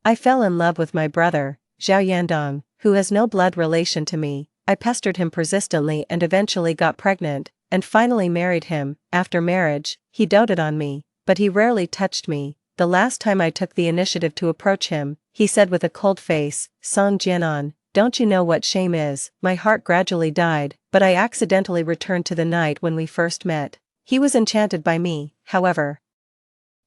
I fell in love with my brother, Zhao Yandong, who has no blood relation to me. I pestered him persistently and eventually got pregnant, and finally married him. After marriage, he doted on me, but he rarely touched me. The last time I took the initiative to approach him, he said with a cold face, "Song Jianan, don't you know what shame is?" My heart gradually died, but I accidentally returned to the night when we first met. He was enchanted by me, however.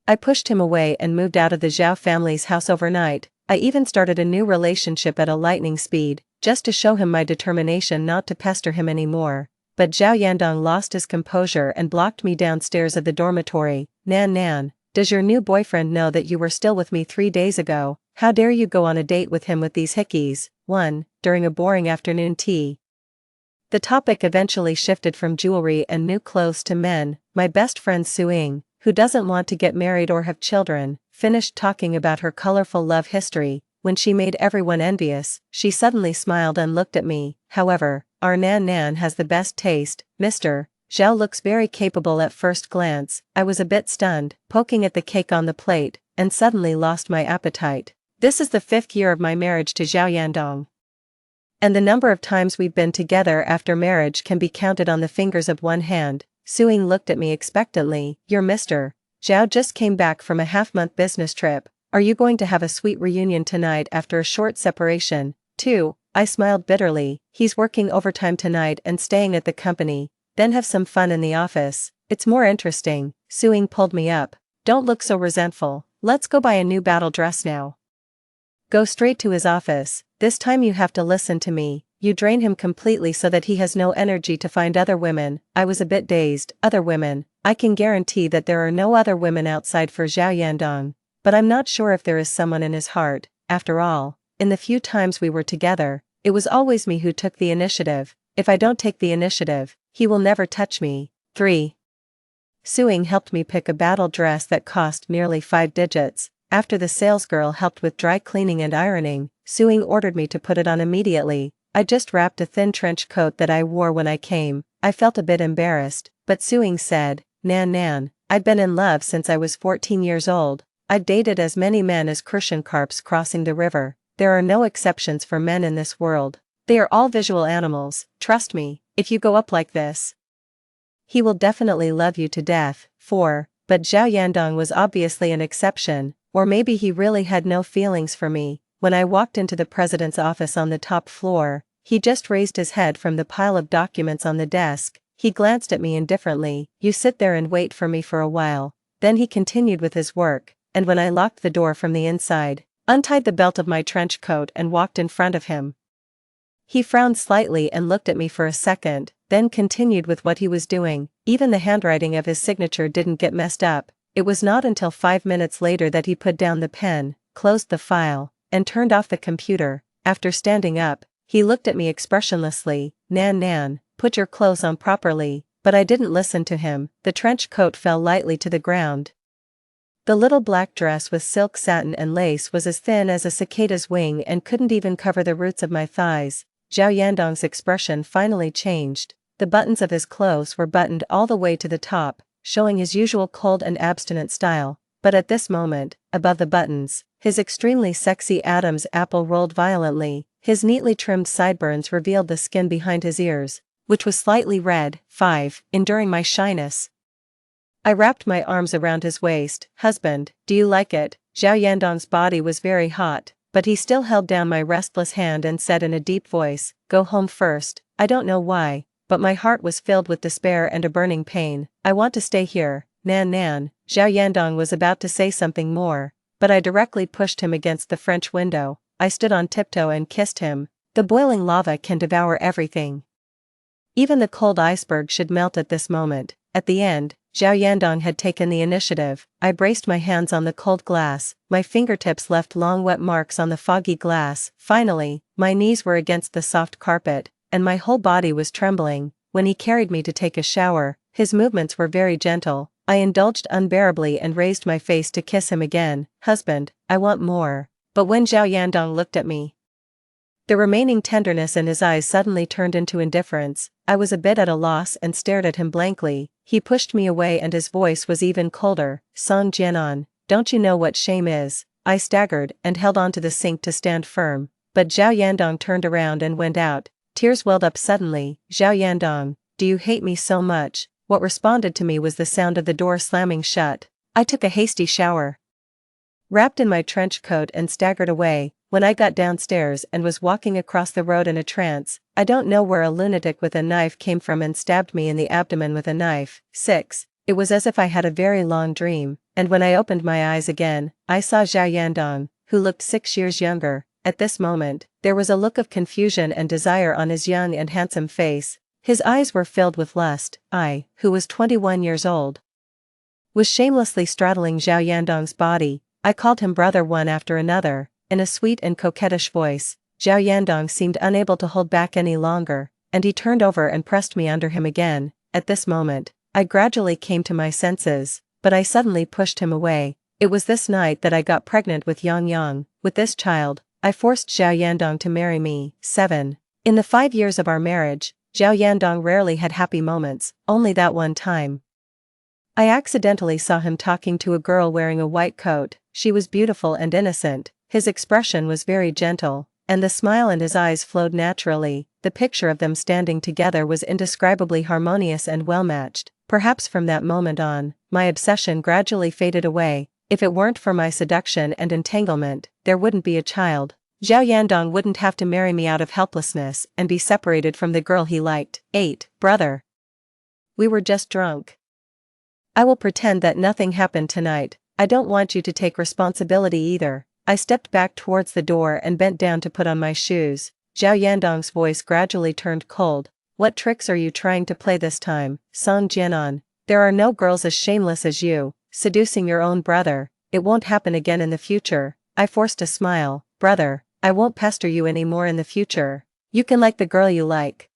I pushed him away and moved out of the Zhao family's house overnight. I even started a new relationship at a lightning speed, just to show him my determination not to pester him anymore. But Zhao Yandong lost his composure and blocked me downstairs at the dormitory. "Nan Nan, does your new boyfriend know that you were still with me 3 days ago? How dare you go on a date with him with these hickeys?" 1. During a boring afternoon tea. The topic eventually shifted from jewelry and new clothes to men. My best friend Suing, who doesn't want to get married or have children, finished talking about her colorful love history. When she made everyone envious, she suddenly smiled and looked at me. "However, our Nan Nan has the best taste, Mr. Zhao looks very capable at first glance." I was a bit stunned, poking at the cake on the plate, and suddenly lost my appetite. This is the 5th year of my marriage to Zhao Yandong. And the number of times we've been together after marriage can be counted on the fingers of one hand. Suing looked at me expectantly. "You're Mr. Zhao just came back from a half-month business trip. Are you going to have a sweet reunion tonight after a short separation?" 2. I smiled bitterly. "He's working overtime tonight and staying at the company, then have some fun in the office. It's more interesting." Suing pulled me up. "Don't look so resentful, let's go buy a new battle dress now." Go straight to his office. "This time you have to listen to me." You drain him completely so that he has no energy to find other women. I was a bit dazed. Other women? I can guarantee that there are no other women outside for Zhao Yandong. But I'm not sure if there is someone in his heart. After all, in the few times we were together, it was always me who took the initiative. If I don't take the initiative, he will never touch me. 3. Suing helped me pick a battle dress that cost nearly 5 digits. After the salesgirl helped with dry cleaning and ironing, Suing ordered me to put it on immediately. I just wrapped a thin trench coat that I wore when I came. I felt a bit embarrassed, but Suing said, "Nan Nan, I've been in love since I was 14 years old. I've dated as many men as crucian carps crossing the river. There are no exceptions for men in this world. They are all visual animals. Trust me, if you go up like this, he will definitely love you to death." 4. But Zhao Yandong was obviously an exception, or maybe he really had no feelings for me. When I walked into the president's office on the top floor, he just raised his head from the pile of documents on the desk. He glanced at me indifferently. "You sit there and wait for me for a while." Then he continued with his work, and when I locked the door from the inside, untied the belt of my trench coat and walked in front of him. He frowned slightly and looked at me for a second, then continued with what he was doing. Even the handwriting of his signature didn't get messed up. It was not until 5 minutes later that he put down the pen, closed the file, and turned off the computer. After standing up, he looked at me expressionlessly. "Nan Nan, put your clothes on properly." But I didn't listen to him. The trench coat fell lightly to the ground. The little black dress with silk satin and lace was as thin as a cicada's wing and couldn't even cover the roots of my thighs. Zhao Yandong's expression finally changed. The buttons of his clothes were buttoned all the way to the top, showing his usual cold and abstinent style. But at this moment, above the buttons, his extremely sexy Adam's apple rolled violently. His neatly trimmed sideburns revealed the skin behind his ears, which was slightly red. 5. Enduring my shyness. I wrapped my arms around his waist. "Husband, do you like it?" Zhao Yandong's body was very hot, but he still held down my restless hand and said in a deep voice, "Go home first." I don't know why, but my heart was filled with despair and a burning pain. "I want to stay here, Nan Nan." Zhao Yandong was about to say something more, but I directly pushed him against the French window. I stood on tiptoe and kissed him. The boiling lava can devour everything. Even the cold iceberg should melt at this moment. At the end, Zhao Yandong had taken the initiative. I braced my hands on the cold glass. My fingertips left long wet marks on the foggy glass. Finally, my knees were against the soft carpet, and my whole body was trembling. When he carried me to take a shower, his movements were very gentle. I indulged unbearably and raised my face to kiss him again. "Husband, I want more." But when Zhao Yandong looked at me, the remaining tenderness in his eyes suddenly turned into indifference. I was a bit at a loss and stared at him blankly. He pushed me away and his voice was even colder. "Song Jianan, don't you know what shame is? I staggered and held onto the sink to stand firm, but Zhao Yandong turned around and went out. Tears welled up suddenly. Zhao Yandong, do you hate me so much? What responded to me was the sound of the door slamming shut. I took a hasty shower, wrapped in my trench coat and staggered away. When I got downstairs and was walking across the road in a trance, I don't know where a lunatic with a knife came from and stabbed me in the abdomen with a knife. 6. It was as if I had a very long dream, and when I opened my eyes again, I saw Zhao Yandong, who looked 6 years younger. At this moment, there was a look of confusion and desire on his young and handsome face. His eyes were filled with lust. I, who was 21 years old, was shamelessly straddling Zhao Yandong's body. I called him brother one after another, in a sweet and coquettish voice. Zhao Yandong seemed unable to hold back any longer, and he turned over and pressed me under him again. At this moment, I gradually came to my senses, but I suddenly pushed him away. It was this night that I got pregnant with Yang Yang. With this child, I forced Zhao Yandong to marry me. 7. In the 5 years of our marriage, Zhao Yandong rarely had happy moments, only that one time. I accidentally saw him talking to a girl wearing a white coat. She was beautiful and innocent, his expression was very gentle, and the smile in his eyes flowed naturally. The picture of them standing together was indescribably harmonious and well-matched. Perhaps from that moment on, my obsession gradually faded away. If it weren't for my seduction and entanglement, there wouldn't be a child. Zhao Yandong wouldn't have to marry me out of helplessness and be separated from the girl he liked. 8. Brother. We were just drunk. I will pretend that nothing happened tonight. I don't want you to take responsibility either. I stepped back towards the door and bent down to put on my shoes. Zhao Yandong's voice gradually turned cold. What tricks are you trying to play this time, Song Jianan? There are no girls as shameless as you, seducing your own brother. It won't happen again in the future. I forced a smile. Brother, I won't pester you anymore in the future. You can like the girl you like.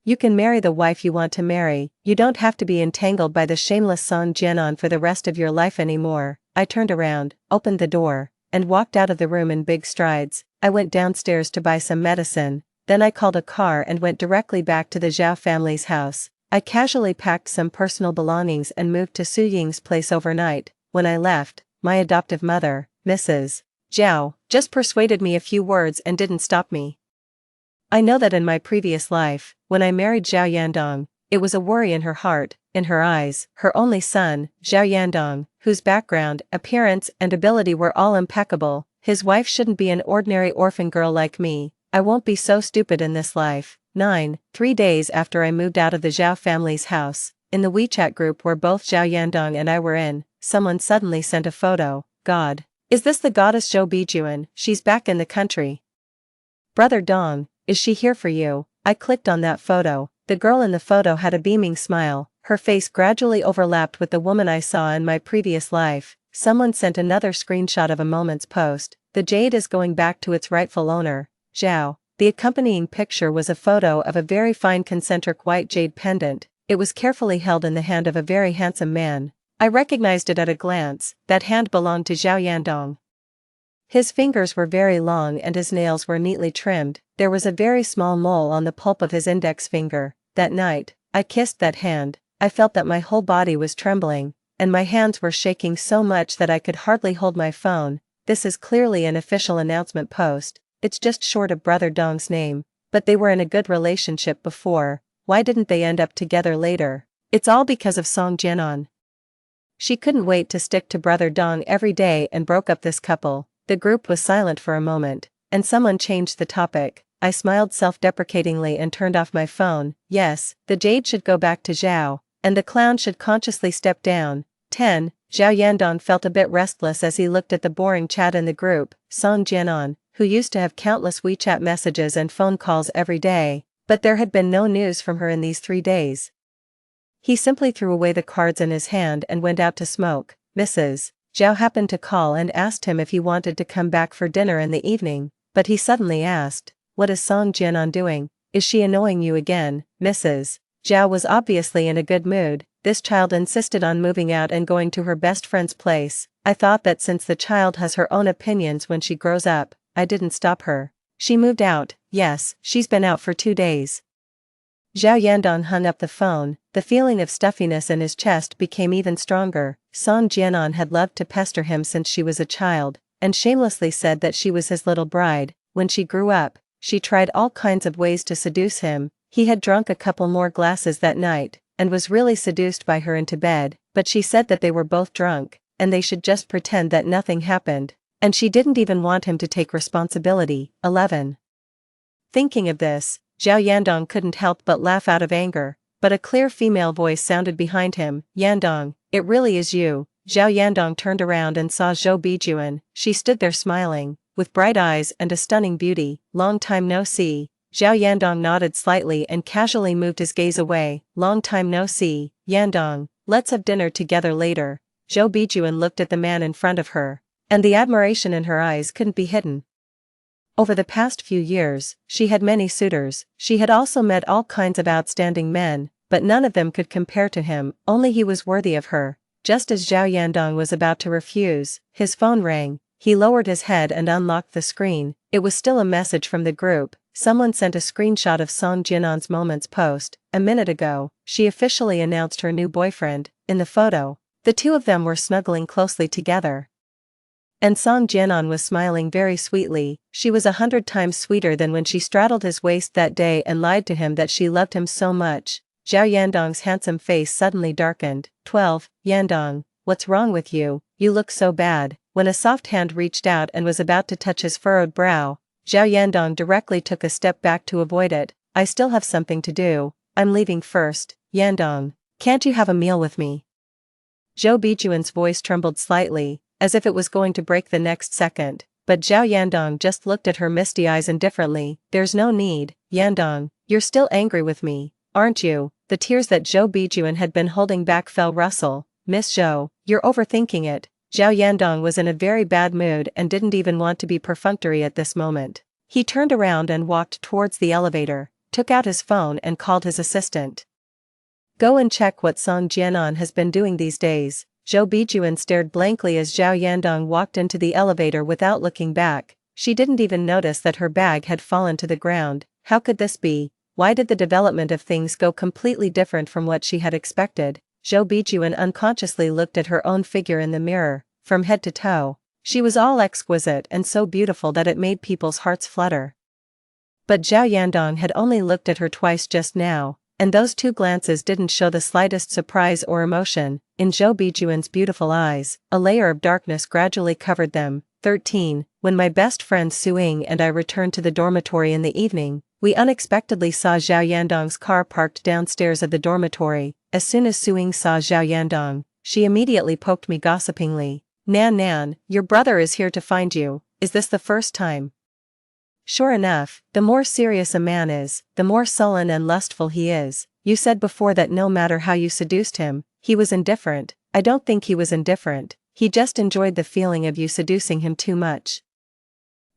You can marry the wife you want to marry. You don't have to be entangled by the shameless Song Jianan for the rest of your life anymore. I turned around, opened the door, and walked out of the room in big strides. I went downstairs to buy some medicine, then I called a car and went directly back to the Zhao family's house. I casually packed some personal belongings and moved to Su Ying's place overnight. When I left, my adoptive mother, Mrs. Zhao, just persuaded me a few words and didn't stop me. I know that in my previous life, when I married Zhao Yandong, it was a worry in her heart, in her eyes. Her only son, Zhao Yandong, whose background, appearance and ability were all impeccable. His wife shouldn't be an ordinary orphan girl like me. I won't be so stupid in this life. 9. 3 days after I moved out of the Zhao family's house, in the WeChat group where both Zhao Yandong and I were in, someone suddenly sent a photo. God. Is this the goddess Zhou Bijuan? She's back in the country. Brother Dong, is she here for you? I clicked on that photo. The girl in the photo had a beaming smile. Her face gradually overlapped with the woman I saw in my previous life. Someone sent another screenshot of a moment's post. The jade is going back to its rightful owner, Zhao. The accompanying picture was a photo of a very fine concentric white jade pendant. It was carefully held in the hand of a very handsome man. I recognized it at a glance. That hand belonged to Zhao Yandong. His fingers were very long and his nails were neatly trimmed. There was a very small mole on the pulp of his index finger. That night, I kissed that hand. I felt that my whole body was trembling, and my hands were shaking so much that I could hardly hold my phone. This is clearly an official announcement post. It's just short of Brother Dong's name, but they were in a good relationship before. Why didn't they end up together later? It's all because of Song Jianan. She couldn't wait to stick to Brother Dong every day and broke up this couple. The group was silent for a moment, and someone changed the topic. I smiled self-deprecatingly and turned off my phone. Yes, the jade should go back to Zhao, and the clown should consciously step down. 10. Zhao Yandong felt a bit restless as he looked at the boring chat in the group. Song Jianan, who used to have countless WeChat messages and phone calls every day, but there had been no news from her in these 3 days. He simply threw away the cards in his hand and went out to smoke. Mrs. Zhao happened to call and asked him if he wanted to come back for dinner in the evening, but he suddenly asked, "What is Song Jianan doing? Is she annoying you again?" Mrs. Zhao was obviously in a good mood. This child insisted on moving out and going to her best friend's place. I thought that since the child has her own opinions when she grows up, I didn't stop her. She moved out. Yes, she's been out for 2 days. Zhao Yandong hung up the phone. The feeling of stuffiness in his chest became even stronger. Song Jianan had loved to pester him since she was a child, and shamelessly said that she was his little bride. When she grew up, she tried all kinds of ways to seduce him. He had drunk a couple more glasses that night, and was really seduced by her into bed, but she said that they were both drunk, and they should just pretend that nothing happened, and she didn't even want him to take responsibility. 11. Thinking of this, Zhao Yandong couldn't help but laugh out of anger, but a clear female voice sounded behind him. Yandong, it really is you. Zhao Yandong turned around and saw Zhou Bijuan. She stood there smiling, with bright eyes and a stunning beauty. Long time no see. Zhao Yandong nodded slightly and casually moved his gaze away. Long time no see, Yandong, let's have dinner together later. Zhou Bijuan looked at the man in front of her, and the admiration in her eyes couldn't be hidden. Over the past few years, she had many suitors. She had also met all kinds of outstanding men, but none of them could compare to him. Only he was worthy of her. Just as Zhao Yandong was about to refuse, his phone rang. He lowered his head and unlocked the screen. It was still a message from the group. Someone sent a screenshot of Song Jinan's Moments post. A minute ago, she officially announced her new boyfriend. In the photo, the two of them were snuggling closely together. And Song Jinan was smiling very sweetly. She was 100 times sweeter than when she straddled his waist that day and lied to him that she loved him so much. Zhao Yandong's handsome face suddenly darkened. 12. Yandong, what's wrong with you? You look so bad. When a soft hand reached out and was about to touch his furrowed brow, Zhao Yandong directly took a step back to avoid it. I still have something to do. I'm leaving first. Yandong, can't you have a meal with me? Zhou Bijuan's voice trembled slightly, as if it was going to break the next second, but Zhao Yandong just looked at her misty eyes indifferently. There's no need, Yandong, you're still angry with me, aren't you? The tears that Zhou Bijuan had been holding back fell. Russell, Miss Zhou, you're overthinking it. Zhao Yandong was in a very bad mood and didn't even want to be perfunctory at this moment. He turned around and walked towards the elevator, took out his phone and called his assistant. Go and check what Song Jianan has been doing these days. Zhou Bijuan stared blankly as Zhao Yandong walked into the elevator without looking back. She didn't even notice that her bag had fallen to the ground. How could this be? Why did the development of things go completely different from what she had expected? Zhou Bijuan unconsciously looked at her own figure in the mirror, from head to toe. She was all exquisite and so beautiful that it made people's hearts flutter. But Zhao Yandong had only looked at her twice just now, and those two glances didn't show the slightest surprise or emotion. In Zhou Bijuan's beautiful eyes, a layer of darkness gradually covered them. 13. When my best friend Suing and I returned to the dormitory in the evening, we unexpectedly saw Zhao Yandong's car parked downstairs of the dormitory. As soon as Suing saw Zhao Yandong, she immediately poked me gossipingly. Nan Nan, your brother is here to find you. Is this the first time? Sure enough, the more serious a man is, the more sullen and lustful he is. You said before that no matter how you seduced him, he was indifferent. I don't think he was indifferent, he just enjoyed the feeling of you seducing him too much.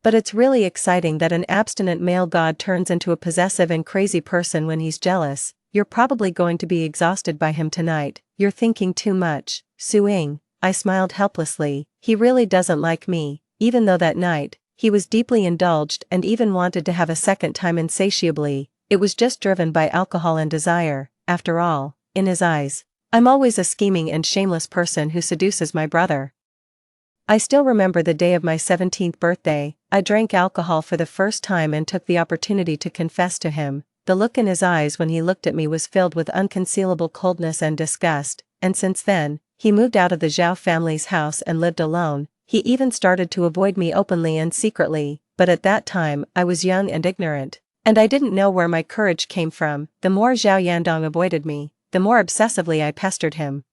But it's really exciting that an abstinent male god turns into a possessive and crazy person when he's jealous. You're probably going to be exhausted by him tonight. You're thinking too much, Suing. I smiled helplessly. He really doesn't like me, even though that night, he was deeply indulged and even wanted to have a second time insatiably. It was just driven by alcohol and desire. After all, in his eyes, I'm always a scheming and shameless person who seduces my brother. I still remember the day of my 17th birthday. I drank alcohol for the first time and took the opportunity to confess to him. The look in his eyes when he looked at me was filled with unconcealable coldness and disgust, and since then, he moved out of the Zhao family's house and lived alone. He even started to avoid me openly and secretly, but at that time I was young and ignorant, and I didn't know where my courage came from. The more Zhao Yandong avoided me, the more obsessively I pestered him.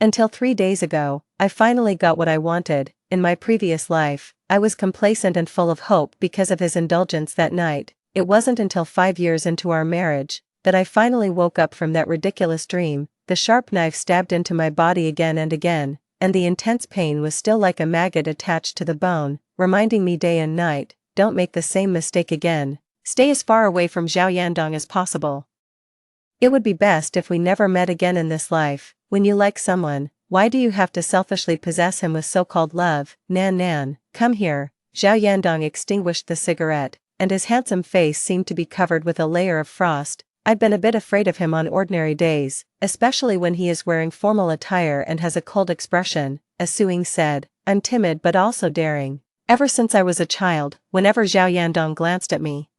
Until 3 days ago, I finally got what I wanted. In my previous life, I was complacent and full of hope because of his indulgence that night. It wasn't until 5 years into our marriage that I finally woke up from that ridiculous dream. The sharp knife stabbed into my body again and again, and the intense pain was still like a maggot attached to the bone, reminding me day and night, don't make the same mistake again. Stay as far away from Zhao Yandong as possible. It would be best if we never met again in this life. When you like someone, why do you have to selfishly possess him with so-called love? Nan Nan, come here. Zhao Yandong extinguished the cigarette, and his handsome face seemed to be covered with a layer of frost. I've been a bit afraid of him on ordinary days, especially when he is wearing formal attire and has a cold expression. As Suing said, I'm timid but also daring. Ever since I was a child, whenever Zhao Yandong glanced at me,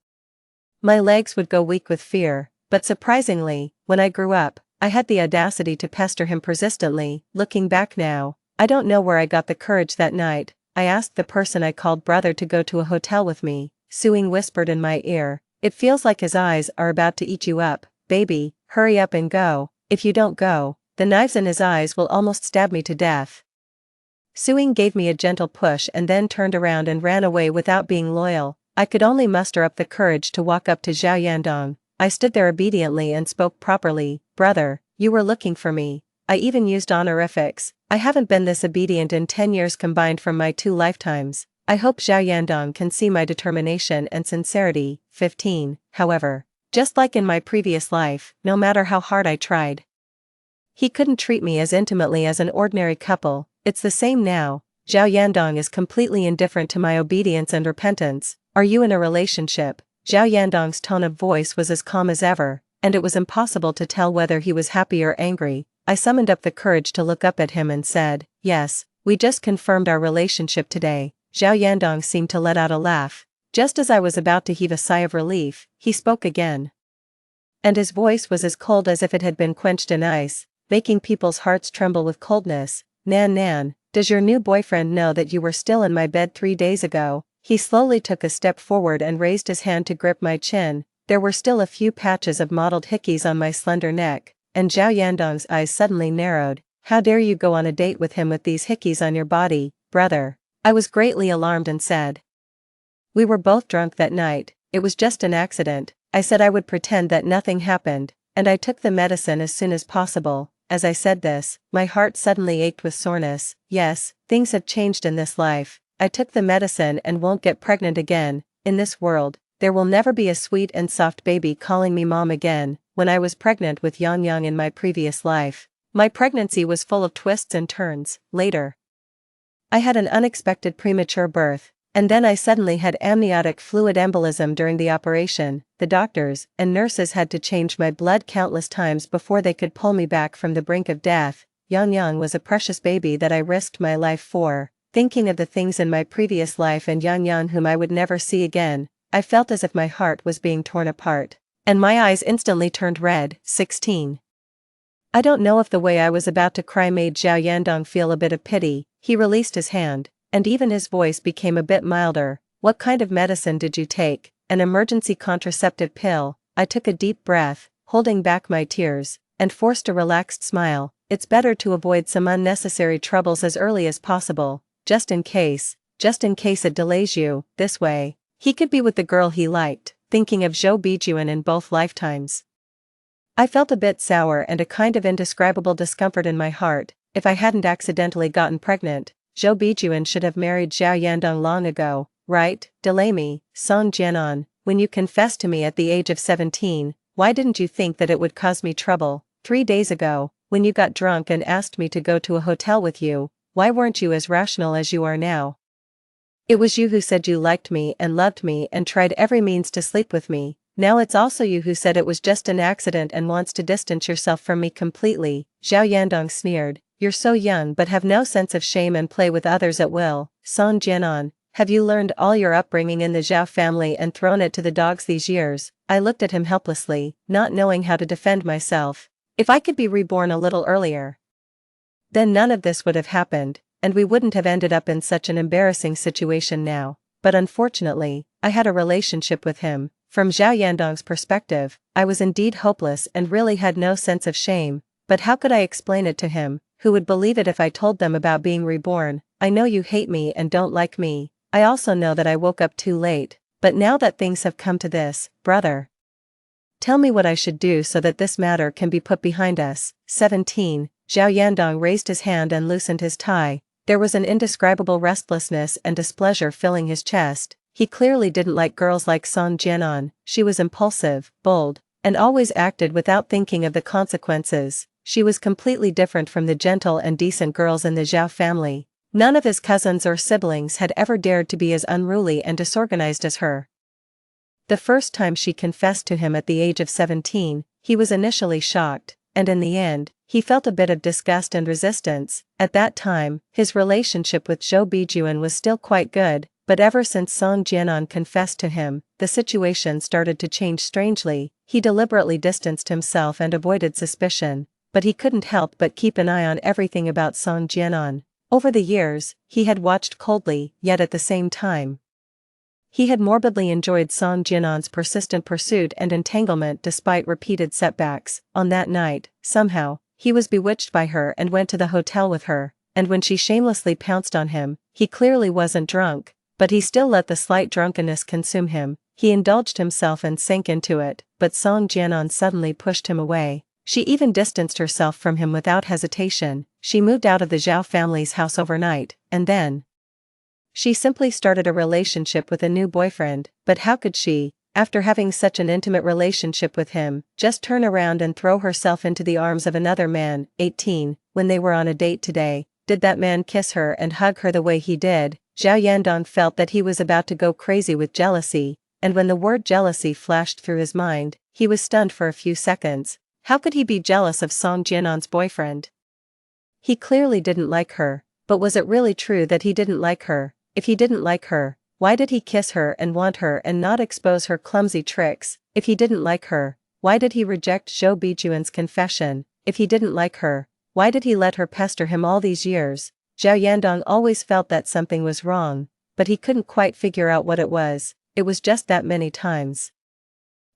my legs would go weak with fear, but surprisingly, when I grew up, I had the audacity to pester him persistently. Looking back now, I don't know where I got the courage that night. I asked the person I called brother to go to a hotel with me. Suing whispered in my ear, "It feels like his eyes are about to eat you up, baby, hurry up and go. If you don't go, the knives in his eyes will almost stab me to death." Suing gave me a gentle push and then turned around and ran away without being loyal. I could only muster up the courage to walk up to Zhao Yandong. I stood there obediently and spoke properly. "Brother, you were looking for me." I even used honorifics. I haven't been this obedient in 10 years combined from my 2 lifetimes. I hope Zhao Yandong can see my determination and sincerity. 15. However, just like in my previous life, no matter how hard I tried, he couldn't treat me as intimately as an ordinary couple. It's the same now. Zhao Yandong is completely indifferent to my obedience and repentance. Are you in a relationship? Zhao Yandong's tone of voice was as calm as ever, and it was impossible to tell whether he was happy or angry. I summoned up the courage to look up at him and said, "Yes, we just confirmed our relationship today." Zhao Yandong seemed to let out a laugh. Just as I was about to heave a sigh of relief, he spoke again. And his voice was as cold as if it had been quenched in ice, making people's hearts tremble with coldness. "Nan Nan, does your new boyfriend know that you were still in my bed 3 days ago?" He slowly took a step forward and raised his hand to grip my chin. There were still a few patches of mottled hickeys on my slender neck, and Zhao Yandong's eyes suddenly narrowed. "How dare you go on a date with him with these hickeys on your body, brother?" I was greatly alarmed and said, "We were both drunk that night, it was just an accident." I said I would pretend that nothing happened, and I took the medicine as soon as possible. As I said this, my heart suddenly ached with soreness. Yes, things have changed in this life. I took the medicine and won't get pregnant again. In this world, there will never be a sweet and soft baby calling me mom again. When I was pregnant with Yang Yang in my previous life, my pregnancy was full of twists and turns. Later, I had an unexpected premature birth, and then I suddenly had amniotic fluid embolism during the operation. The doctors and nurses had to change my blood countless times before they could pull me back from the brink of death. Yang Yang was a precious baby that I risked my life for. Thinking of the things in my previous life and Yang Yang whom I would never see again, I felt as if my heart was being torn apart, and my eyes instantly turned red. 16. I don't know if the way I was about to cry made Zhao Yandong feel a bit of pity. He released his hand, and even his voice became a bit milder. "What kind of medicine did you take?" "An emergency contraceptive pill." I took a deep breath, holding back my tears, and forced a relaxed smile. It's better to avoid some unnecessary troubles as early as possible, just in case it delays you. This way, he could be with the girl he liked, thinking of Zhou Bijuan in both lifetimes. I felt a bit sour and a kind of indescribable discomfort in my heart. If I hadn't accidentally gotten pregnant, Zhou Bijuan should have married Zhao Yandong long ago, right? Delay me, Song Jianan. When you confessed to me at the age of 17, why didn't you think that it would cause me trouble? 3 days ago, when you got drunk and asked me to go to a hotel with you, why weren't you as rational as you are now? It was you who said you liked me and loved me and tried every means to sleep with me. Now it's also you who said it was just an accident and wants to distance yourself from me completely. Zhao Yandong sneered. You're so young but have no sense of shame and play with others at will. Song Jianan, have you learned all your upbringing in the Zhao family and thrown it to the dogs these years? I looked at him helplessly, not knowing how to defend myself. If I could be reborn a little earlier, then none of this would have happened, and we wouldn't have ended up in such an embarrassing situation now. But unfortunately, I had a relationship with him. From Zhao Yandong's perspective, I was indeed hopeless and really had no sense of shame. But how could I explain it to him? Who would believe it if I told them about being reborn? I know you hate me and don't like me. I also know that I woke up too late. But now that things have come to this, brother, tell me what I should do so that this matter can be put behind us. 17. Zhao Yandong raised his hand and loosened his tie. There was an indescribable restlessness and displeasure filling his chest. He clearly didn't like girls like Song Jianan. She was impulsive, bold, and always acted without thinking of the consequences. She was completely different from the gentle and decent girls in the Zhao family. None of his cousins or siblings had ever dared to be as unruly and disorganized as her. The first time she confessed to him at the age of 17, he was initially shocked, and in the end, he felt a bit of disgust and resistance. At that time, his relationship with Zhou Bijuan was still quite good, but ever since Song Jianan confessed to him, the situation started to change strangely. He deliberately distanced himself and avoided suspicion, but he couldn't help but keep an eye on everything about Song Jianan. Over the years, he had watched coldly, yet at the same time, he had morbidly enjoyed Song Jianan's persistent pursuit and entanglement despite repeated setbacks. On that night, somehow, he was bewitched by her and went to the hotel with her, and when she shamelessly pounced on him, he clearly wasn't drunk, but he still let the slight drunkenness consume him. He indulged himself and sank into it, but Song Jianan suddenly pushed him away. She even distanced herself from him without hesitation. She moved out of the Zhao family's house overnight, and then she simply started a relationship with a new boyfriend. But how could she, after having such an intimate relationship with him, just turn around and throw herself into the arms of another man? 18. When they were on a date today, did that man kiss her and hug her the way he did? Zhao Yandong felt that he was about to go crazy with jealousy, and when the word jealousy flashed through his mind, he was stunned for a few seconds. How could he be jealous of Song Jianan's boyfriend? He clearly didn't like her, but was it really true that he didn't like her? If he didn't like her, why did he kiss her and want her and not expose her clumsy tricks? If he didn't like her, why did he reject Zhou Bijuan's confession? If he didn't like her, why did he let her pester him all these years? Zhao Yandong always felt that something was wrong, but he couldn't quite figure out what it was. It was just that many times.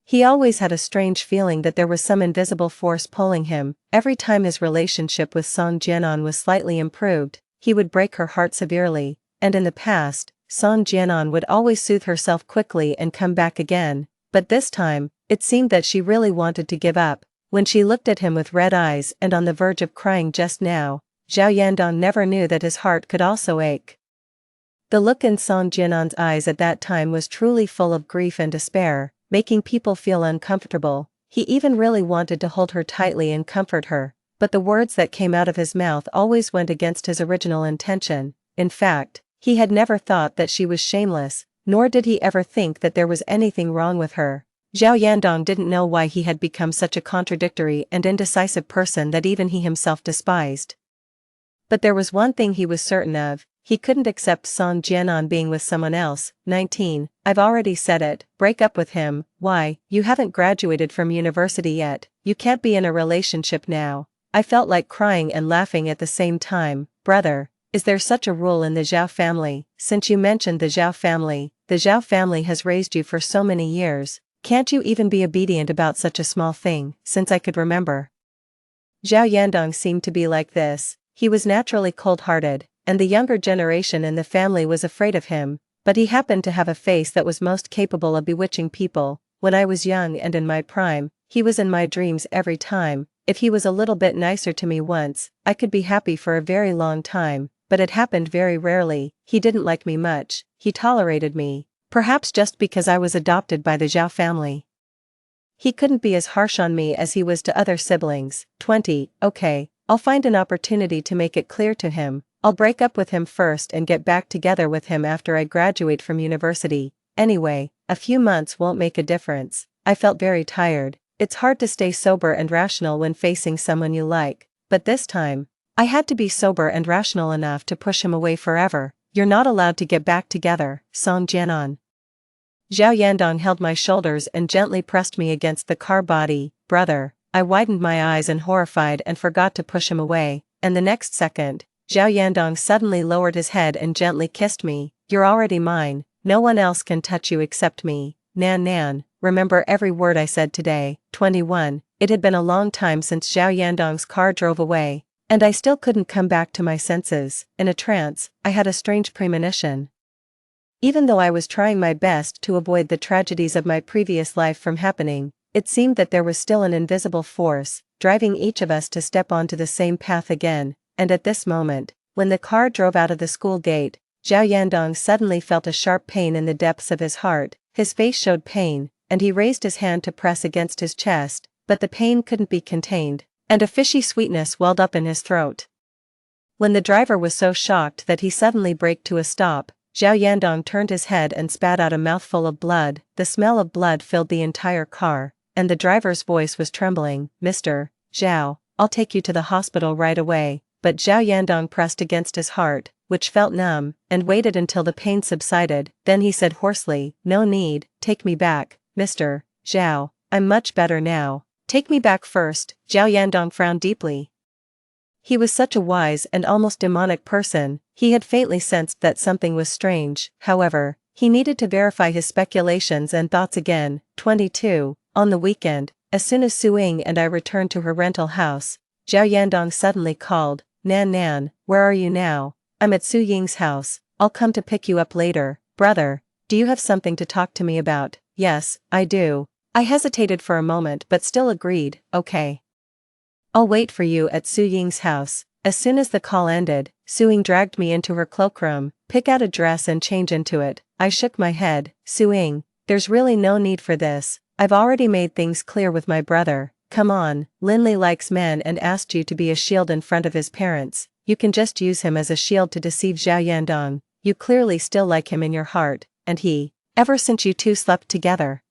He always had a strange feeling that there was some invisible force pulling him. Every time his relationship with Song Jianan was slightly improved, he would break her heart severely. And in the past, Song Jianan would always soothe herself quickly and come back again, but this time, it seemed that she really wanted to give up. When she looked at him with red eyes and on the verge of crying just now, Zhao Yandong never knew that his heart could also ache. The look in Song Jianan's eyes at that time was truly full of grief and despair, making people feel uncomfortable. He even really wanted to hold her tightly and comfort her, but the words that came out of his mouth always went against his original intention. In fact, he had never thought that she was shameless, nor did he ever think that there was anything wrong with her. Zhao Yandong didn't know why he had become such a contradictory and indecisive person that even he himself despised. But there was one thing he was certain of: he couldn't accept Song Jianan being with someone else. 19. I've already said it, break up with him. Why, you haven't graduated from university yet, you can't be in a relationship now. I felt like crying and laughing at the same time. Brother, is there such a rule in the Zhao family? Since you mentioned the Zhao family has raised you for so many years, can't you even be obedient about such a small thing? Since I could remember, Zhao Yandong seemed to be like this. He was naturally cold-hearted, and the younger generation in the family was afraid of him, but he happened to have a face that was most capable of bewitching people. When I was young and in my prime, he was in my dreams every time. If he was a little bit nicer to me once, I could be happy for a very long time. But it happened very rarely. He didn't like me much, he tolerated me, perhaps just because I was adopted by the Zhao family. He couldn't be as harsh on me as he was to other siblings. 20. Okay, I'll find an opportunity to make it clear to him. I'll break up with him first and get back together with him after I graduate from university. Anyway, a few months won't make a difference. I felt very tired. It's hard to stay sober and rational when facing someone you like, but this time, I had to be sober and rational enough to push him away forever. You're not allowed to get back together, Song Jianan. Zhao Yandong held my shoulders and gently pressed me against the car body. Brother, I widened my eyes and horrified and forgot to push him away, and the next second, Zhao Yandong suddenly lowered his head and gently kissed me. You're already mine, no one else can touch you except me. Nan Nan, remember every word I said today. 21. It had been a long time since Zhao Yandong's car drove away, and I still couldn't come back to my senses. In a trance, I had a strange premonition. Even though I was trying my best to avoid the tragedies of my previous life from happening, it seemed that there was still an invisible force, driving each of us to step onto the same path again, and at this moment, when the car drove out of the school gate, Zhao Yandong suddenly felt a sharp pain in the depths of his heart. His face showed pain, and he raised his hand to press against his chest, but the pain couldn't be contained, and a fishy sweetness welled up in his throat. When the driver was so shocked that he suddenly braked to a stop, Zhao Yandong turned his head and spat out a mouthful of blood. The smell of blood filled the entire car, and the driver's voice was trembling. Mr. Zhao, I'll take you to the hospital right away, but Zhao Yandong pressed against his heart, which felt numb, and waited until the pain subsided. Then he said hoarsely, "No need, take me back, Mr. Zhao, I'm much better now. Take me back first." Zhao Yandong frowned deeply. He was such a wise and almost demonic person, he had faintly sensed that something was strange. However, he needed to verify his speculations and thoughts again. 22. On the weekend, as soon as Su Ying and I returned to her rental house, Zhao Yandong suddenly called, "Nan Nan, where are you now?" "I'm at Su Ying's house, I'll come to pick you up later." "Brother, do you have something to talk to me about?" "Yes, I do." I hesitated for a moment but still agreed, "Okay. I'll wait for you at Su Ying's house." As soon as the call ended, Su Ying dragged me into her cloakroom, pick out a dress and change into it. I shook my head. "Su Ying, there's really no need for this. I've already made things clear with my brother. Come on, Linley likes men and asked you to be a shield in front of his parents. You can just use him as a shield to deceive Zhao Yandong. You clearly still like him in your heart, and he, ever since you two slept together,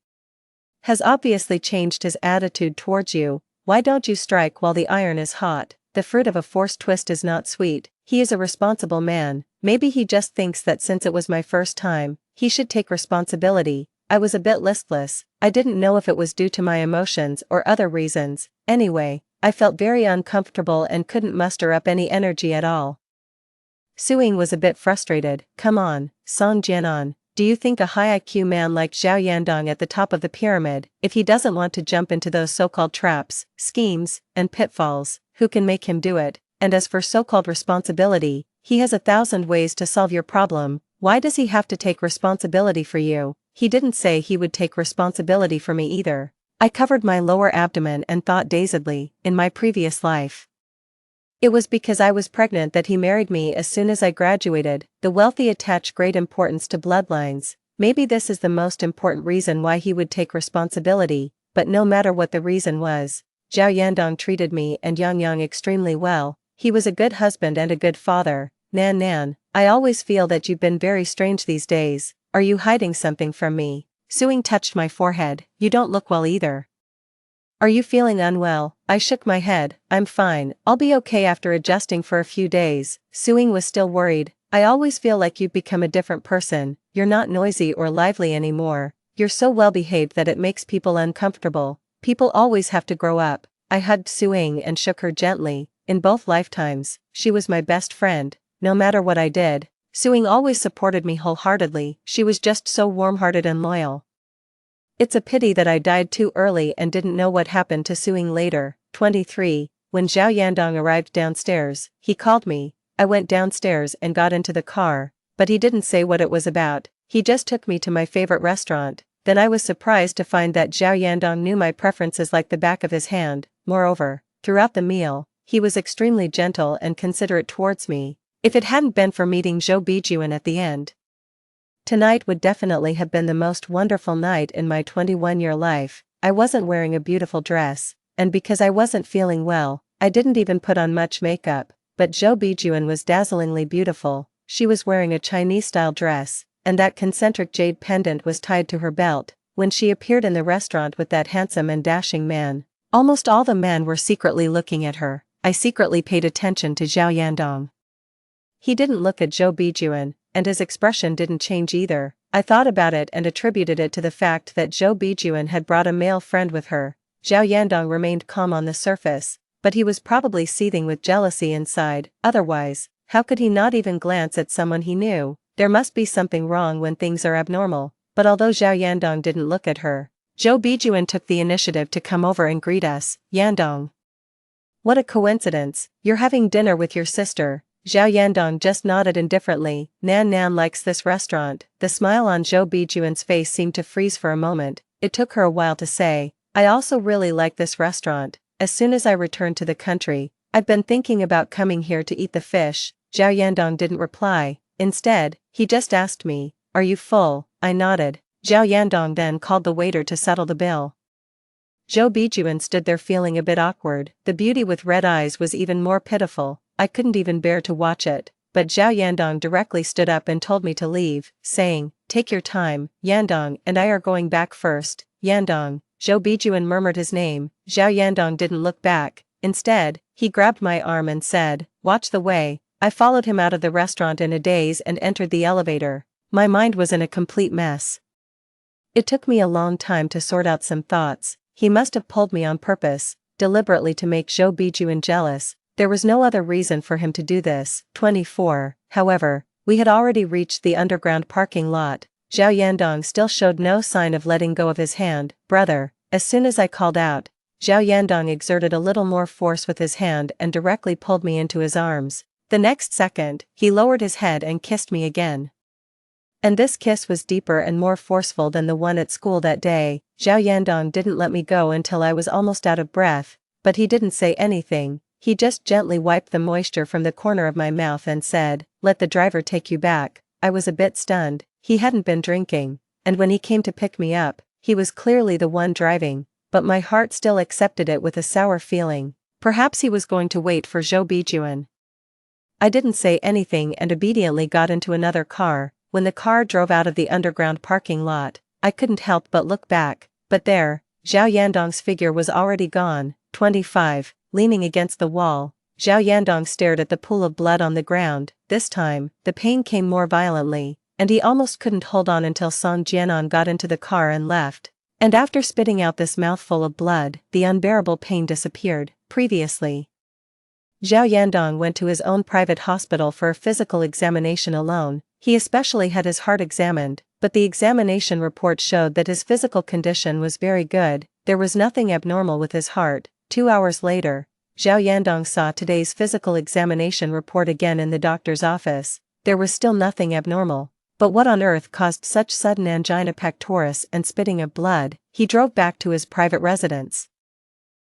has obviously changed his attitude towards you. Why don't you strike while the iron is hot? The fruit of a forced twist is not sweet." He is a responsible man. Maybe he just thinks that since it was my first time, he should take responsibility. I was a bit listless. I didn't know if it was due to my emotions or other reasons. Anyway, I felt very uncomfortable and couldn't muster up any energy at all. Su Ying was a bit frustrated. "Come on, Song Jianan. Do you think a high IQ man like Zhao Yandong at the top of the pyramid, if he doesn't want to jump into those so-called traps, schemes, and pitfalls, who can make him do it? And as for so-called responsibility, he has 1,000 ways to solve your problem. Why does he have to take responsibility for you?" He didn't say he would take responsibility for me either. I covered my lower abdomen and thought dazedly. In my previous life, it was because I was pregnant that he married me as soon as I graduated. The wealthy attach great importance to bloodlines. Maybe this is the most important reason why he would take responsibility, but no matter what the reason was, Zhao Yandong treated me and Yang Yang extremely well. He was a good husband and a good father. "Nan Nan, I always feel that you've been very strange these days. Are you hiding something from me?" Su Ying touched my forehead. "You don't look well either. Are you feeling unwell?" I shook my head. "I'm fine, I'll be okay after adjusting for a few days." Su Ying was still worried. "I always feel like you've become a different person. You're not noisy or lively anymore. You're so well behaved that it makes people uncomfortable. People always have to grow up." I hugged Su Ying and shook her gently. In both lifetimes, she was my best friend. No matter what I did, Su Ying always supported me wholeheartedly. She was just so warm-hearted and loyal. It's a pity that I died too early and didn't know what happened to Su Ying later. 23. When Zhao Yandong arrived downstairs, he called me. I went downstairs and got into the car, but he didn't say what it was about. He just took me to my favorite restaurant. Then I was surprised to find that Zhao Yandong knew my preferences like the back of his hand. Moreover, throughout the meal, he was extremely gentle and considerate towards me. If it hadn't been for meeting Zhou Bijuan at the end, tonight would definitely have been the most wonderful night in my 21-year life. I wasn't wearing a beautiful dress, and because I wasn't feeling well, I didn't even put on much makeup, but Zhou Bijuan was dazzlingly beautiful. She was wearing a Chinese-style dress, and that concentric jade pendant was tied to her belt. When she appeared in the restaurant with that handsome and dashing man, almost all the men were secretly looking at her. I secretly paid attention to Zhao Yandong. He didn't look at Zhou Bijuan, and his expression didn't change either. I thought about it and attributed it to the fact that Zhou Bijuan had brought a male friend with her. Zhao Yandong remained calm on the surface, but he was probably seething with jealousy inside. Otherwise, how could he not even glance at someone he knew? There must be something wrong when things are abnormal. But although Zhao Yandong didn't look at her, Zhou Bijuan took the initiative to come over and greet us. "Yandong. What a coincidence, you're having dinner with your sister." Zhao Yandong just nodded indifferently. "Nan Nan likes this restaurant." The smile on Zhou Bijuan's face seemed to freeze for a moment. It took her a while to say, "I also really like this restaurant. As soon as I returned to the country, I've been thinking about coming here to eat the fish." Zhao Yandong didn't reply. Instead, he just asked me, "Are you full?" I nodded. Zhao Yandong then called the waiter to settle the bill. Zhou Bijuan stood there feeling a bit awkward. The beauty with red eyes was even more pitiful. I couldn't even bear to watch it, but Zhao Yandong directly stood up and told me to leave, saying, "Take your time, Yandong and I are going back first." "Yandong." Zhou Bijuan murmured his name. Zhao Yandong didn't look back. Instead, he grabbed my arm and said, "Watch the way." I followed him out of the restaurant in a daze and entered the elevator. My mind was in a complete mess. It took me a long time to sort out some thoughts. He must have pulled me on purpose, deliberately to make Zhou Bijuan jealous. There was no other reason for him to do this. 24. However, we had already reached the underground parking lot. Zhao Yandong still showed no sign of letting go of his hand. "Brother." As soon as I called out, Zhao Yandong exerted a little more force with his hand and directly pulled me into his arms. The next second, he lowered his head and kissed me again. And this kiss was deeper and more forceful than the one at school that day. Zhao Yandong didn't let me go until I was almost out of breath, but he didn't say anything. He just gently wiped the moisture from the corner of my mouth and said, "Let the driver take you back." I was a bit stunned. He hadn't been drinking, and when he came to pick me up, he was clearly the one driving, but my heart still accepted it with a sour feeling. Perhaps he was going to wait for Zhou Bijuan. I didn't say anything and obediently got into another car. When the car drove out of the underground parking lot, I couldn't help but look back, but there, Zhao Yandong's figure was already gone. 25. Leaning against the wall, Zhao Yandong stared at the pool of blood on the ground. This time, the pain came more violently, and he almost couldn't hold on until Song Jianan got into the car and left. And after spitting out this mouthful of blood, the unbearable pain disappeared. Previously, Zhao Yandong went to his own private hospital for a physical examination alone. He especially had his heart examined, but the examination report showed that his physical condition was very good. There was nothing abnormal with his heart. 2 hours later, Zhao Yandong saw today's physical examination report again in the doctor's office. There was still nothing abnormal. But what on earth caused such sudden angina pectoris and spitting of blood? He drove back to his private residence.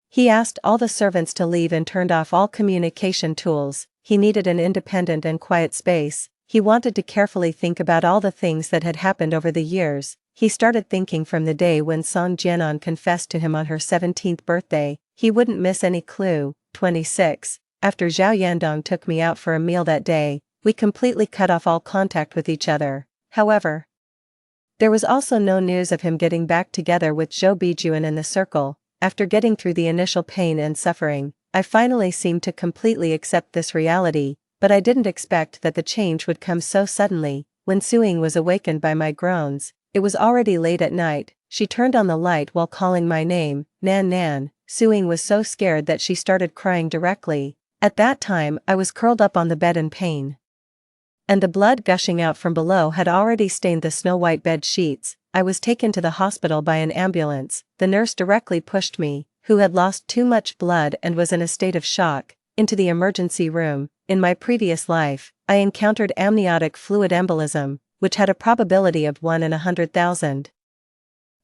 He asked all the servants to leave and turned off all communication tools. He needed an independent and quiet space. He wanted to carefully think about all the things that had happened over the years. He started thinking from the day when Song Jianan confessed to him on her 17th birthday. He wouldn't miss any clue. 26. After Zhao Yandong took me out for a meal that day, we completely cut off all contact with each other. However, there was also no news of him getting back together with Zhou Bijuan in the circle. After getting through the initial pain and suffering, I finally seemed to completely accept this reality, but I didn't expect that the change would come so suddenly. When Suing was awakened by my groans, it was already late at night. She turned on the light while calling my name, "Nan Nan." Suing was so scared that she started crying directly. At that time I was curled up on the bed in pain, and the blood gushing out from below had already stained the snow-white bed sheets. I was taken to the hospital by an ambulance. The nurse directly pushed me, who had lost too much blood and was in a state of shock, into the emergency room. In my previous life, I encountered amniotic fluid embolism, which had a probability of 1 in 100,000.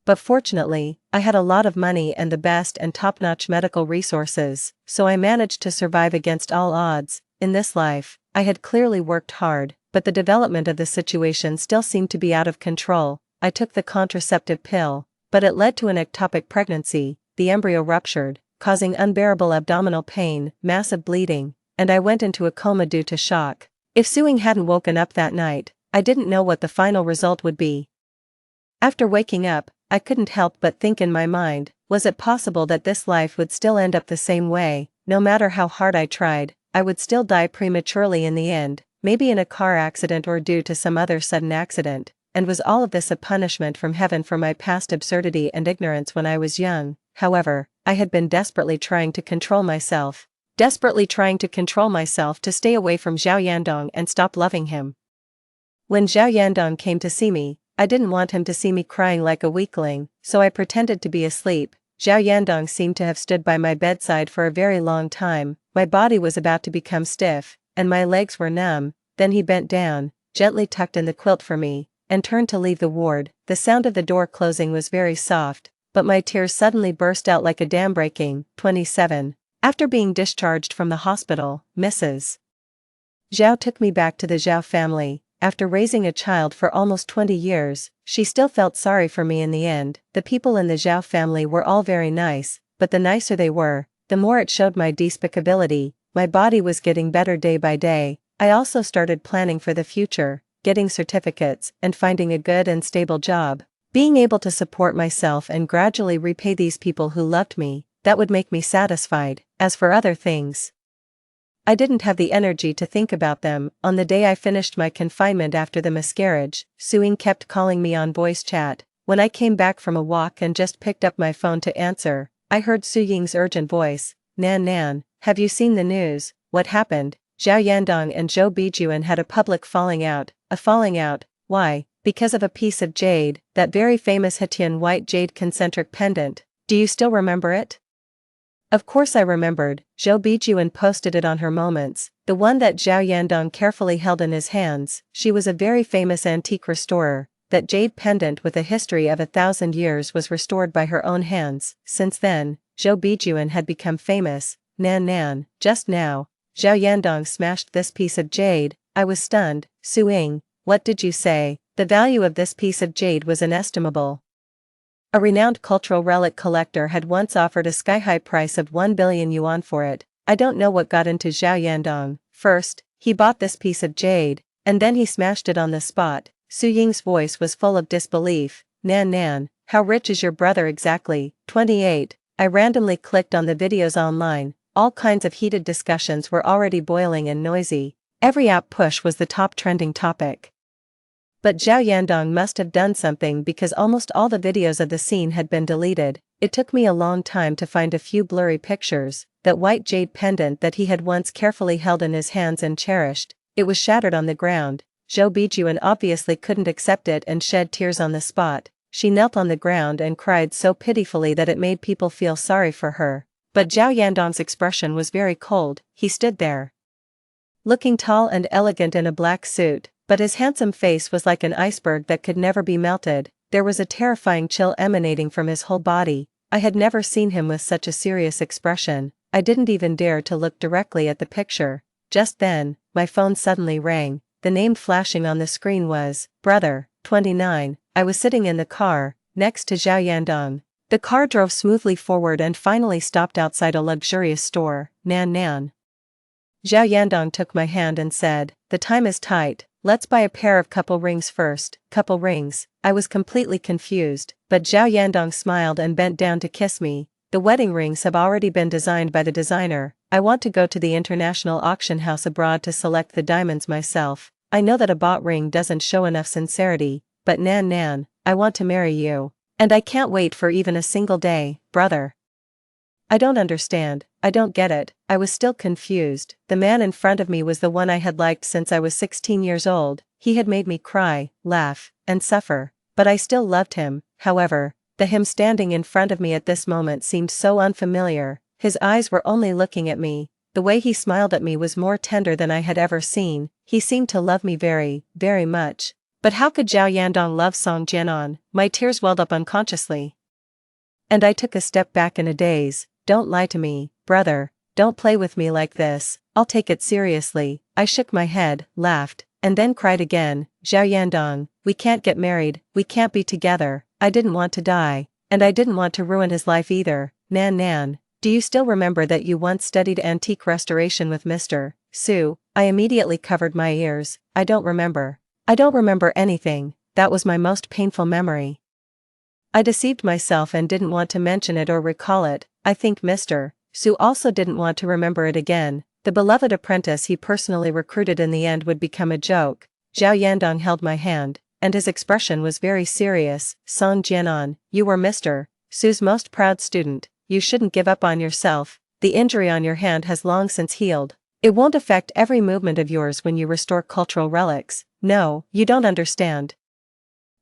But fortunately, I had a lot of money and the best and top-notch medical resources, so I managed to survive against all odds. In this life, I had clearly worked hard, but the development of the situation still seemed to be out of control. I took the contraceptive pill, but it led to an ectopic pregnancy. The embryo ruptured, causing unbearable abdominal pain, massive bleeding, and I went into a coma due to shock. If Suing hadn't woken up that night, I didn't know what the final result would be. After waking up, I couldn't help but think in my mind, was it possible that this life would still end up the same way? No matter how hard I tried, I would still die prematurely in the end, maybe in a car accident or due to some other sudden accident. And was all of this a punishment from heaven for my past absurdity and ignorance when I was young? However, I had been desperately trying to control myself to stay away from Zhao Yandong and stop loving him. When Zhao Yandong came to see me, I didn't want him to see me crying like a weakling, so I pretended to be asleep. Zhao Yandong seemed to have stood by my bedside for a very long time. My body was about to become stiff, and my legs were numb. Then he bent down, gently tucked in the quilt for me, and turned to leave the ward. The sound of the door closing was very soft, but my tears suddenly burst out like a dam breaking. 27. After being discharged from the hospital, Mrs. Zhao took me back to the Zhao family. After raising a child for almost 20 years, she still felt sorry for me in the end. The people in the Zhao family were all very nice, but the nicer they were, the more it showed my despicability. My body was getting better day by day. I also started planning for the future, getting certificates, and finding a good and stable job. Being able to support myself and gradually repay these people who loved me, that would make me satisfied. As for other things, I didn't have the energy to think about them. On the day I finished my confinement after the miscarriage, Suing kept calling me on voice chat. When I came back from a walk and just picked up my phone to answer, I heard Su Ying's urgent voice. Nan Nan, have you seen the news? What happened? Zhao Yandong and Zhou Bijuan had a public falling out. A falling out? Why? Because of a piece of jade, that very famous Hetian white jade concentric pendant. Do you still remember it? Of course I remembered. Zhou Bijuan posted it on her Moments, the one that Zhao Yandong carefully held in his hands. She was a very famous antique restorer. That jade pendant with a history of 1,000 years was restored by her own hands. Since then, Zhou Bijuan had become famous. Nan Nan, just now, Zhao Yandong smashed this piece of jade. I was stunned. Suing, what did you say? The value of this piece of jade was inestimable. A renowned cultural relic collector had once offered a sky-high price of 1 billion yuan for it. I don't know what got into Zhao Yandong. First, he bought this piece of jade, and then he smashed it on the spot. Su Ying's voice was full of disbelief. Nan Nan, how rich is your brother exactly? 28. I randomly clicked on the videos online. All kinds of heated discussions were already boiling and noisy. Every app push was the top trending topic. But Zhao Yandong must have done something because almost all the videos of the scene had been deleted. It took me a long time to find a few blurry pictures. That white jade pendant that he had once carefully held in his hands and cherished, it was shattered on the ground. Zhou Bijuan obviously couldn't accept it and shed tears on the spot. She knelt on the ground and cried so pitifully that it made people feel sorry for her. But Zhao Yandong's expression was very cold. He stood there, looking tall and elegant in a black suit, but his handsome face was like an iceberg that could never be melted. There was a terrifying chill emanating from his whole body. I had never seen him with such a serious expression. I didn't even dare to look directly at the picture. Just then, my phone suddenly rang. The name flashing on the screen was Brother, 29. I was sitting in the car, next to Zhao Yandong. The car drove smoothly forward and finally stopped outside a luxurious store. Nan Nan. Zhao Yandong took my hand and said, the time is tight, let's buy a pair of couple rings first. Couple rings? I was completely confused, but Zhao Yandong smiled and bent down to kiss me. The wedding rings have already been designed by the designer. I want to go to the international auction house abroad to select the diamonds myself. I know that a bought ring doesn't show enough sincerity, but Nan Nan, I want to marry you. And I can't wait for even a single day, brother. I don't understand, I don't get it. I was still confused. The man in front of me was the one I had liked since I was 16 years old. He had made me cry, laugh, and suffer, but I still loved him. However, the him standing in front of me at this moment seemed so unfamiliar. His eyes were only looking at me. The way he smiled at me was more tender than I had ever seen. He seemed to love me very, very much. But how could Zhao Yandong love Song Jianan? My tears welled up unconsciously, and I took a step back in a daze. Don't lie to me, brother. Don't play with me like this. I'll take it seriously. I shook my head, laughed, and then cried again. Zhao Yandong, we can't get married. We can't be together. I didn't want to die, and I didn't want to ruin his life either. Nan Nan, do you still remember that you once studied antique restoration with Mr. Su? I immediately covered my ears. I don't remember. I don't remember anything. That was my most painful memory. I deceived myself and didn't want to mention it or recall it. I think Mr. Su also didn't want to remember it again. The beloved apprentice he personally recruited in the end would become a joke. Zhao Yandong held my hand, and his expression was very serious. Song Jianan, you were Mr. Su's most proud student. You shouldn't give up on yourself. The injury on your hand has long since healed. It won't affect every movement of yours when you restore cultural relics. No, you don't understand.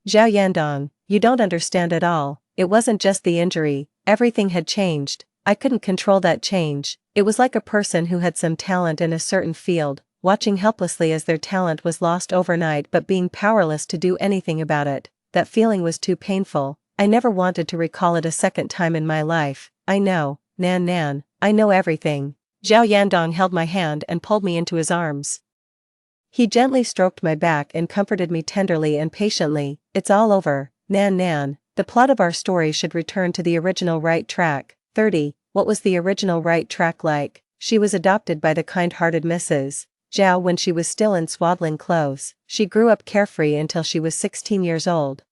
Zhao Yandong, you don't understand at all. It wasn't just the injury, everything had changed. I couldn't control that change. It was like a person who had some talent in a certain field, watching helplessly as their talent was lost overnight but being powerless to do anything about it. That feeling was too painful. I never wanted to recall it a second time in my life. I know, Nan Nan, I know everything. Zhao Yandong held my hand and pulled me into his arms. He gently stroked my back and comforted me tenderly and patiently. It's all over, Nan Nan. The plot of our story should return to the original right track. 30. What was the original right track like? She was adopted by the kind-hearted Mrs. Zhao when she was still in swaddling clothes. She grew up carefree until she was 16 years old.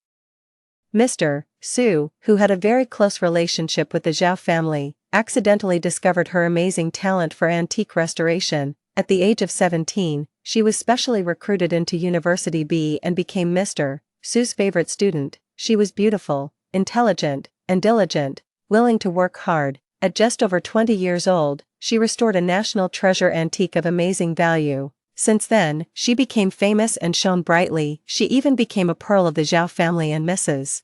Mr. Su, who had a very close relationship with the Zhao family, accidentally discovered her amazing talent for antique restoration. At the age of 17, she was specially recruited into University B and became Mr. Su's favorite student. She was beautiful, intelligent, and diligent, willing to work hard. At just over 20 years old, she restored a national treasure antique of amazing value. Since then, she became famous and shone brightly. She even became a pearl of the Zhao family and Mrs.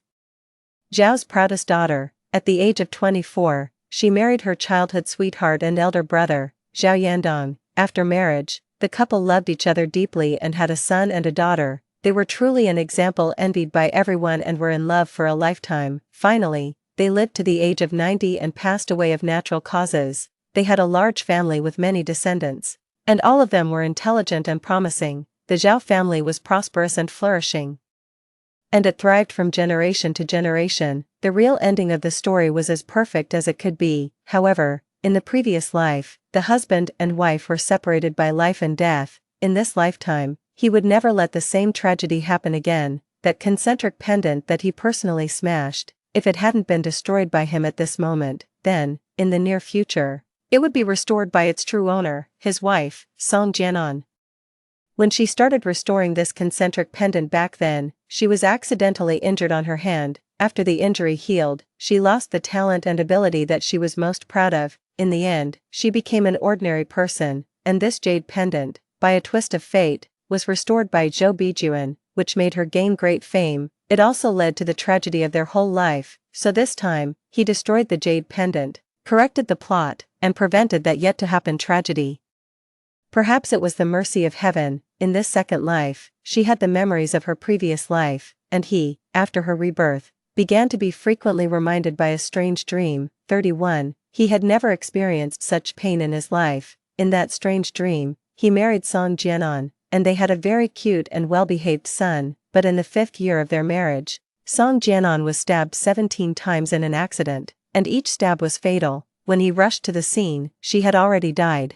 Zhao's proudest daughter. At the age of 24, she married her childhood sweetheart and elder brother, Zhao Yandong. After marriage, the couple loved each other deeply and had a son and a daughter. They were truly an example envied by everyone and were in love for a lifetime. Finally, they lived to the age of 90 and passed away of natural causes. They had a large family with many descendants, and all of them were intelligent and promising. The Zhao family was prosperous and flourishing, and it thrived from generation to generation. The real ending of the story was as perfect as it could be. However, in the previous life, the husband and wife were separated by life and death. In this lifetime, he would never let the same tragedy happen again. That concentric pendant that he personally smashed, if it hadn't been destroyed by him at this moment, then, in the near future, it would be restored by its true owner, his wife, Song Jianan. When she started restoring this concentric pendant back then, she was accidentally injured on her hand. After the injury healed, she lost the talent and ability that she was most proud of. In the end, she became an ordinary person, and this jade pendant, by a twist of fate, was restored by Zhou Bijuan, which made her gain great fame. It also led to the tragedy of their whole life, so this time, he destroyed the jade pendant, corrected the plot, and prevented that yet to happen tragedy. Perhaps it was the mercy of heaven. In this second life, she had the memories of her previous life, and he, after her rebirth, began to be frequently reminded by a strange dream. 31. He had never experienced such pain in his life. In that strange dream, he married Song Jianan, and they had a very cute and well-behaved son, but in the 5th year of their marriage, Song Jianan was stabbed 17 times in an accident, and each stab was fatal. When he rushed to the scene, she had already died,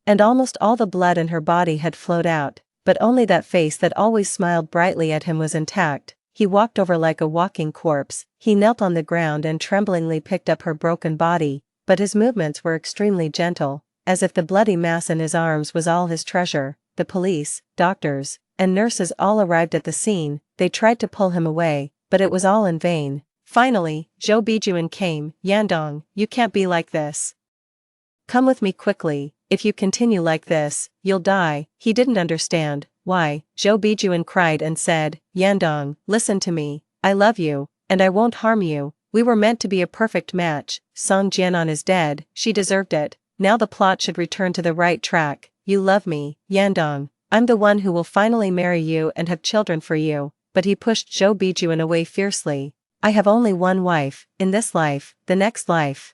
and almost all the blood in her body had flowed out, but only that face that always smiled brightly at him was intact. He walked over like a walking corpse. He knelt on the ground and tremblingly picked up her broken body, but his movements were extremely gentle, as if the bloody mass in his arms was all his treasure. The police, doctors, and nurses all arrived at the scene. They tried to pull him away, but it was all in vain. Finally, Zhou Bijuan came. Yandong, you can't be like this. Come with me quickly. If you continue like this, you'll die. He didn't understand why. Zhou Bijuan cried and said, Yandong, listen to me. I love you, and I won't harm you. We were meant to be a perfect match. Song Jianan is dead. She deserved it. Now the plot should return to the right track. You love me, Yandong. I'm the one who will finally marry you and have children for you. But he pushed Zhou Bijuan away fiercely. I have only one wife, in this life, the next life,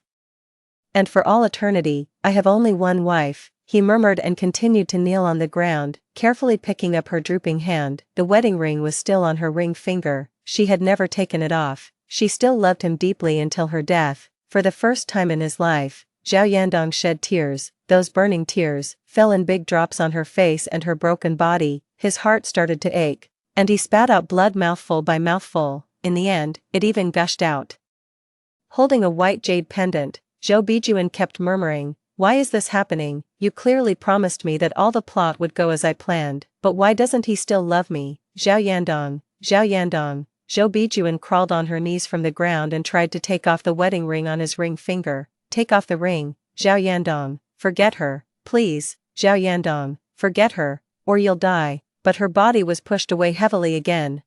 and for all eternity. I have only one wife, he murmured and continued to kneel on the ground, carefully picking up her drooping hand. The wedding ring was still on her ring finger. She had never taken it off. She still loved him deeply until her death. For the first time in his life, Zhao Yandong shed tears. Those burning tears fell in big drops on her face and her broken body. His heart started to ache, and he spat out blood mouthful by mouthful. In the end, it even gushed out. Holding a white jade pendant, Zhou Bijuan kept murmuring, why is this happening? You clearly promised me that all the plot would go as I planned, but why doesn't he still love me? Zhao Yandong, Zhao Yandong. Zhou Bijuan crawled on her knees from the ground and tried to take off the wedding ring on his ring finger. Take off the ring, Zhao Yandong. Forget her, please, Zhao Yandong. Forget her, or you'll die. But her body was pushed away heavily again.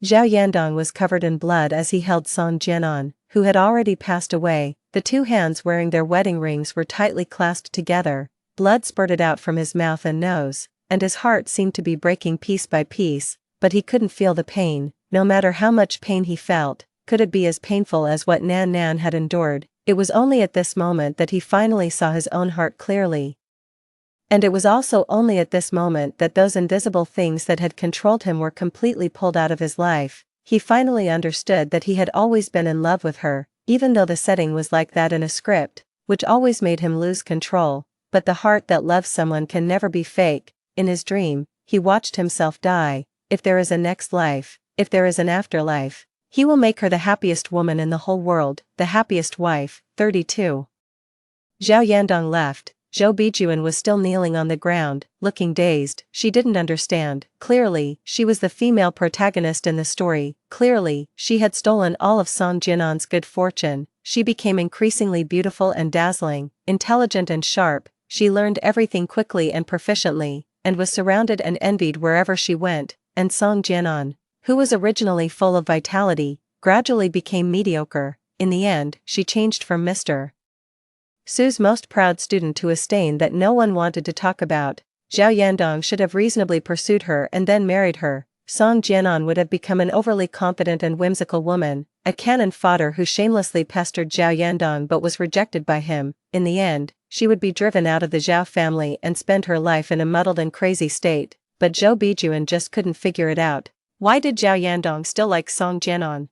Zhao Yandong was covered in blood as he held Song Jianan, who had already passed away. The two hands wearing their wedding rings were tightly clasped together. Blood spurted out from his mouth and nose, and his heart seemed to be breaking piece by piece, but he couldn't feel the pain. No matter how much pain he felt, could it be as painful as what Nan Nan had endured? It was only at this moment that he finally saw his own heart clearly. And it was also only at this moment that those invisible things that had controlled him were completely pulled out of his life. He finally understood that he had always been in love with her, even though the setting was like that in a script, which always made him lose control. But the heart that loves someone can never be fake. In his dream, he watched himself die. If there is a next life, if there is an afterlife, He will make her the happiest woman in the whole world, the happiest wife. 32. Zhao Yandong left. Zhou Bijuan was still kneeling on the ground, looking dazed. She didn't understand. Clearly, she was the female protagonist in the story. Clearly, she had stolen all of Song Jian'an's good fortune. She became increasingly beautiful and dazzling, intelligent and sharp. She learned everything quickly and proficiently, and was surrounded and envied wherever she went. And Song Jian'an, who was originally full of vitality, gradually became mediocre. In the end, she changed from Mr. Su's most proud student to a stain that no one wanted to talk about. Zhao Yandong should have reasonably pursued her and then married her. Song Jian'an would have become an overly confident and whimsical woman, a cannon fodder who shamelessly pestered Zhao Yandong but was rejected by him. In the end, she would be driven out of the Zhao family and spend her life in a muddled and crazy state. But Zhou Bijuan just couldn't figure it out. Why did Zhao Yandong still like Song Jian'an?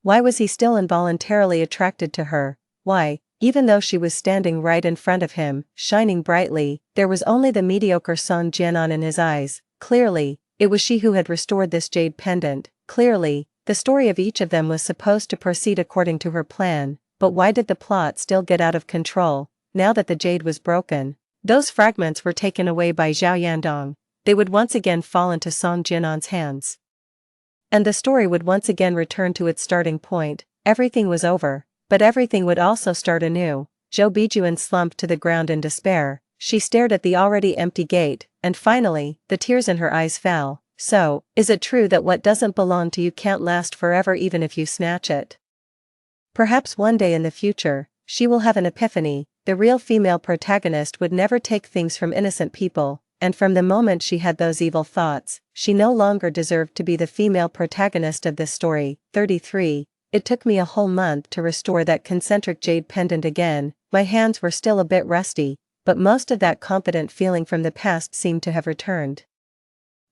Why was he still involuntarily attracted to her? Why, even though she was standing right in front of him, shining brightly, there was only the mediocre Song Jian'an in his eyes? Clearly, it was she who had restored this jade pendant. Clearly, the story of each of them was supposed to proceed according to her plan. But why did the plot still get out of control, now that the jade was broken? Those fragments were taken away by Zhao Yandong. They would once again fall into Song Jian'an's hands. And the story would once again return to its starting point. Everything was over, but everything would also start anew. Zhou Bijuan slumped to the ground in despair. She stared at the already empty gate, and finally, the tears in her eyes fell. So, is it true that what doesn't belong to you can't last forever even if you snatch it? Perhaps one day in the future, she will have an epiphany. The real female protagonist would never take things from innocent people. And from the moment she had those evil thoughts, she no longer deserved to be the female protagonist of this story. 33. It took me a whole month to restore that concentric jade pendant again. My hands were still a bit rusty, but most of that confident feeling from the past seemed to have returned.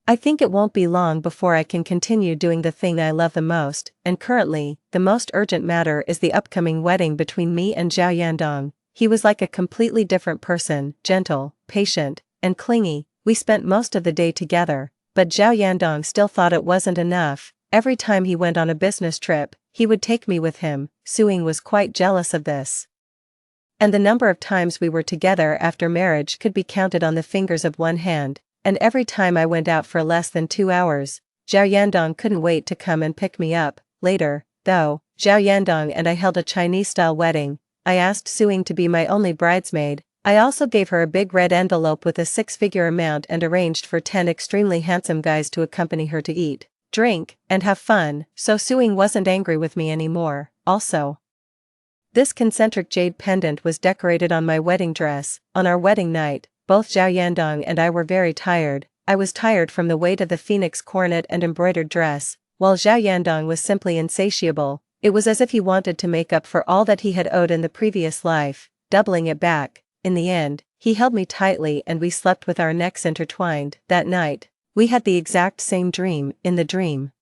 I think it won't be long before I can continue doing the thing I love the most, and currently, the most urgent matter is the upcoming wedding between me and Zhao Yandong. He was like a completely different person, gentle, patient, and clingy. We spent most of the day together, but Zhao Yandong still thought it wasn't enough. Every time he went on a business trip, he would take me with him. Suing was quite jealous of this. And the number of times we were together after marriage could be counted on the fingers of one hand, and every time I went out for less than 2 hours, Zhao Yandong couldn't wait to come and pick me up. Later, though, Zhao Yandong and I held a Chinese-style wedding. I asked Suing to be my only bridesmaid. I also gave her a big red envelope with a 6-figure amount and arranged for 10 extremely handsome guys to accompany her to eat, drink, and have fun, so Suing wasn't angry with me anymore. Also, this concentric jade pendant was decorated on my wedding dress. On our wedding night, both Zhao Yandong and I were very tired. I was tired from the weight of the phoenix coronet and embroidered dress, while Zhao Yandong was simply insatiable. It was as if he wanted to make up for all that he had owed in the previous life, doubling it back. In the end, he held me tightly and we slept with our necks intertwined. That night, we had the exact same dream. In the dream,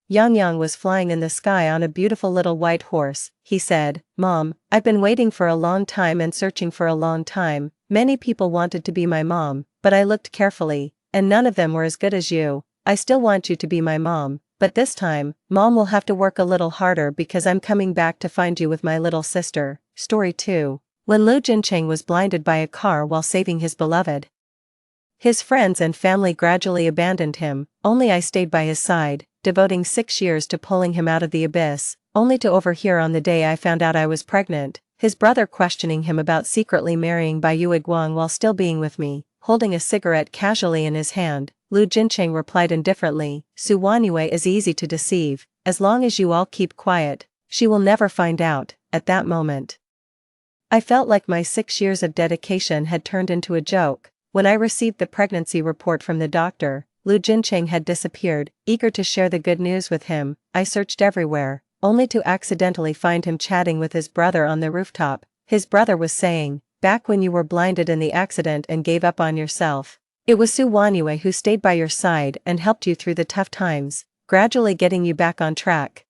Yang Yang was flying in the sky on a beautiful little white horse. He said, "Mom, I've been waiting for a long time and searching for a long time. Many people wanted to be my mom, but I looked carefully, and none of them were as good as you. I still want you to be my mom, but this time, Mom will have to work a little harder because I'm coming back to find you with my little sister." Story 2. When Lu Jincheng was blinded by a car while saving his beloved, his friends and family gradually abandoned him. Only I stayed by his side, devoting 6 years to pulling him out of the abyss, only to overhear on the day I found out I was pregnant, his brother questioning him about secretly marrying Bai Yuiguang while still being with me. Holding a cigarette casually in his hand, Lu Jincheng replied indifferently, "Su Wanyue is easy to deceive. As long as you all keep quiet, she will never find out." At that moment, I felt like my 6 years of dedication had turned into a joke. When I received the pregnancy report from the doctor, Lu Jincheng had disappeared. Eager to share the good news with him, I searched everywhere, only to accidentally find him chatting with his brother on the rooftop. His brother was saying, "Back when you were blinded in the accident and gave up on yourself, it was Su Wanyue who stayed by your side and helped you through the tough times, gradually getting you back on track.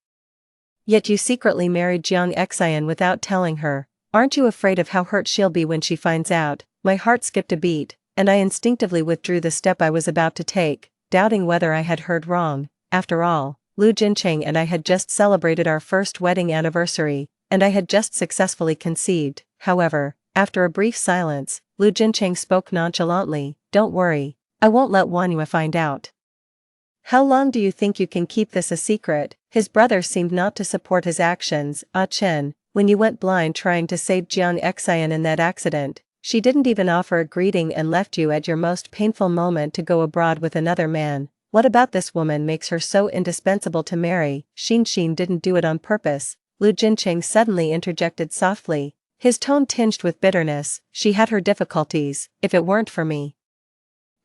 Yet you secretly married Jiang Xian without telling her. Aren't you afraid of how hurt she'll be when she finds out?" My heart skipped a beat, and I instinctively withdrew the step I was about to take, doubting whether I had heard wrong. After all, Lu Jincheng and I had just celebrated our first wedding anniversary, and I had just successfully conceived. However, after a brief silence, Lu Jincheng spoke nonchalantly, "Don't worry. I won't let Wanyue find out." "How long do you think you can keep this a secret?" His brother seemed not to support his actions. "Ah Chen, when you went blind trying to save Jiang Xian in that accident, she didn't even offer a greeting and left you at your most painful moment to go abroad with another man. What about this woman makes her so indispensable to marry?" Xin didn't do it on purpose," Lu Jincheng suddenly interjected softly, his tone tinged with bitterness. "She had her difficulties. If it weren't for me,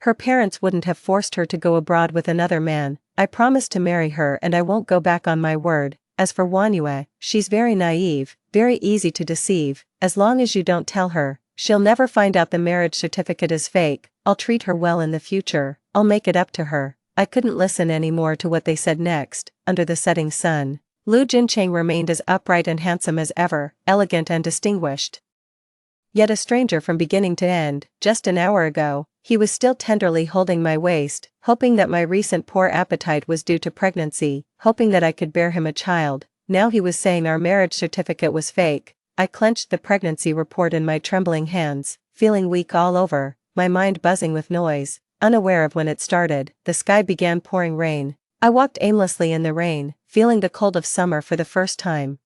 her parents wouldn't have forced her to go abroad with another man. I promised to marry her and I won't go back on my word. As for Wanyue, she's very naive, very easy to deceive. As long as you don't tell her, she'll never find out the marriage certificate is fake. I'll treat her well in the future, I'll make it up to her." I couldn't listen anymore to what they said next. Under the setting sun, Lu Jincheng remained as upright and handsome as ever, elegant and distinguished. Yet a stranger from beginning to end. Just an hour ago, he was still tenderly holding my waist, hoping that my recent poor appetite was due to pregnancy, hoping that I could bear him a child. Now he was saying our marriage certificate was fake. I clenched the pregnancy report in my trembling hands, feeling weak all over, my mind buzzing with noise. Unaware of when it started, the sky began pouring rain. I walked aimlessly in the rain, feeling the cold of summer for the first time.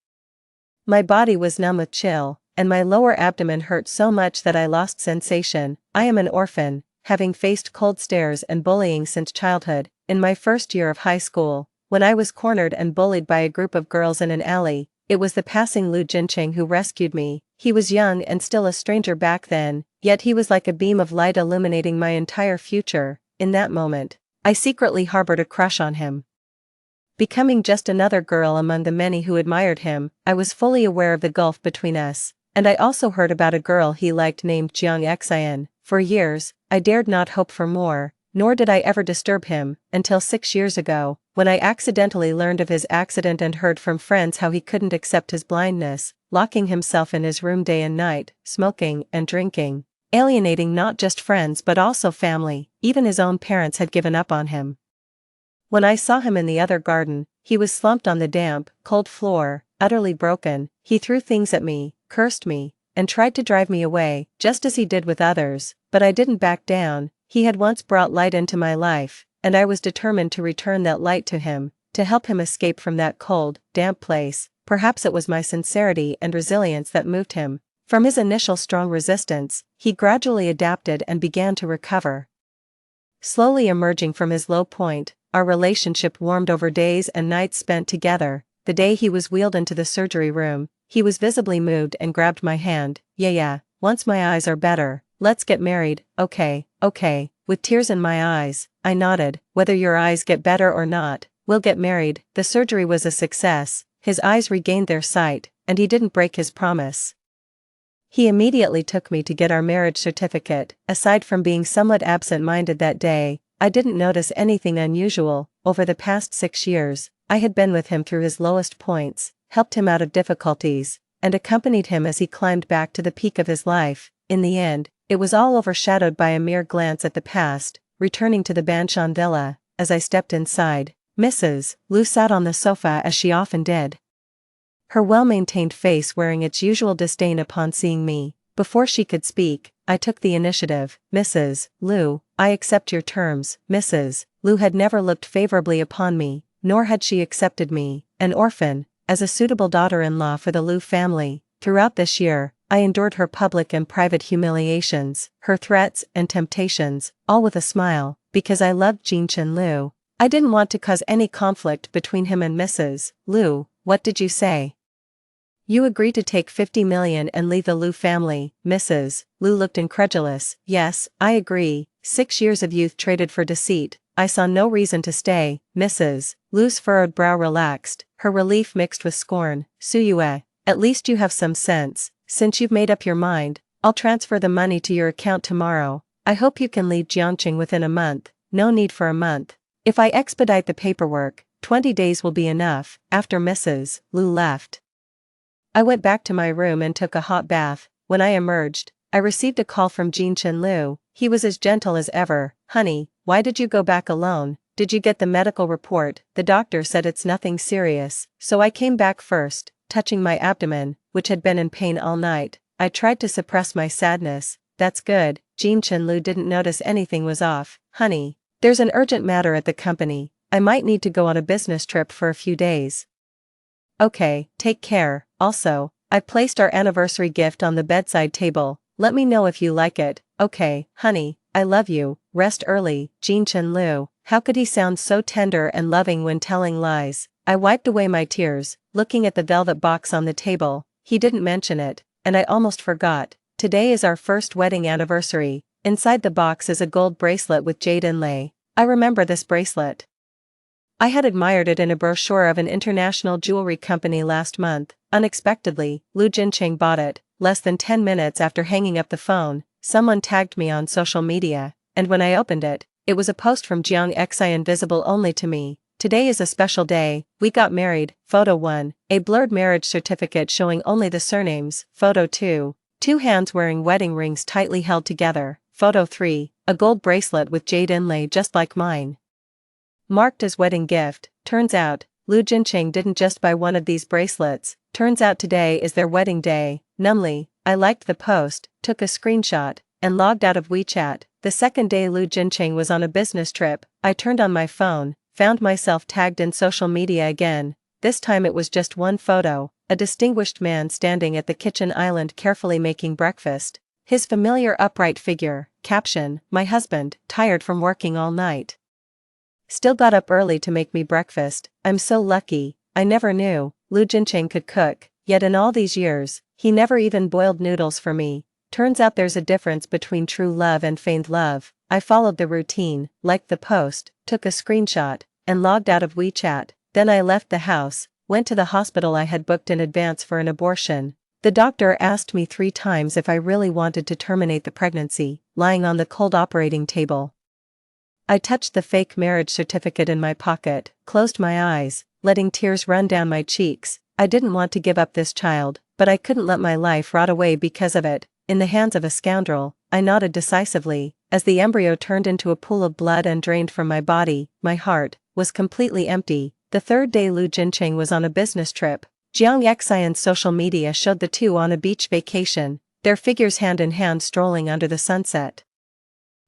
My body was numb with chill, and my lower abdomen hurt so much that I lost sensation. I am an orphan, having faced cold stares and bullying since childhood. In my first year of high school, when I was cornered and bullied by a group of girls in an alley, it was the passing Lu Jincheng who rescued me. He was young and still a stranger back then, yet he was like a beam of light illuminating my entire future. In that moment, I secretly harbored a crush on him. Becoming just another girl among the many who admired him, I was fully aware of the gulf between us, and I also heard about a girl he liked named Jiang Xian. For years, I dared not hope for more, nor did I ever disturb him, until 6 years ago, when I accidentally learned of his accident and heard from friends how he couldn't accept his blindness, locking himself in his room day and night, smoking and drinking, alienating not just friends but also family. Even his own parents had given up on him. When I saw him in the other garden, he was slumped on the damp, cold floor, utterly broken. He threw things at me, cursed me, and tried to drive me away, just as he did with others, but I didn't back down. He had once brought light into my life, and I was determined to return that light to him, to help him escape from that cold, damp place. Perhaps it was my sincerity and resilience that moved him. From his initial strong resistance, he gradually adapted and began to recover. Slowly emerging from his low point, our relationship warmed over days and nights spent together. The day he was wheeled into the surgery room, he was visibly moved and grabbed my hand. Yeah, once my eyes are better, let's get married." Okay. With tears in my eyes, I nodded. "Whether your eyes get better or not, we'll get married." The surgery was a success, his eyes regained their sight, and he didn't break his promise. He immediately took me to get our marriage certificate. Aside from being somewhat absent-minded that day, I didn't notice anything unusual. Over the past 6 years, I had been with him through his lowest points, helped him out of difficulties, and accompanied him as he climbed back to the peak of his life. In the end, it was all overshadowed by a mere glance at the past. Returning to the Banshan villa, as I stepped inside, Mrs. Lu sat on the sofa as she often did, her well-maintained face wearing its usual disdain upon seeing me. Before she could speak, I took the initiative. "Mrs. Lu, I accept your terms." Mrs. Lu had never looked favorably upon me, nor had she accepted me, an orphan, as a suitable daughter-in-law for the Lu family. Throughout this year, I endured her public and private humiliations, her threats and temptations, all with a smile, because I loved Jinchen Lu. I didn't want to cause any conflict between him and Mrs. Lu. "What did you say? You agreed to take 50 million and leave the Lu family?" Mrs. Lu looked incredulous. "Yes, I agree. 6 years of youth traded for deceit. I saw no reason to stay." Mrs. Lu's furrowed brow relaxed, her relief mixed with scorn. "Suyue, at least you have some sense. Since you've made up your mind, I'll transfer the money to your account tomorrow. I hope you can leave Jiangqing within a month." "No need for a month. If I expedite the paperwork, 20 days will be enough." After Mrs. Lu left, I went back to my room and took a hot bath. When I emerged, I received a call from Jinchen Lu. He was as gentle as ever. "Honey, why did you go back alone?" did you get the medical report? The doctor said it's nothing serious, so I came back first, touching my abdomen, which had been in pain all night. I tried to suppress my sadness. That's good, Jean Chen-Lu didn't notice anything was off. Honey, there's an urgent matter at the company. I might need to go on a business trip for a few days. Okay, take care. Also, I've placed our anniversary gift on the bedside table. Let me know if you like it. Okay, honey, I love you. Rest early, Jean Chen-Lu. How could he sound so tender and loving when telling lies? I wiped away my tears, looking at the velvet box on the table. He didn't mention it, and I almost forgot. Today is our first wedding anniversary. Inside the box is a gold bracelet with jade inlay. I remember this bracelet. I had admired it in a brochure of an international jewelry company last month. Unexpectedly, Lu Jincheng bought it. Less than 10 minutes after hanging up the phone, someone tagged me on social media, and when I opened it, it was a post from Jiang Xian visible only to me. Today is a special day, we got married. Photo 1, a blurred marriage certificate showing only the surnames. Photo 2, two hands wearing wedding rings tightly held together. Photo 3, a gold bracelet with jade inlay just like mine. Marked as wedding gift. Turns out, Lu Jincheng didn't just buy one of these bracelets. Turns out today is their wedding day. Numbly, I liked the post, took a screenshot, and logged out of WeChat. The second day Lu Jincheng was on a business trip, I turned on my phone, found myself tagged in social media again. This time it was just one photo, a distinguished man standing at the kitchen island carefully making breakfast. His familiar upright figure. Caption, my husband, tired from working all night. Still got up early to make me breakfast. I'm so lucky. I never knew Lu Jincheng could cook, yet in all these years, he never even boiled noodles for me. Turns out there's a difference between true love and feigned love. I followed the routine, liked the post, took a screenshot, and logged out of WeChat. Then I left the house, went to the hospital I had booked in advance for an abortion. The doctor asked me 3 times if I really wanted to terminate the pregnancy, lying on the cold operating table. I touched the fake marriage certificate in my pocket, closed my eyes, letting tears run down my cheeks. I didn't want to give up this child, but I couldn't let my life rot away because of it. In the hands of a scoundrel, I nodded decisively. As the embryo turned into a pool of blood and drained from my body, my heart was completely empty. The third day Lu Jincheng was on a business trip. Jiang Xian's social media showed the two on a beach vacation, their figures hand in hand strolling under the sunset.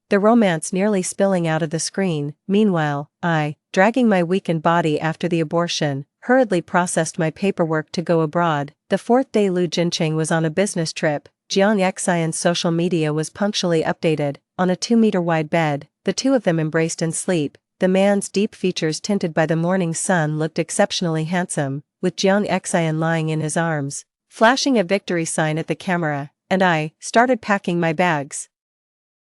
The romance nearly spilling out of the screen. Meanwhile, I, dragging my weakened body after the abortion, hurriedly processed my paperwork to go abroad. The fourth day Lu Jincheng was on a business trip. Jiang Xian's social media was punctually updated. On a 2-meter-wide bed, the two of them embraced in sleep. The man's deep features tinted by the morning sun looked exceptionally handsome, with Jiang Xian lying in his arms, flashing a victory sign at the camera, and I started packing my bags.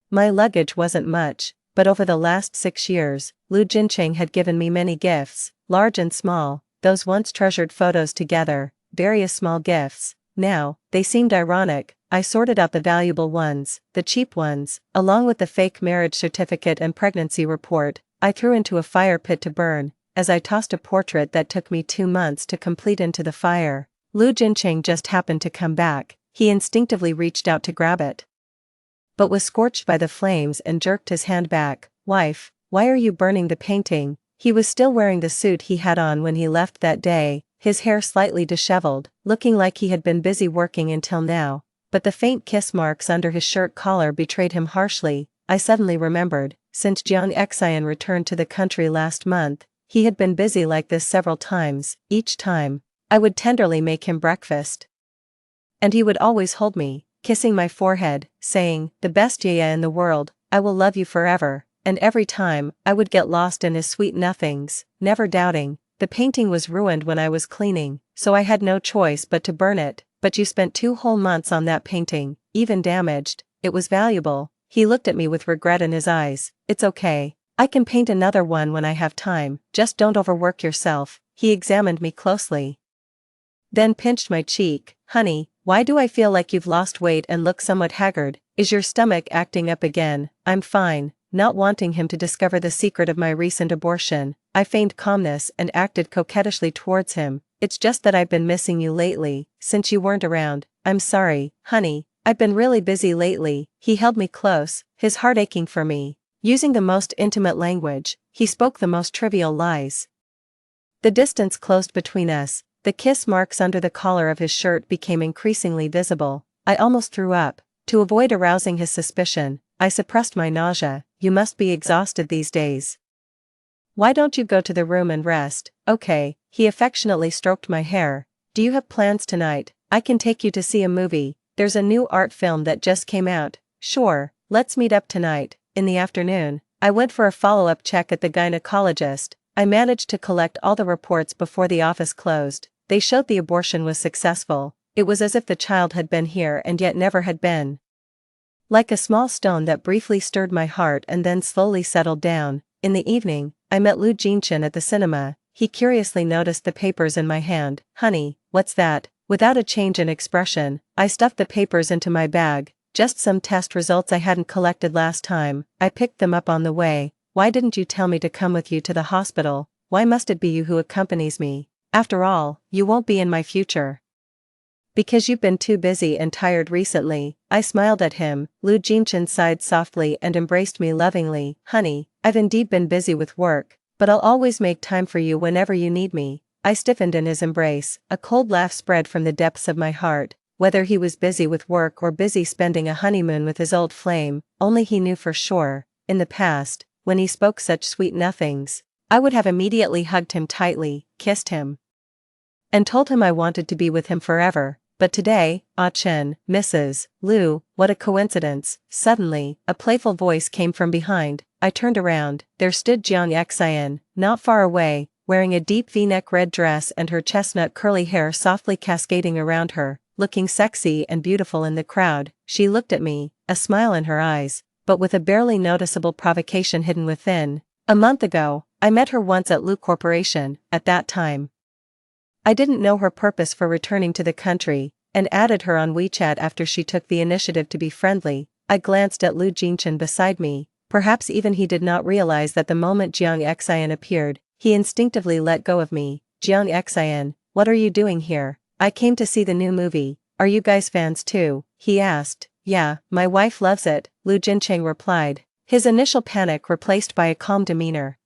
My luggage wasn't much, but over the last 6 years, Lu Jincheng had given me many gifts, large and small, those once treasured photos together, various small gifts. Now, they seemed ironic. I sorted out the valuable ones, the cheap ones, along with the fake marriage certificate and pregnancy report, I threw into a fire pit to burn. As I tossed a portrait that took me 2 months to complete into the fire, Lu Jincheng just happened to come back. He instinctively reached out to grab it, but was scorched by the flames and jerked his hand back. Wife, why are you burning the painting? He was still wearing the suit he had on when he left that day, his hair slightly disheveled, looking like he had been busy working until now, but the faint kiss marks under his shirt collar betrayed him harshly. I suddenly remembered, since Jiang Xian returned to the country last month, he had been busy like this several times. Each time, I would tenderly make him breakfast, and he would always hold me, kissing my forehead, saying, "The best yaya in the world, I will love you forever." And every time, I would get lost in his sweet nothings, never doubting. The painting was ruined when I was cleaning, so I had no choice but to burn it. But you spent 2 whole months on that painting, even damaged, it was valuable. He looked at me with regret in his eyes. It's okay. I can paint another one when I have time, just don't overwork yourself. He examined me closely, then pinched my cheek. Honey, why do I feel like you've lost weight and look somewhat haggard? Is your stomach acting up again? I'm fine. Not wanting him to discover the secret of my recent abortion, I feigned calmness and acted coquettishly towards him. It's just that I've been missing you lately, since you weren't around. I'm sorry, honey, I've been really busy lately. He held me close, his heart aching for me. Using the most intimate language, he spoke the most trivial lies. The distance closed between us, the kiss marks under the collar of his shirt became increasingly visible. I almost threw up. To avoid arousing his suspicion, I suppressed my nausea. You must be exhausted these days. Why don't you go to the room and rest? Okay, he affectionately stroked my hair. Do you have plans tonight? I can take you to see a movie. There's a new art film that just came out. Sure, let's meet up tonight. In the afternoon, I went for a follow-up check at the gynecologist. I managed to collect all the reports before the office closed. They showed the abortion was successful. It was as if the child had been here and yet never had been. Like a small stone that briefly stirred my heart and then slowly settled down. In the evening, I met Lu Jinchen at the cinema. He curiously noticed the papers in my hand. Honey, what's that? Without a change in expression, I stuffed the papers into my bag. Just some test results I hadn't collected last time. I picked them up on the way. Why didn't you tell me to come with you to the hospital? Why must it be you who accompanies me? After all, you won't be in my future. Because you've been too busy and tired recently. I smiled at him. Lu Jinchen sighed softly and embraced me lovingly. Honey, I've indeed been busy with work, but I'll always make time for you whenever you need me. I stiffened in his embrace. A cold laugh spread from the depths of my heart. Whether he was busy with work or busy spending a honeymoon with his old flame, only he knew for sure. In the past, when he spoke such sweet nothings, I would have immediately hugged him tightly, kissed him, and told him I wanted to be with him forever. But today, Ah Chen, Mrs. Lu, what a coincidence. Suddenly, a playful voice came from behind. I turned around. There stood Jiang Xian, not far away, wearing a deep V-neck red dress and her chestnut curly hair softly cascading around her, looking sexy and beautiful in the crowd. She looked at me, a smile in her eyes, but with a barely noticeable provocation hidden within. A month ago, I met her once at Lu Corporation. At that time, I didn't know her purpose for returning to the country, and added her on WeChat after she took the initiative to be friendly. I glanced at Lu Jinchen beside me. Perhaps even he did not realize that the moment Jiang Xian appeared, he instinctively let go of me. Jiang Xian, what are you doing here? I came to see the new movie. Are you guys fans too? He asked. Yeah, my wife loves it, Lu Jinchen replied, his initial panic replaced by a calm demeanor,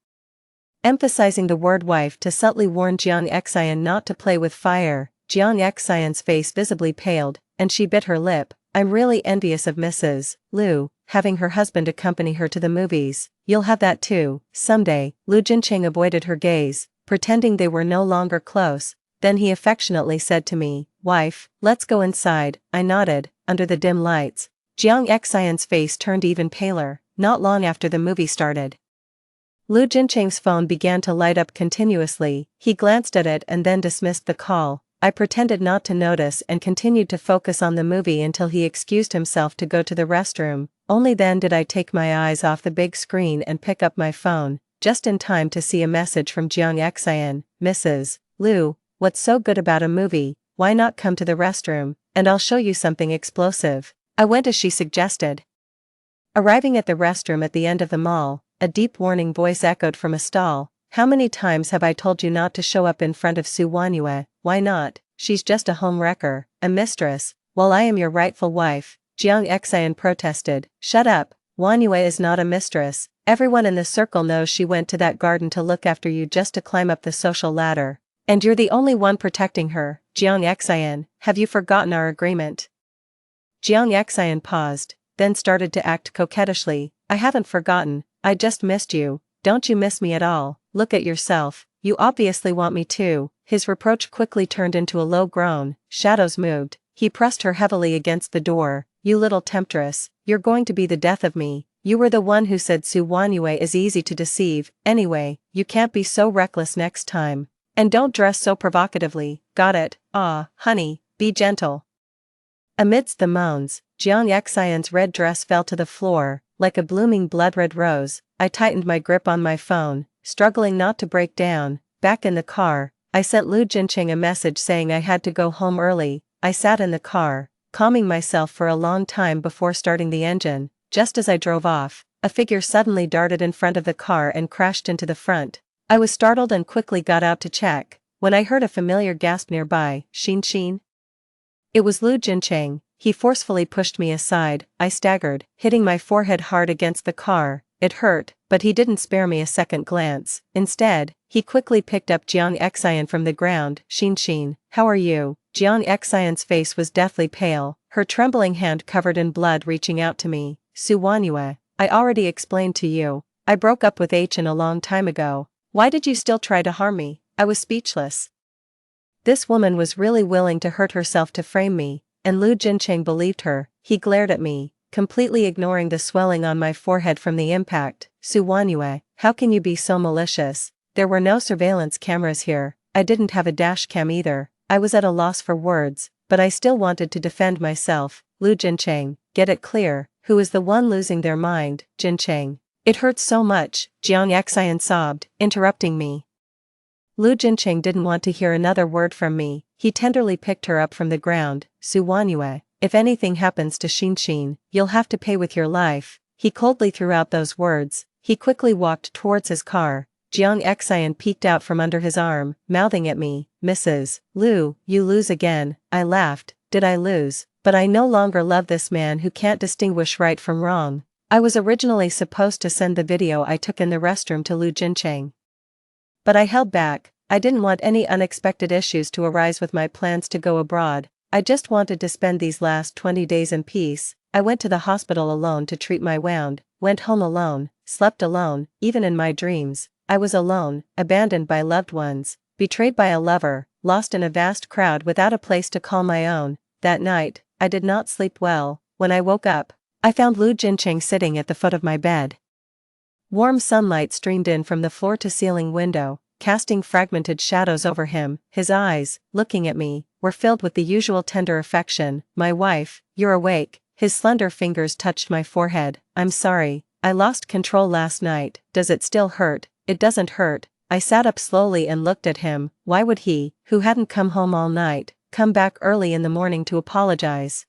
emphasizing the word wife to subtly warn Jiang Xian not to play with fire. Jiang Xian's face visibly paled, and she bit her lip. I'm really envious of Mrs. Lu, having her husband accompany her to the movies. You'll have that too, someday. Lu Jinchen avoided her gaze, pretending they were no longer close. Then he affectionately said to me, Wife, let's go inside. I nodded. Under the dim lights, Jiang Xian's face turned even paler. Not long after the movie started, Lu Jinchen's phone began to light up continuously. He glanced at it and then dismissed the call. I pretended not to notice and continued to focus on the movie until he excused himself to go to the restroom. Only then did I take my eyes off the big screen and pick up my phone, just in time to see a message from Jiang Xian. Mrs. Lu, what's so good about a movie? Why not come to the restroom, and I'll show you something explosive. I went as she suggested. Arriving at the restroom at the end of the mall, a deep warning voice echoed from a stall. How many times have I told you not to show up in front of Su Wanyue? Why not? She's just a home wrecker, a mistress, while I am your rightful wife. Jiang Xian protested. Shut up, Wanyue is not a mistress. Everyone in the circle knows she went to that garden to look after you just to climb up the social ladder. And you're the only one protecting her. Jiang Xian, have you forgotten our agreement? Jiang Xian paused, then started to act coquettishly. I haven't forgotten, I just missed you. Don't you miss me at all? Look at yourself, you obviously want me too. His reproach quickly turned into a low groan. Shadows moved. He pressed her heavily against the door. You little temptress, you're going to be the death of me. You were the one who said Su Wanyue is easy to deceive. Anyway, you can't be so reckless next time. And don't dress so provocatively. Got it? Ah, honey, be gentle. Amidst the moans, Jiang Xian's red dress fell to the floor, like a blooming blood-red rose. I tightened my grip on my phone, struggling not to break down. Back in the car, I sent Lu Jinchen a message saying I had to go home early. I sat in the car, calming myself for a long time before starting the engine. Just as I drove off, a figure suddenly darted in front of the car and crashed into the front. I was startled and quickly got out to check, when I heard a familiar gasp nearby. Xin Xin? It was Lu Jinchen. He forcefully pushed me aside. I staggered, hitting my forehead hard against the car, It hurt, but he didn't spare me a second glance. Instead, he quickly picked up Jiang Xian from the ground. Xin, how are you? Jiang Xian's face was deathly pale, her trembling hand covered in blood reaching out to me. Su Wanyue, I already explained to you. I broke up with Chen a long time ago. Why did you still try to harm me? I was speechless. This woman was really willing to hurt herself to frame me, and Lu Jincheng believed her. He glared at me, completely ignoring the swelling on my forehead from the impact. Su Wanyue, how can you be so malicious? There were no surveillance cameras here. I didn't have a dash cam either. I was at a loss for words, but I still wanted to defend myself. Lu Jincheng, get it clear, who is the one losing their mind? Jincheng. It hurts so much, Jiang Xian sobbed, interrupting me. Lu Jincheng didn't want to hear another word from me. He tenderly picked her up from the ground. Su Wanyue, if anything happens to Xin, you'll have to pay with your life. He coldly threw out those words. He quickly walked towards his car. Jiang Xian peeked out from under his arm, mouthing at me, Mrs. Lu, you lose again. I laughed. Did I lose? But I no longer love this man who can't distinguish right from wrong. I was originally supposed to send the video I took in the restroom to Lu Jincheng. But I held back. I didn't want any unexpected issues to arise with my plans to go abroad. I just wanted to spend these last 20 days in peace. I went to the hospital alone to treat my wound, went home alone, slept alone, even in my dreams. I was alone, abandoned by loved ones, betrayed by a lover, lost in a vast crowd without a place to call my own. That night, I did not sleep well. When I woke up, I found Lu Jincheng sitting at the foot of my bed. Warm sunlight streamed in from the floor-to-ceiling window, casting fragmented shadows over him. His eyes, looking at me, were filled with the usual tender affection. My wife, you're awake. His slender fingers touched my forehead. I'm sorry, I lost control last night. Does it still hurt? It doesn't hurt. I sat up slowly and looked at him. Why would he, who hadn't come home all night, come back early in the morning to apologize?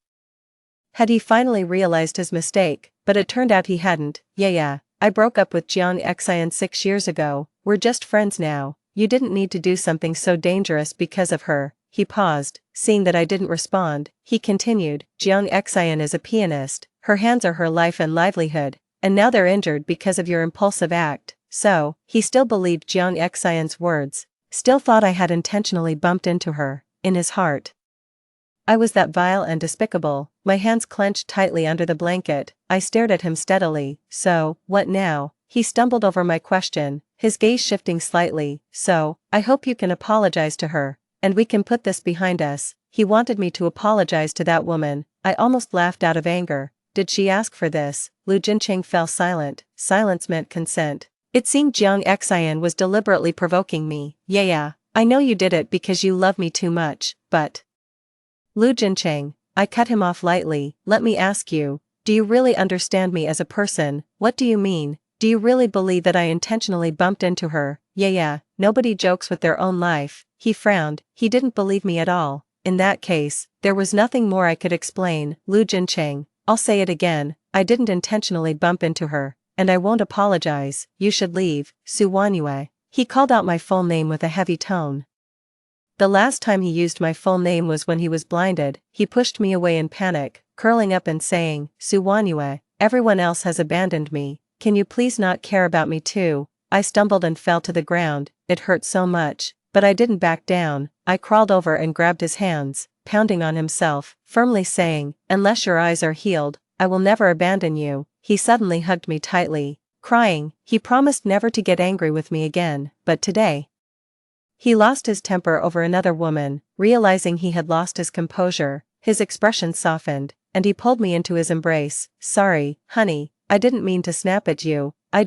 Had he finally realized his mistake? But it turned out he hadn't. Yeah, I broke up with Jiang Xian 6 years ago. We're just friends now. You didn't need to do something so dangerous because of her. He paused, seeing that I didn't respond. He continued, Jiang Xian is a pianist. Her hands are her life and livelihood, and now they're injured because of your impulsive act. So, he still believed Jiang Xian's words, still thought I had intentionally bumped into her. In his heart, I was that vile and despicable. My hands clenched tightly under the blanket. I stared at him steadily. So, what now? He stumbled over my question, his gaze shifting slightly. So, I hope you can apologize to her, and we can put this behind us. He wanted me to apologize to that woman. I almost laughed out of anger. Did she ask for this? Lu Jincheng fell silent. Silence meant consent. It seemed Jiang Xian was deliberately provoking me. Yeah, I know you did it because you love me too much, but... Lu Jincheng, I cut him off lightly. Let me ask you, do you really understand me as a person? What do you mean? Do you really believe that I intentionally bumped into her? Yeah, nobody jokes with their own life. He frowned. He didn't believe me at all. In that case, there was nothing more I could explain. Lu Jincheng, I'll say it again, I didn't intentionally bump into her, and I won't apologize. You should leave, Su Wanyue. He called out my full name with a heavy tone. The last time he used my full name was when he was blinded. He pushed me away in panic, curling up and saying, Su Wanyue, everyone else has abandoned me. Can you please not care about me too? I stumbled and fell to the ground. It hurt so much, but I didn't back down. I crawled over and grabbed his hands, pounding on himself, firmly saying, unless your eyes are healed, I will never abandon you. He suddenly hugged me tightly, crying. He promised never to get angry with me again, but today, he lost his temper over another woman. Realizing he had lost his composure, his expression softened, and he pulled me into his embrace. Sorry, honey, I didn't mean to snap at you. I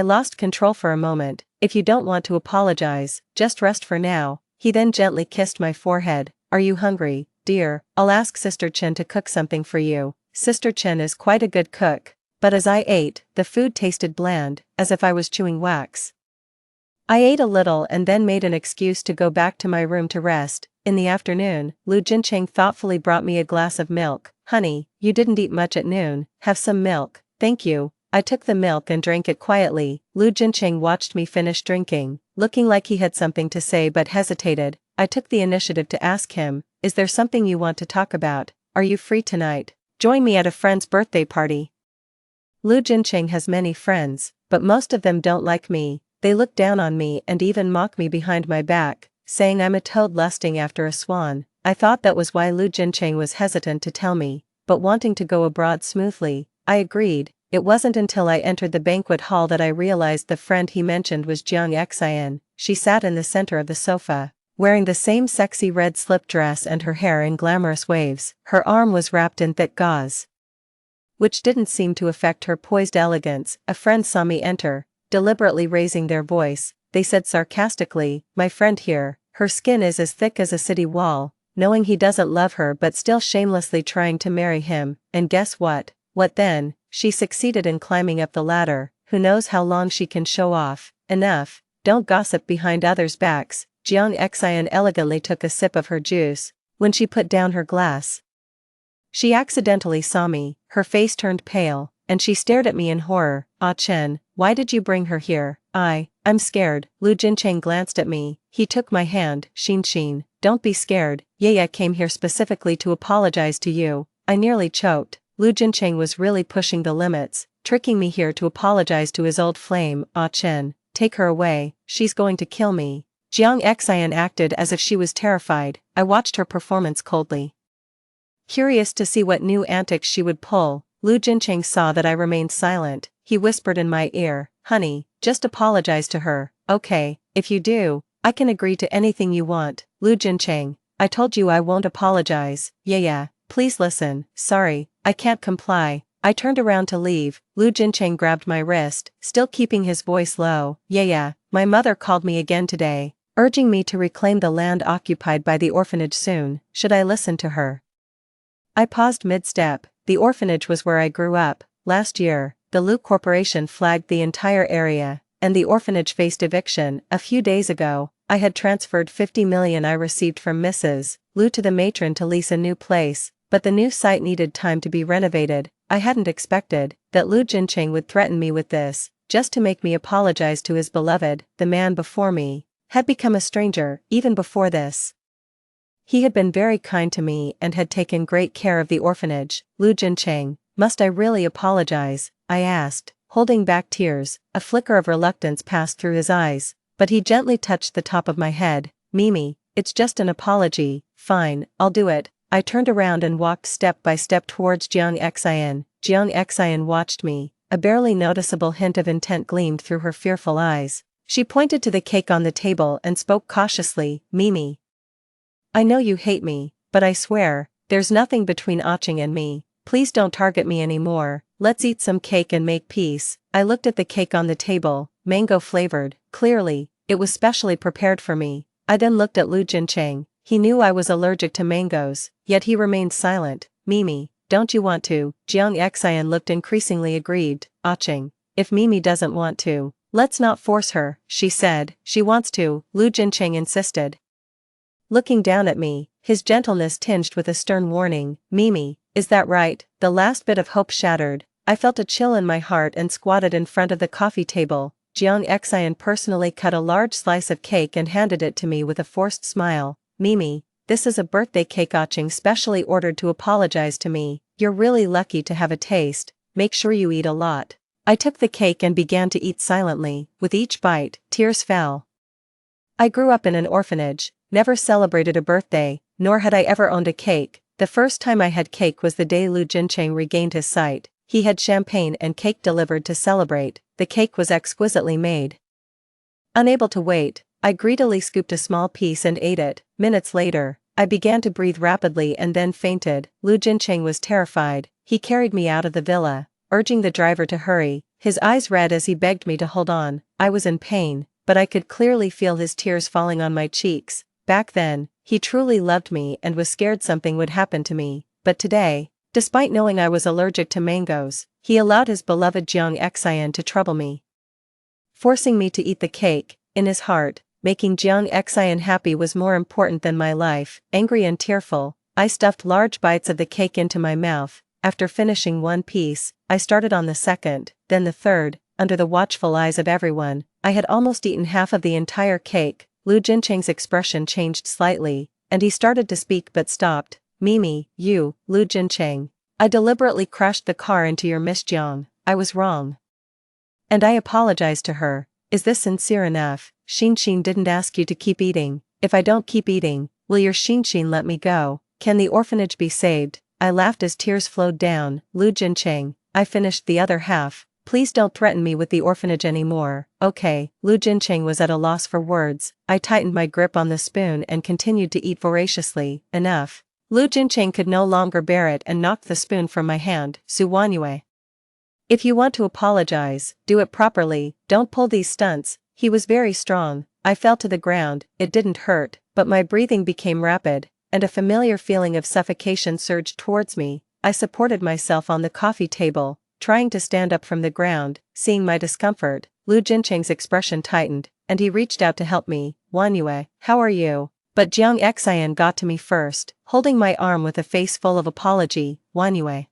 lost control for a moment. If you don't want to apologize, just rest for now. He then gently kissed my forehead. Are you hungry, dear? I'll ask Sister Chen to cook something for you. Sister Chen is quite a good cook. But as I ate, the food tasted bland, as if I was chewing wax. I ate a little and then made an excuse to go back to my room to rest. In the afternoon, Lu Jincheng thoughtfully brought me a glass of milk. Honey, you didn't eat much at noon. Have some milk. Thank you. I took the milk and drank it quietly. Lu Jincheng watched me finish drinking, looking like he had something to say but hesitated. I took the initiative to ask him, is there something you want to talk about? Are you free tonight? Join me at a friend's birthday party. Lu Jincheng has many friends, but most of them don't like me. They look down on me and even mock me behind my back, saying I'm a toad lusting after a swan. I thought that was why Lu Jincheng was hesitant to tell me, but wanting to go abroad smoothly, I agreed. It wasn't until I entered the banquet hall that I realized the friend he mentioned was Jiang Xian. She sat in the center of the sofa, wearing the same sexy red slip dress and her hair in glamorous waves. Her arm was wrapped in thick gauze, which didn't seem to affect her poised elegance. A friend saw me enter, deliberately raising their voice. They said sarcastically, "My friend here, her skin is as thick as a city wall," knowing he doesn't love her but still shamelessly trying to marry him. And guess what? What then? She succeeded in climbing up the ladder. Who knows how long she can show off. Enough, don't gossip behind others' backs. Jiang Xian elegantly took a sip of her juice. When she put down her glass, she accidentally saw me. Her face turned pale, and she stared at me in horror. "Ah Chen, why did you bring her here?" I'm scared." Lu Jincheng glanced at me. He took my hand. Xin, don't be scared. Yaya came here specifically to apologize to you." I nearly choked. Lu Jincheng was really pushing the limits, tricking me here to apologize to his old flame. "Ah Chen, take her away, she's going to kill me." Jiang Xian acted as if she was terrified. I watched her performance coldly, curious to see what new antics she would pull. Lu Jincheng saw that I remained silent. He whispered in my ear, "Honey, just apologize to her, okay? If you do, I can agree to anything you want." "Lu Jincheng, I told you I won't apologize." "Yeah, please listen." "Sorry, I can't comply." I turned around to leave. Lu Jincheng grabbed my wrist, still keeping his voice low. "Yeah, my mother called me again today, urging me to reclaim the land occupied by the orphanage soon. Should I listen to her?" I paused mid-step. The orphanage was where I grew up. Last year, the Lu Corporation flagged the entire area, and the orphanage faced eviction. A few days ago, I had transferred 50 million I received from Mrs. Lu to the matron to lease a new place, but the new site needed time to be renovated. I hadn't expected that Lu Jincheng would threaten me with this, just to make me apologize to his beloved. The man before me had become a stranger. Even before this, he had been very kind to me and had taken great care of the orphanage. "Lu Jincheng, must I really apologize?" I asked, holding back tears. A flicker of reluctance passed through his eyes, but he gently touched the top of my head. "Mimi, it's just an apology." "Fine, I'll do it." I turned around and walked step by step towards Jiang Xian. Jiang Xian watched me. A barely noticeable hint of intent gleamed through her fearful eyes. She pointed to the cake on the table and spoke cautiously. "Mimi, I know you hate me, but I swear, there's nothing between Aching and me. Please don't target me anymore. Let's eat some cake and make peace." I looked at the cake on the table, mango flavored. Clearly, it was specially prepared for me. I then looked at Lu Jincheng. He knew I was allergic to mangoes, yet he remained silent. "Mimi, don't you want to?" Jiang Xian looked increasingly aggrieved. "Aching, if Mimi doesn't want to, let's not force her," she said. "She wants to," Lu Jincheng insisted, looking down at me, his gentleness tinged with a stern warning. "Mimi, is that right?" The last bit of hope shattered. I felt a chill in my heart and squatted in front of the coffee table. Jiang Xian personally cut a large slice of cake and handed it to me with a forced smile. "Mimi, this is a birthday cake Aching specially ordered to apologize to me. You're really lucky to have a taste. Make sure you eat a lot." I took the cake and began to eat silently. With each bite, tears fell. I grew up in an orphanage, never celebrated a birthday, nor had I ever owned a cake. The first time I had cake was the day Lu Jincheng regained his sight. He had champagne and cake delivered to celebrate. The cake was exquisitely made. Unable to wait, I greedily scooped a small piece and ate it. Minutes later, I began to breathe rapidly and then fainted. Lu Jincheng was terrified. He carried me out of the villa, urging the driver to hurry, his eyes red as he begged me to hold on. I was in pain, but I could clearly feel his tears falling on my cheeks. Back then, he truly loved me and was scared something would happen to me. But today, despite knowing I was allergic to mangoes, he allowed his beloved Jiang Xian to trouble me, forcing me to eat the cake. In his heart, making Jiang Xian happy was more important than my life. Angry and tearful, I stuffed large bites of the cake into my mouth. After finishing one piece, I started on the second, then the third. Under the watchful eyes of everyone, I had almost eaten half of the entire cake. Lu Jincheng's expression changed slightly, and he started to speak but stopped. "Mimi, you, Lu Jincheng. I deliberately crashed the car into your Miss Jiang. I was wrong. And I apologized to her. Is this sincere enough? Shinshin didn't ask you to keep eating. If I don't keep eating, will your Shinshin let me go? Can the orphanage be saved? I laughed as tears flowed down. Lu Jincheng, I finished the other half. Please don't threaten me with the orphanage anymore. Okay. Lu Jincheng was at a loss for words. I tightened my grip on the spoon and continued to eat voraciously. Enough. Lu Jincheng could no longer bear it and knocked the spoon from my hand. Su Wanyue. If you want to apologize, do it properly, don't pull these stunts. He was very strong. I fell to the ground. It didn't hurt, but my breathing became rapid, and a familiar feeling of suffocation surged towards me. I supported myself on the coffee table, trying to stand up from the ground. Seeing my discomfort, Lu Jincheng's expression tightened, and he reached out to help me. Wanyue, how are you? But Jiang Xian got to me first, holding my arm with a face full of apology. Wanyue.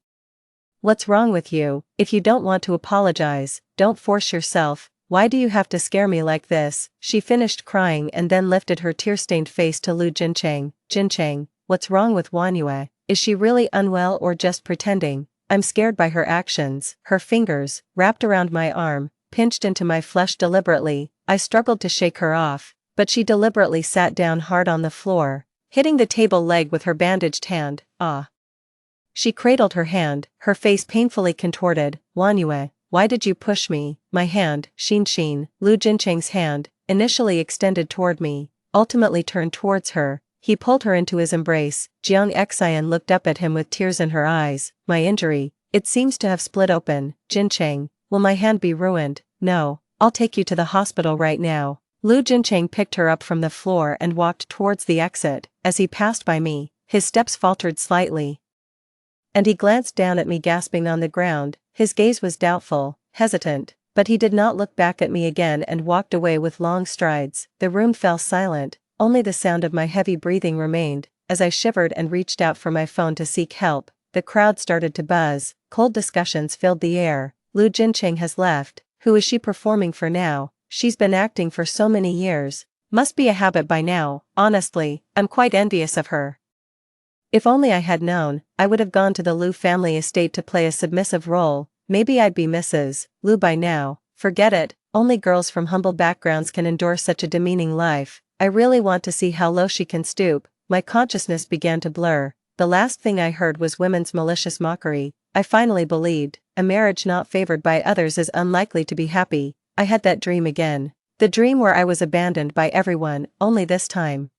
What's wrong with you? If you don't want to apologize, don't force yourself. Why do you have to scare me like this? She finished crying and then lifted her tear-stained face to Lu Jincheng. Jincheng, what's wrong with Wanyue? Is she really unwell or just pretending? I'm scared by her actions. Her fingers, wrapped around my arm, pinched into my flesh deliberately. I struggled to shake her off, but she deliberately sat down hard on the floor, hitting the table leg with her bandaged hand. Ah. She cradled her hand, her face painfully contorted. Wanyue, why did you push me? My hand, Shinshin, Lu Jincheng's hand, initially extended toward me, ultimately turned towards her. He pulled her into his embrace. Jiang Xian looked up at him with tears in her eyes. My injury, it seems to have split open. Jincheng, will my hand be ruined? No, I'll take you to the hospital right now. Lu Jincheng picked her up from the floor and walked towards the exit. As he passed by me, his steps faltered slightly, and he glanced down at me gasping on the ground. His gaze was doubtful, hesitant, but he did not look back at me again and walked away with long strides. The room fell silent, only the sound of my heavy breathing remained. As I shivered and reached out for my phone to seek help, the crowd started to buzz, cold discussions filled the air. Lu Jincheng has left. Who is she performing for now? She's been acting for so many years. Must be a habit by now. Honestly, I'm quite envious of her. If only I had known, I would have gone to the Lu family estate to play a submissive role. Maybe I'd be Mrs. Lu by now. Forget it, only girls from humble backgrounds can endure such a demeaning life. I really want to see how low she can stoop. My consciousness began to blur. The last thing I heard was women's malicious mockery. I finally believed, a marriage not favored by others is unlikely to be happy. I had that dream again. The dream where I was abandoned by everyone, only this time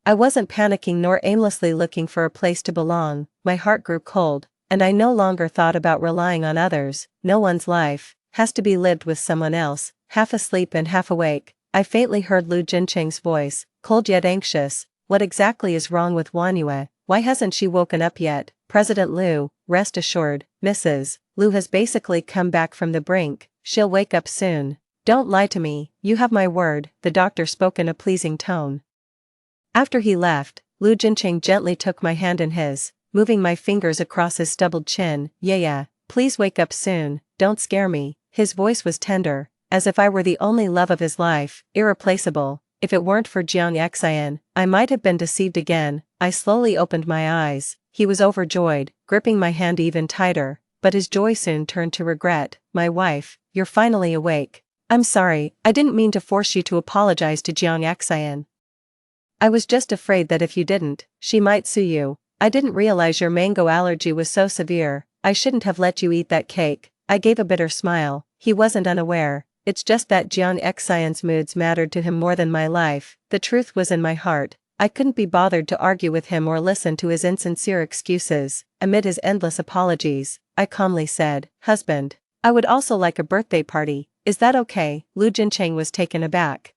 I wasn't panicking nor aimlessly looking for a place to belong. My heart grew cold, and I no longer thought about relying on others. No one's life has to be lived with someone else. Half asleep and half awake, I faintly heard Lu Jincheng's voice, cold yet anxious. What exactly is wrong with Wanyue? Why hasn't she woken up yet? President Lu, rest assured, Mrs. Lu has basically come back from the brink. She'll wake up soon. Don't lie to me, you have my word. The doctor spoke in a pleasing tone. After he left, Lu Jincheng gently took my hand in his, moving my fingers across his stubbled chin. Yeah, please wake up soon, don't scare me. His voice was tender, as if I were the only love of his life, irreplaceable. If it weren't for Jiang Xian, I might have been deceived again. I slowly opened my eyes. He was overjoyed, gripping my hand even tighter, but his joy soon turned to regret. My wife, you're finally awake. I'm sorry, I didn't mean to force you to apologize to Jiang Xian. I was just afraid that if you didn't, she might sue you. I didn't realize your mango allergy was so severe. I shouldn't have let you eat that cake. I gave a bitter smile. He wasn't unaware. It's just that Jiang Xian's moods mattered to him more than my life. The truth was in my heart. I couldn't be bothered to argue with him or listen to his insincere excuses. Amid his endless apologies, I calmly said, Husband, I would also like a birthday party. Is that okay? Lu Jincheng was taken aback,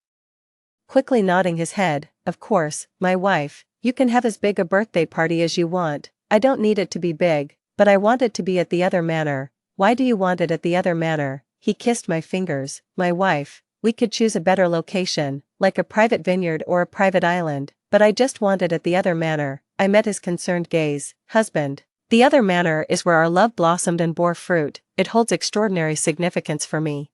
quickly nodding his head. Of course, my wife, you can have as big a birthday party as you want. I don't need it to be big, but I want it to be at the other manor. Why do you want it at the other manor? He kissed my fingers. My wife, we could choose a better location, like a private vineyard or a private island, but I just want it at the other manor. I met his concerned gaze. Husband, the other manor is where our love blossomed and bore fruit. It holds extraordinary significance for me.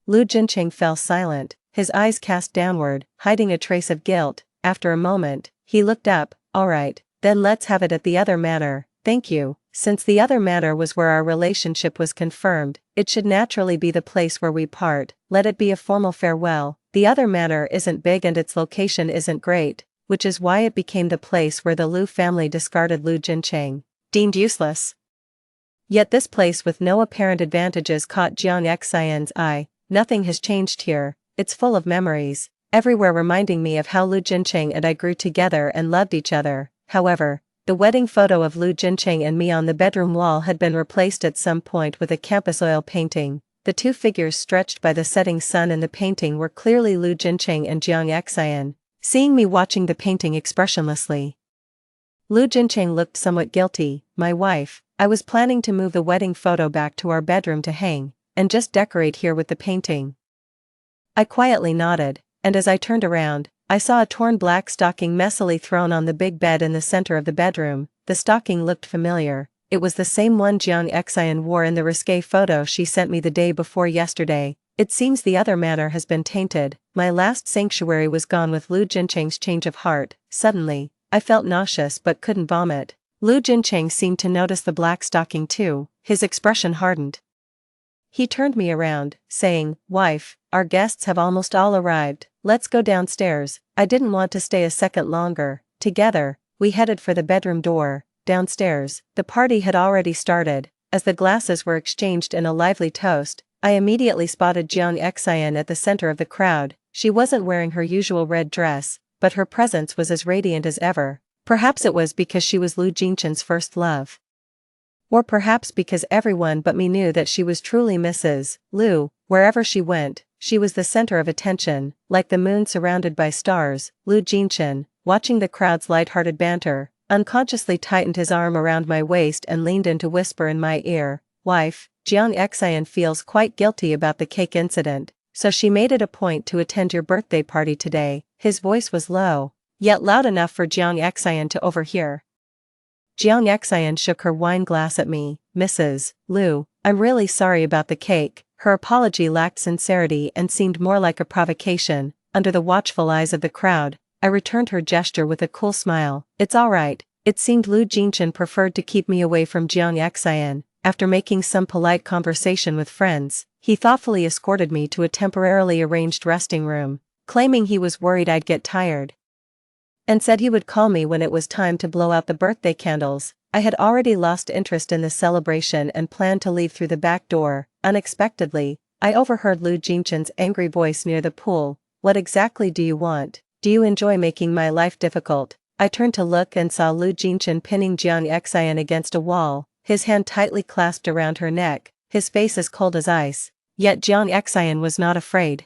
Lu Jincheng fell silent, his eyes cast downward, hiding a trace of guilt. After a moment, he looked up. All right, then let's have it at the other manor. Thank you. Since the other matter was where our relationship was confirmed, it should naturally be the place where we part. Let it be a formal farewell. The other matter isn't big and its location isn't great, which is why it became the place where the Liu family discarded Liu Jincheng, deemed useless. Yet this place with no apparent advantages caught Jiang Xian's eye. Nothing has changed here, it's full of memories, everywhere reminding me of how Liu Jincheng and I grew together and loved each other. However, the wedding photo of Liu Jincheng and me on the bedroom wall had been replaced at some point with a campus oil painting. The two figures stretched by the setting sun in the painting were clearly Liu Jincheng and Jiang Xian, seeing me watching the painting expressionlessly. Liu Jincheng looked somewhat guilty. My wife, I was planning to move the wedding photo back to our bedroom to hang, and just decorate here with the painting. I quietly nodded, and as I turned around, I saw a torn black stocking messily thrown on the big bed in the center of the bedroom. The stocking looked familiar. It was the same one Jiang Xian wore in the risque photo she sent me the day before yesterday. It seems the other matter has been tainted. My last sanctuary was gone with Liu Jincheng's change of heart. Suddenly, I felt nauseous but couldn't vomit. Liu Jincheng seemed to notice the black stocking too. His expression hardened. He turned me around, saying, "Wife, our guests have almost all arrived. Let's go downstairs." I didn't want to stay a second longer. Together, we headed for the bedroom door. Downstairs, the party had already started. As the glasses were exchanged in a lively toast, I immediately spotted Jiang Xian at the center of the crowd. She wasn't wearing her usual red dress, but her presence was as radiant as ever. Perhaps it was because she was Liu Jincheng's first love. Or perhaps because everyone but me knew that she was truly Mrs. Liu. Wherever she went, she was the center of attention, like the moon surrounded by stars. Liu Jincheng, watching the crowd's light-hearted banter, unconsciously tightened his arm around my waist and leaned in to whisper in my ear, "Wife, Jiang Xian feels quite guilty about the cake incident, so she made it a point to attend your birthday party today." His voice was low, yet loud enough for Jiang Xian to overhear. Jiang Xian shook her wine glass at me. "Mrs. Liu, I'm really sorry about the cake." Her apology lacked sincerity and seemed more like a provocation. Under the watchful eyes of the crowd, I returned her gesture with a cool smile. "It's all right." It seemed Liu Jincheng preferred to keep me away from Jiang Xian. After making some polite conversation with friends, he thoughtfully escorted me to a temporarily arranged resting room, claiming he was worried I'd get tired, and said he would call me when it was time to blow out the birthday candles. I had already lost interest in the celebration and planned to leave through the back door. Unexpectedly, I overheard Liu Jincheng's angry voice near the pool. "What exactly do you want? Do you enjoy making my life difficult?" I turned to look and saw Liu Jincheng pinning Jiang Xian against a wall, his hand tightly clasped around her neck, his face as cold as ice. Yet Jiang Xian was not afraid.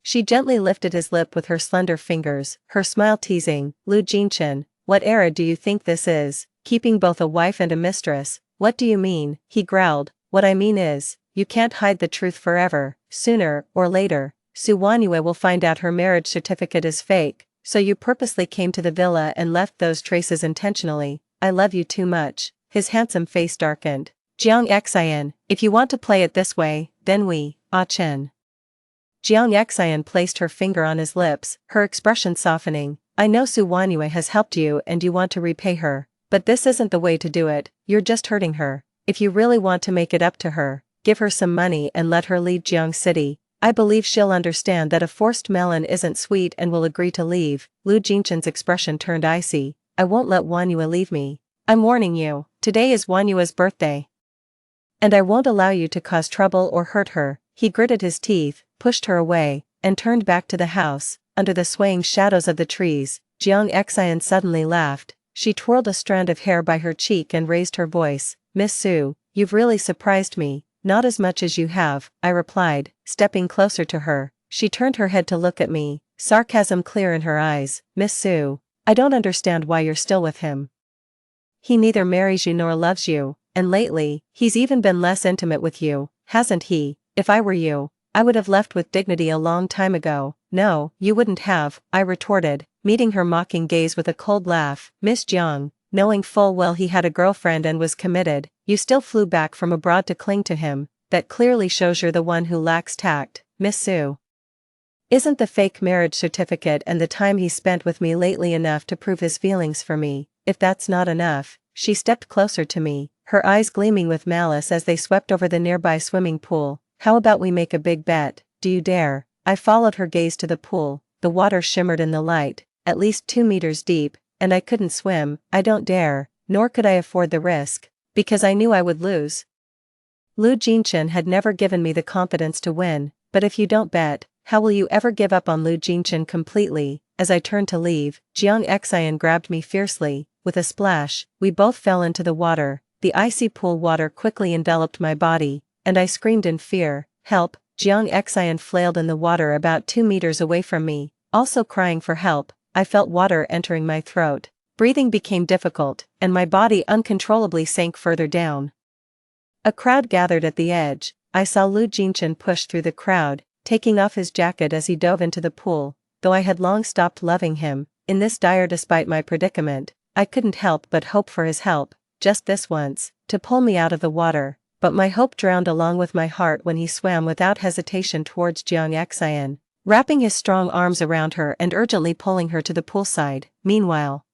She gently lifted his lip with her slender fingers, her smile teasing. "Liu Jincheng, what era do you think this is? Keeping both a wife and a mistress?" "What do you mean?" he growled. "What I mean is, you can't hide the truth forever. Sooner or later, Su Wanyue will find out her marriage certificate is fake, so you purposely came to the villa and left those traces intentionally. I love you too much." His handsome face darkened. "Jiang Xian, if you want to play it this way, then Chen." Jiang Xian placed her finger on his lips, her expression softening. "I know Su Wanyue has helped you and you want to repay her, but this isn't the way to do it. You're just hurting her. If you really want to make it up to her, give her some money and let her leave Jiang City. I believe she'll understand that a forced melon isn't sweet and will agree to leave." Liu Jincheng's expression turned icy. "I won't let Wanyue leave me. I'm warning you, today is Wanyue's birthday. And I won't allow you to cause trouble or hurt her." He gritted his teeth, pushed her away, and turned back to the house. Under the swaying shadows of the trees, Jiang Xian suddenly laughed. She twirled a strand of hair by her cheek and raised her voice. "Miss Su, you've really surprised me." "Not as much as you have," I replied, stepping closer to her. She turned her head to look at me, sarcasm clear in her eyes. "Miss Su, I don't understand why you're still with him. He neither marries you nor loves you, and lately, he's even been less intimate with you, hasn't he? If I were you, I would have left with dignity a long time ago." "No, you wouldn't have," I retorted, meeting her mocking gaze with a cold laugh. "Miss Jiang, knowing full well he had a girlfriend and was committed, you still flew back from abroad to cling to him. That clearly shows you're the one who lacks tact, Miss Su. Isn't the fake marriage certificate and the time he spent with me lately enough to prove his feelings for me? If that's not enough," she stepped closer to me, her eyes gleaming with malice as they swept over the nearby swimming pool. "How about we make a big bet, do you dare?" I followed her gaze to the pool. The water shimmered in the light, at least 2 meters deep, and I couldn't swim. "I don't dare, nor could I afford the risk, because I knew I would lose." Lu Jinchen had never given me the confidence to win, but if you don't bet, how will you ever give up on Lu Jinchen completely? As I turned to leave, Jiang Xian grabbed me fiercely. With a splash, we both fell into the water. The icy pool water quickly enveloped my body, and I screamed in fear. "Help!" Jiang Xian flailed in the water about 2 meters away from me, also crying for help. I felt water entering my throat. Breathing became difficult, and my body uncontrollably sank further down. A crowd gathered at the edge. I saw Lu Jinchen push through the crowd, taking off his jacket as he dove into the pool. Though I had long stopped loving him, in this dire despite my predicament, I couldn't help but hope for his help, just this once, to pull me out of the water. But my hope drowned along with my heart when he swam without hesitation towards Jiang Xian, wrapping his strong arms around her and urgently pulling her to the poolside. Meanwhile,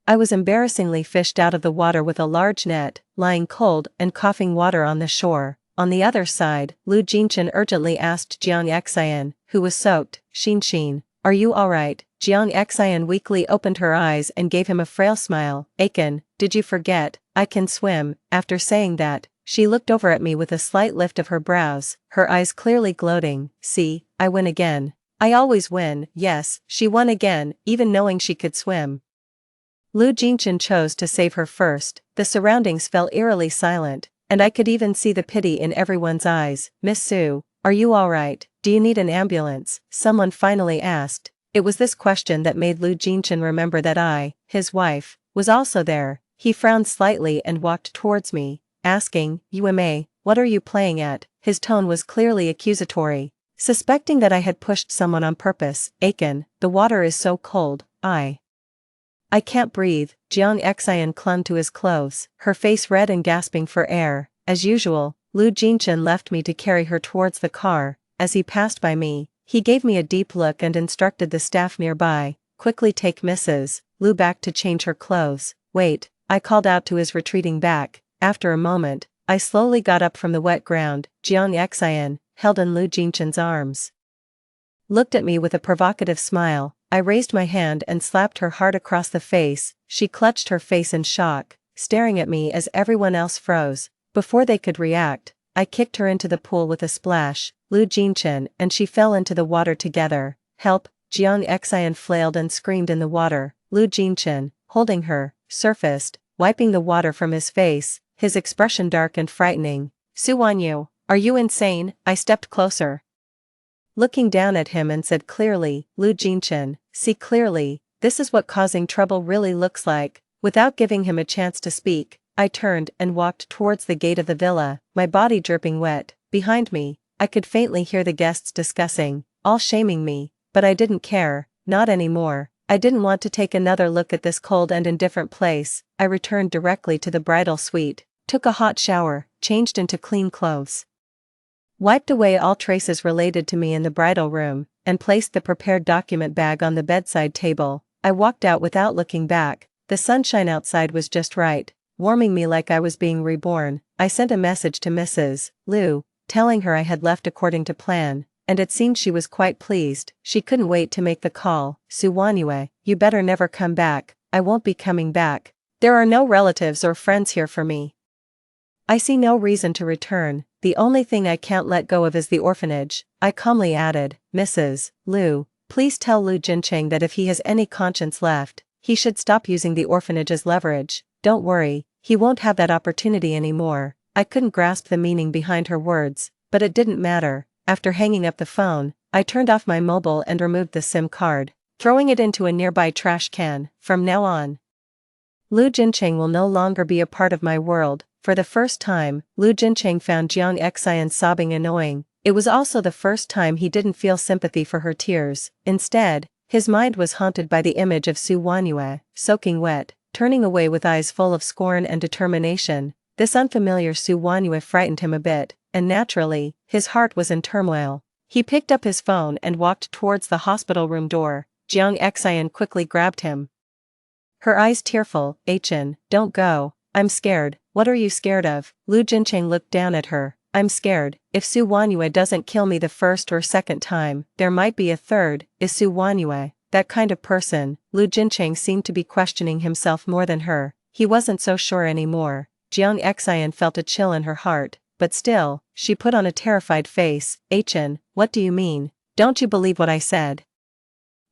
I was embarrassingly fished out of the water with a large net, lying cold and coughing water on the shore. On the other side, Lu Jinchen urgently asked Jiang Xian, who was soaked, "Xin, are you alright?" Jiang Xian weakly opened her eyes and gave him a frail smile. "Aiken, did you forget? I can swim." After saying that, she looked over at me with a slight lift of her brows, her eyes clearly gloating. "See, I win again. I always win." Yes, she won again, even knowing she could swim. Lu Jinchen chose to save her first. The surroundings fell eerily silent, and I could even see the pity in everyone's eyes. "Miss Su, are you alright? Do you need an ambulance?" someone finally asked. It was this question that made Lu Jinchen remember that I, his wife, was also there. He frowned slightly and walked towards me, asking, "Uma, what are you playing at?" His tone was clearly accusatory. Suspecting that I had pushed someone on purpose. "Aiken, the water is so cold, I can't breathe." Jiang Xian clung to his clothes, her face red and gasping for air. As usual, Lu Jinchen left me to carry her towards the car. As he passed by me, he gave me a deep look and instructed the staff nearby, "Quickly take Mrs. Lu back to change her clothes." "Wait," I called out to his retreating back. After a moment, I slowly got up from the wet ground. Jiang Xian, held in Lu Jinchen's arms, looked at me with a provocative smile. I raised my hand and slapped her hard across the face. She clutched her face in shock, staring at me as everyone else froze. Before they could react, I kicked her into the pool with a splash. Lu Jinchen and she fell into the water together. "Help!" Jiang Xian flailed and screamed in the water. Lu Jinchen, holding her, surfaced, wiping the water from his face, his expression dark and frightening. "Su Wanyu, are you insane?" I stepped closer, looking down at him, and said clearly, "Lu Jinchen, see clearly, this is what causing trouble really looks like." Without giving him a chance to speak, I turned and walked towards the gate of the villa, my body dripping wet. Behind me, I could faintly hear the guests discussing, all shaming me, but I didn't care, not anymore. I didn't want to take another look at this cold and indifferent place. I returned directly to the bridal suite, took a hot shower, changed into clean clothes, wiped away all traces related to me in the bridal room, and placed the prepared document bag on the bedside table. I walked out without looking back. The sunshine outside was just right, warming me like I was being reborn. I sent a message to Mrs. Lu, telling her I had left according to plan, and it seemed she was quite pleased. She couldn't wait to make the call. "Su Wanyu, you better never come back." "I won't be coming back. There are no relatives or friends here for me. I see no reason to return. The only thing I can't let go of is the orphanage." I calmly added, "Mrs. Lu, please tell Lu Jincheng that if he has any conscience left, he should stop using the orphanage as leverage." "Don't worry, he won't have that opportunity anymore." I couldn't grasp the meaning behind her words, but it didn't matter. After hanging up the phone, I turned off my mobile and removed the SIM card, throwing it into a nearby trash can. From now on, Lu Jincheng will no longer be a part of my world. For the first time, Lu Jincheng found Jiang Xian sobbing annoying. It was also the first time he didn't feel sympathy for her tears. Instead, his mind was haunted by the image of Su Wanyu, soaking wet, turning away with eyes full of scorn and determination. This unfamiliar Su Wanyu frightened him a bit, and naturally, his heart was in turmoil. He picked up his phone and walked towards the hospital room door. Jiang Xian quickly grabbed him, her eyes tearful. "Achin, don't go, I'm scared." What are you scared of? Lu Jincheng looked down at her. I'm scared. If Su Wanyue doesn't kill me the first or second time, there might be a third. Is Su Wanyue that kind of person? Lu Jincheng seemed to be questioning himself more than her. He wasn't so sure anymore. Jiang Xian felt a chill in her heart, but still, she put on a terrified face. Chen, what do you mean? Don't you believe what I said?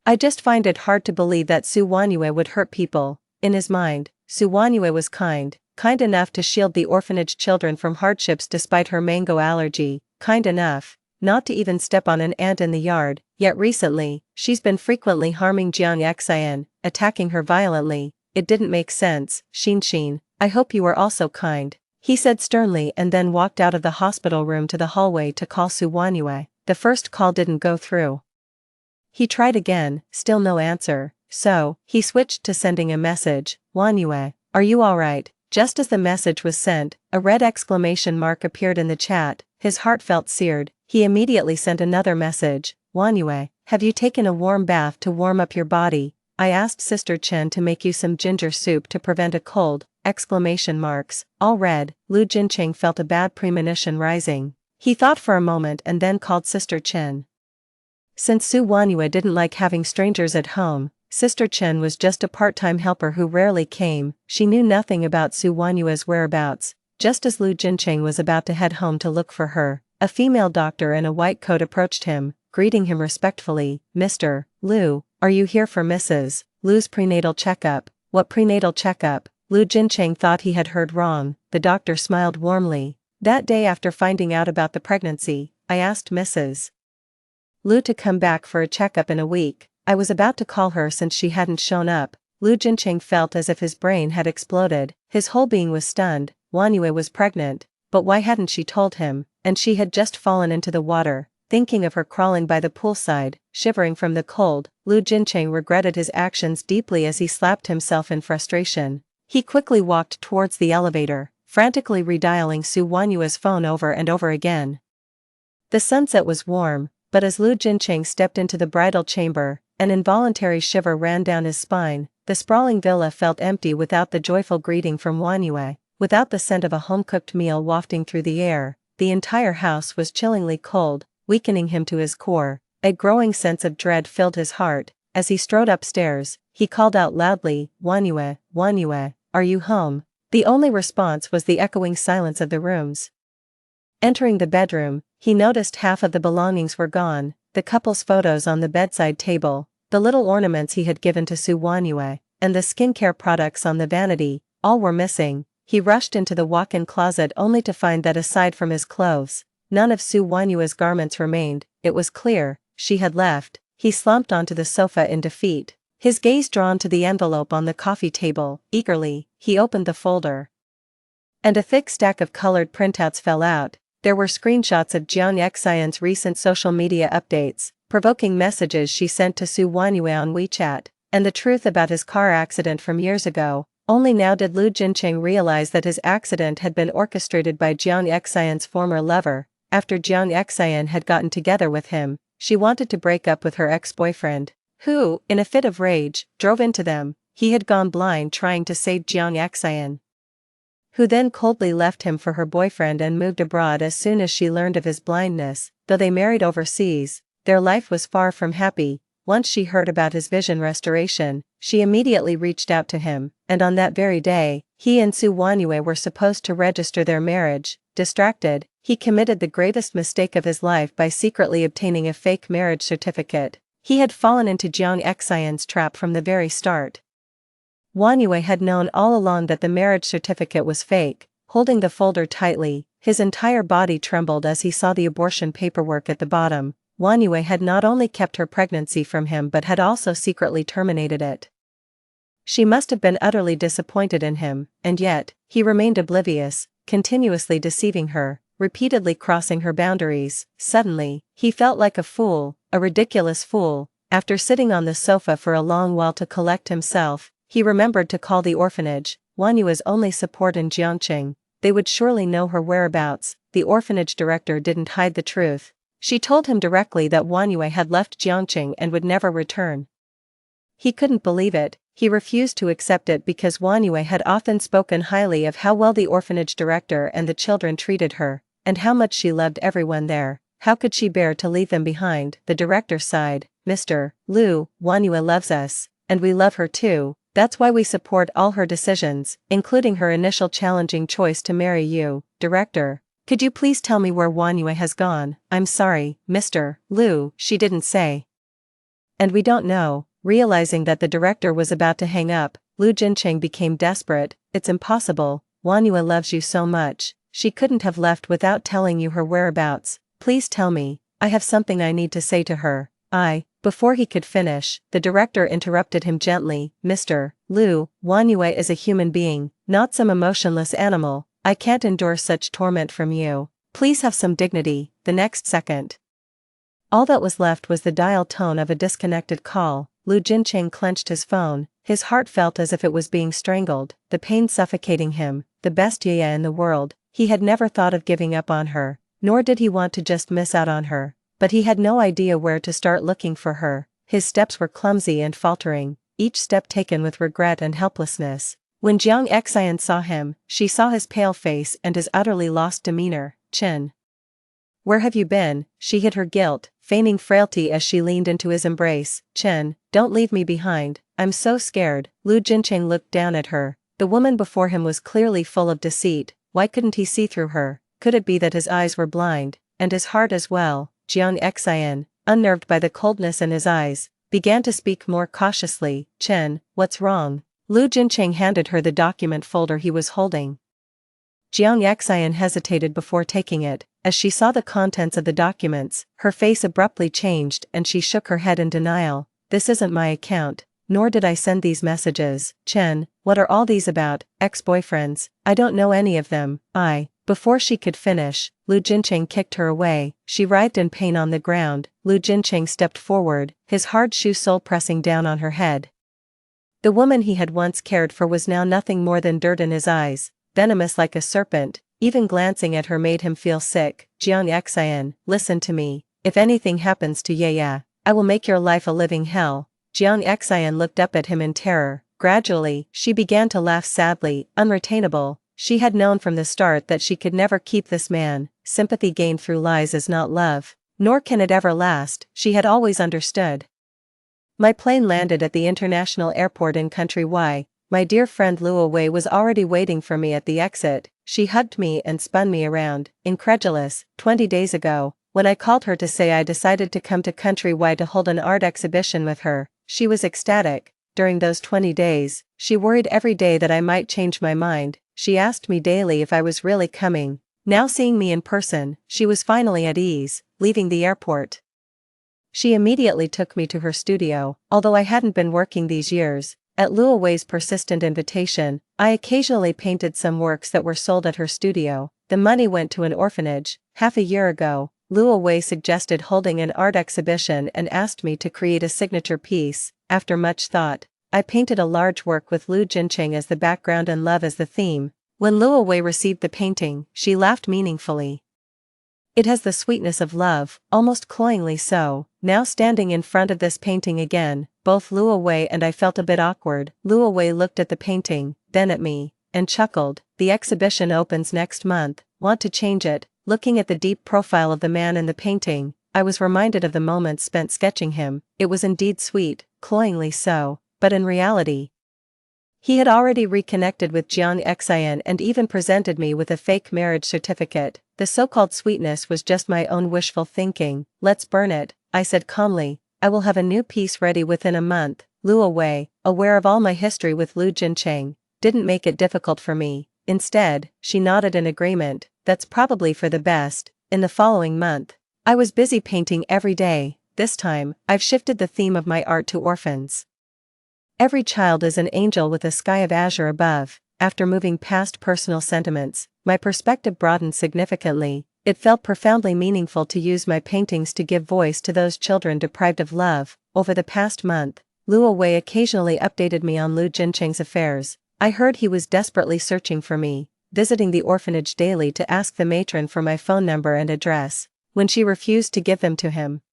I just find it hard to believe that Su Wanyue would hurt people. In his mind, Su Wanyue was kind enough to shield the orphanage children from hardships despite her mango allergy, kind enough not to even step on an ant in the yard, yet recently, she's been frequently harming Jiang Xian, attacking her violently. It didn't make sense. Xin, I hope you are also kind, he said sternly and then walked out of the hospital room to the hallway to call Su Wanyue. The first call didn't go through. He tried again, still no answer, so, he switched to sending a message. Wanyue, are you alright? Just as the message was sent, a red exclamation mark appeared in the chat. His heart felt seared. He immediately sent another message. Wanyue, have you taken a warm bath to warm up your body? I asked Sister Chen to make you some ginger soup to prevent a cold. Exclamation marks, all red. Lu Jincheng felt a bad premonition rising. He thought for a moment and then called Sister Chen. Since Su Wanyue didn't like having strangers at home, Sister Chen was just a part-time helper who rarely came. She knew nothing about Su Wanyue's whereabouts. Just as Lu Jincheng was about to head home to look for her, a female doctor in a white coat approached him, greeting him respectfully. Mr. Lu, are you here for Mrs. Lu's prenatal checkup? What prenatal checkup? Lu Jincheng thought he had heard wrong. The doctor smiled warmly. That day after finding out about the pregnancy, I asked Mrs. Lu to come back for a checkup in a week. I was about to call her since she hadn't shown up. Lu Jincheng felt as if his brain had exploded. His whole being was stunned. Wanyue was pregnant, but why hadn't she told him? And she had just fallen into the water. Thinking of her crawling by the poolside, shivering from the cold, Lu Jincheng regretted his actions deeply as he slapped himself in frustration. He quickly walked towards the elevator, frantically redialing Su Wanyue's phone over and over again. The sunset was warm, but as Lu Jincheng stepped into the bridal chamber, an involuntary shiver ran down his spine. The sprawling villa felt empty without the joyful greeting from Wanyue, without the scent of a home-cooked meal wafting through the air. The entire house was chillingly cold, weakening him to his core. A growing sense of dread filled his heart. As he strode upstairs, he called out loudly, Wanyue, Wanyue, are you home? The only response was the echoing silence of the rooms. Entering the bedroom, he noticed half of the belongings were gone, the couple's photos on the bedside table, the little ornaments he had given to Su Wanyue, and the skincare products on the vanity, all were missing. He rushed into the walk-in closet only to find that aside from his clothes, none of Su Wanyue's garments remained. It was clear, she had left. He slumped onto the sofa in defeat, his gaze drawn to the envelope on the coffee table. Eagerly, he opened the folder. And a thick stack of colored printouts fell out. There were screenshots of Jiang Xian's recent social media updates, provoking messages she sent to Su Wanyue on WeChat, and the truth about his car accident from years ago. Only now did Lu Jincheng realize that his accident had been orchestrated by Jiang Xian's former lover. After Jiang Xian had gotten together with him, she wanted to break up with her ex-boyfriend, who, in a fit of rage, drove into them. He had gone blind trying to save Jiang Xian, who then coldly left him for her boyfriend and moved abroad as soon as she learned of his blindness. Though they married overseas, their life was far from happy. Once she heard about his vision restoration, she immediately reached out to him, and on that very day, he and Su Wanyue were supposed to register their marriage. Distracted, he committed the gravest mistake of his life by secretly obtaining a fake marriage certificate. He had fallen into Jiang Xian's trap from the very start. Wanyue had known all along that the marriage certificate was fake. Holding the folder tightly, his entire body trembled as he saw the abortion paperwork at the bottom. Wanyue had not only kept her pregnancy from him but had also secretly terminated it. She must have been utterly disappointed in him, and yet, he remained oblivious, continuously deceiving her, repeatedly crossing her boundaries. Suddenly, he felt like a fool, a ridiculous fool. After sitting on the sofa for a long while to collect himself, he remembered to call the orphanage, Wanyue's only support in Jiangqing. They would surely know her whereabouts. The orphanage director didn't hide the truth. She told him directly that Wanyue had left Jiangqing and would never return. He couldn't believe it. He refused to accept it because Wanyue had often spoken highly of how well the orphanage director and the children treated her, and how much she loved everyone there. How could she bear to leave them behind? The director sighed. Mr. Liu, Wanyue loves us, and we love her too. That's why we support all her decisions, including her initial challenging choice to marry you. Director, could you please tell me where Wanyue has gone? I'm sorry, Mr. Liu, she didn't say. And we don't know. Realizing that the director was about to hang up, Lu Jincheng became desperate. It's impossible. Wanyue loves you so much. She couldn't have left without telling you her whereabouts. Please tell me. I have something I need to say to her. Before he could finish, the director interrupted him gently. Mr. Liu, Wanyue is a human being, not some emotionless animal. I can't endure such torment from you. Please have some dignity. The next second, all that was left was the dial tone of a disconnected call. Lu Jincheng clenched his phone. His heart felt as if it was being strangled, the pain suffocating him. The best yaya in the world. He had never thought of giving up on her, nor did he want to just miss out on her. But he had no idea where to start looking for her. His steps were clumsy and faltering, each step taken with regret and helplessness. When Jiang Xian saw him, she saw his pale face and his utterly lost demeanor. Chen, where have you been? She hid her guilt, feigning frailty as she leaned into his embrace. Chen, don't leave me behind, I'm so scared. Lu Jincheng looked down at her. The woman before him was clearly full of deceit. Why couldn't he see through her? Could it be that his eyes were blind, and his heart as well? Jiang Xian, unnerved by the coldness in his eyes, began to speak more cautiously. Chen, what's wrong? Lu Jincheng handed her the document folder he was holding. Jiang Xian hesitated before taking it. As she saw the contents of the documents, her face abruptly changed and she shook her head in denial. This isn't my account, nor did I send these messages. Chen, what are all these about? Ex-boyfriends? I don't know any of them. Before she could finish, Lu Jincheng kicked her away. She writhed in pain on the ground. Lu Jincheng stepped forward, his hard shoe sole pressing down on her head. The woman he had once cared for was now nothing more than dirt in his eyes, venomous like a serpent. Even glancing at her made him feel sick. Jiang Xian, listen to me. If anything happens to Yaya, I will make your life a living hell. Jiang Xian looked up at him in terror. Gradually, she began to laugh sadly, unretainable. She had known from the start that she could never keep this man. Sympathy gained through lies is not love, nor can it ever last, she had always understood. My plane landed at the international airport in Country Y. My dear friend Luo Wei was already waiting for me at the exit. She hugged me and spun me around, incredulous. 20 days ago, when I called her to say I decided to come to Country Y to hold an art exhibition with her, she was ecstatic. During those 20 days, she worried every day that I might change my mind. She asked me daily if I was really coming. Now seeing me in person, she was finally at ease. Leaving the airport, she immediately took me to her studio. Although I hadn't been working these years, at Luo Wei's persistent invitation, I occasionally painted some works that were sold at her studio. The money went to an orphanage. Half a year ago, Luo Wei suggested holding an art exhibition and asked me to create a signature piece. After much thought, I painted a large work with Lu Jincheng as the background and love as the theme. When Luo Wei received the painting, she laughed meaningfully. It has the sweetness of love, almost cloyingly so. Now standing in front of this painting again, both Luo Wei and I felt a bit awkward. Luo Wei looked at the painting, then at me, and chuckled. The exhibition opens next month. Want to change it? Looking at the deep profile of the man in the painting, I was reminded of the moments spent sketching him. It was indeed sweet, cloyingly so, but in reality, he had already reconnected with Jiang Xian and even presented me with a fake marriage certificate. The so-called sweetness was just my own wishful thinking. Let's burn it, I said calmly. I will have a new piece ready within a month. Luo Wei, aware of all my history with Lu Jincheng, didn't make it difficult for me. Instead, she nodded in agreement. That's probably for the best. In the following month, I was busy painting every day. This time, I've shifted the theme of my art to orphans. Every child is an angel with a sky of azure above. After moving past personal sentiments, my perspective broadened significantly. It felt profoundly meaningful to use my paintings to give voice to those children deprived of love. Over the past month, Luo Wei occasionally updated me on Lu Jincheng's affairs. I heard he was desperately searching for me, visiting the orphanage daily to ask the matron for my phone number and address. When she refused to give them to him,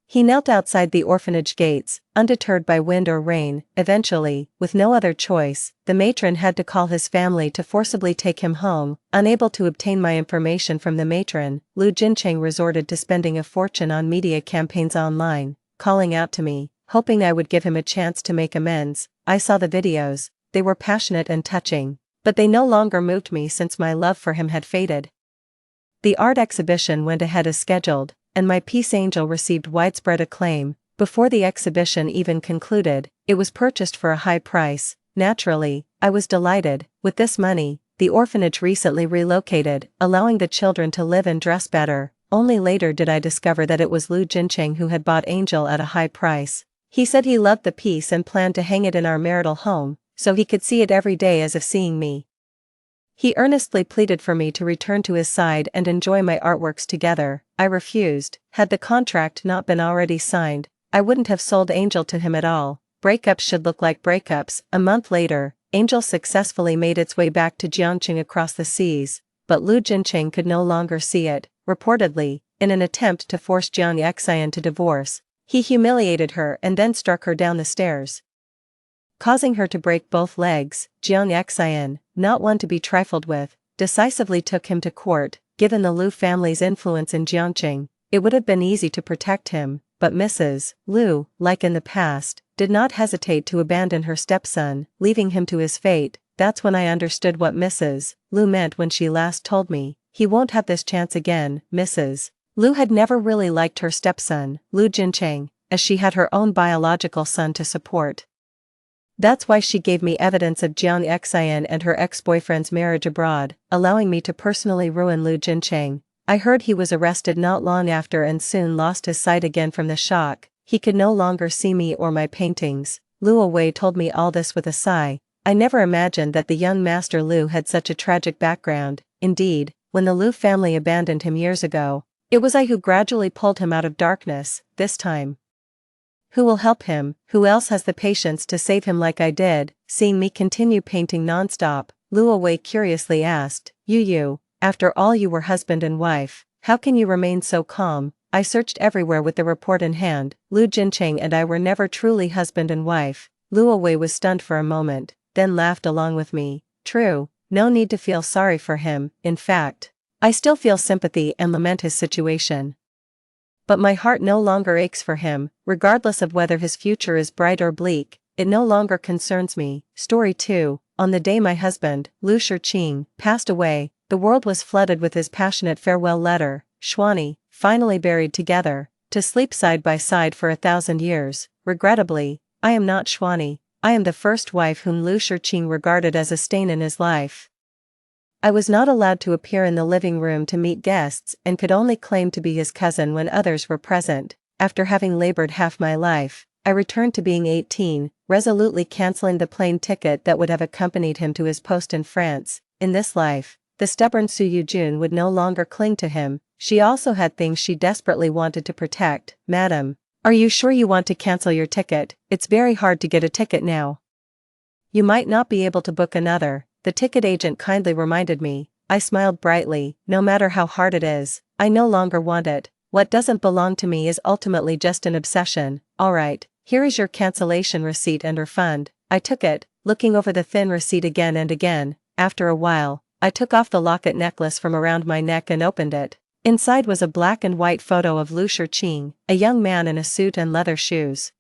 He knelt outside the orphanage gates, undeterred by wind or rain. Eventually, with no other choice, the matron had to call his family to forcibly take him home. Unable to obtain my information from the matron, Lu Jincheng resorted to spending a fortune on media campaigns online, calling out to me, hoping I would give him a chance to make amends. I saw the videos, they were passionate and touching, but they no longer moved me since my love for him had faded. The art exhibition went ahead as scheduled, and my Peace Angel received widespread acclaim. Before the exhibition even concluded, it was purchased for a high price. Naturally, I was delighted. With this money, the orphanage recently relocated, allowing the children to live and dress better. Only later did I discover that it was Lu Jincheng who had bought Angel at a high price. He said he loved the piece and planned to hang it in our marital home, so he could see it every day as if seeing me. He earnestly pleaded for me to return to his side and enjoy my artworks together. I refused. Had the contract not been already signed, I wouldn't have sold Angel to him at all. Breakups should look like breakups. A month later, Angel successfully made its way back to Jiangqing across the seas, but Lu Jincheng could no longer see it. Reportedly, in an attempt to force Jiang Yexian to divorce, he humiliated her and then struck her down the stairs, causing her to break both legs. Jiang Yexian, not one to be trifled with, decisively took him to court. Given the Lu family's influence in Jiangqing, it would have been easy to protect him, but Mrs. Lu, like in the past, did not hesitate to abandon her stepson, leaving him to his fate. That's when I understood what Mrs. Lu meant when she last told me, "He won't have this chance again." Mrs. Lu had never really liked her stepson, Lu Jincheng, as she had her own biological son to support. That's why she gave me evidence of Jiang Yexian and her ex-boyfriend's marriage abroad, allowing me to personally ruin Lu Jincheng. I heard he was arrested not long after and soon lost his sight again from the shock. He could no longer see me or my paintings. Lu Wei told me all this with a sigh. I never imagined that the young master Lu had such a tragic background. Indeed, when the Lu family abandoned him years ago, it was I who gradually pulled him out of darkness. This time, who will help him? Who else has the patience to save him like I did? Seeing me continue painting non-stop, Lu Wei curiously asked, You, after all you were husband and wife, how can you remain so calm? I searched everywhere with the report in hand. Lu Jincheng and I were never truly husband and wife. Lu Wei was stunned for a moment, then laughed along with me. True, no need to feel sorry for him. In fact, I still feel sympathy and lament his situation. But my heart no longer aches for him, regardless of whether his future is bright or bleak. It no longer concerns me. Story 2. On the day my husband, Lu Shiqing, passed away, the world was flooded with his passionate farewell letter. Xuani, finally buried together, to sleep side by side for 1,000 years. Regrettably, I am not Xuani. I am the first wife whom Lu Shiqing regarded as a stain in his life. I was not allowed to appear in the living room to meet guests and could only claim to be his cousin when others were present. After having labored half my life, I returned to being 18, resolutely canceling the plane ticket that would have accompanied him to his post in France. In this life, the stubborn Su Yujun would no longer cling to him. She also had things she desperately wanted to protect. Madam, are you sure you want to cancel your ticket? It's very hard to get a ticket now. You might not be able to book another, the ticket agent kindly reminded me. I smiled brightly. No matter how hard it is, I no longer want it. What doesn't belong to me is ultimately just an obsession. Alright, here is your cancellation receipt and refund. I took it, looking over the thin receipt again and again. After a while, I took off the locket necklace from around my neck and opened it. Inside was a black and white photo of Lu Shiqing, a young man in a suit and leather shoes.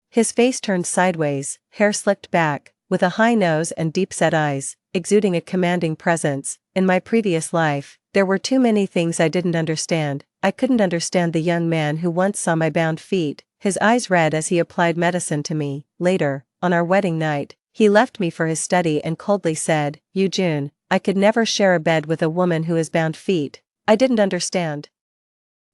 His face turned sideways, hair slicked back, with a high nose and deep-set eyes, exuding a commanding presence. In my previous life, there were too many things I didn't understand. I couldn't understand the young man who once saw my bound feet, his eyes red as he applied medicine to me. Later, on our wedding night, he left me for his study and coldly said, Yujun, I could never share a bed with a woman who has bound feet. I didn't understand.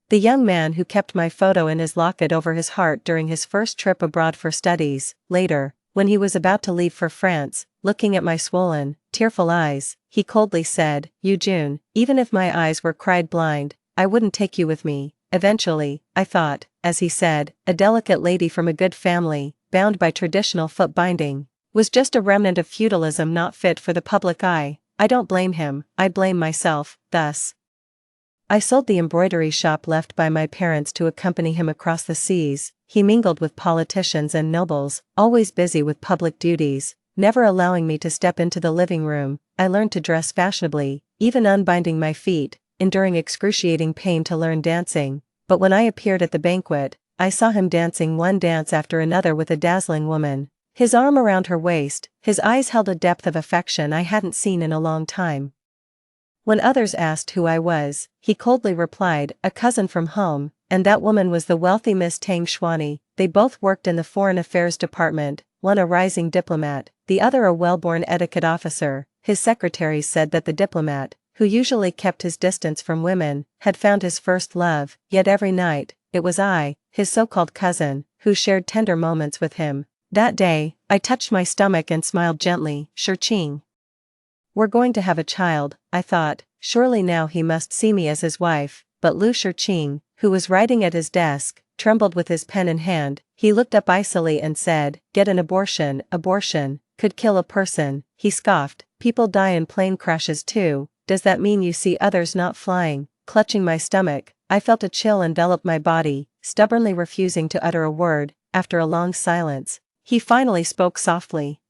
The young man who kept my photo in his locket over his heart during his first trip abroad for studies. Later, when he was about to leave for France, looking at my swollen, tearful eyes, he coldly said, Yujun, even if my eyes were cried blind, I wouldn't take you with me. Eventually, I thought, as he said, a delicate lady from a good family, bound by traditional foot binding, was just a remnant of feudalism not fit for the public eye. I don't blame him, I blame myself. Thus, I sold the embroidery shop left by my parents to accompany him across the seas. He mingled with politicians and nobles, always busy with public duties, never allowing me to step into the living room. I learned to dress fashionably, even unbinding my feet, enduring excruciating pain to learn dancing. But when I appeared at the banquet, I saw him dancing one dance after another with a dazzling woman, his arm around her waist. His eyes held a depth of affection I hadn't seen in a long time. When others asked who I was, he coldly replied, "A cousin from home," and that woman was the wealthy Miss Tang Xuani. They both worked in the Foreign Affairs Department, one a rising diplomat, the other a well-born etiquette officer. His secretaries said that the diplomat, who usually kept his distance from women, had found his first love, yet every night, it was I, his so-called cousin, who shared tender moments with him. That day, I touched my stomach and smiled gently. "Shirqing. We're going to have a child," I thought. Surely now he must see me as his wife. But Lu Shirqing, who was writing at his desk, trembled with his pen in hand. He looked up icily and said, "Get an abortion. Abortion could kill a person," he scoffed. "People die in plane crashes too. Does that mean you see others not flying?" Clutching my stomach, I felt a chill envelop my body, stubbornly refusing to utter a word. After a long silence, he finally spoke softly.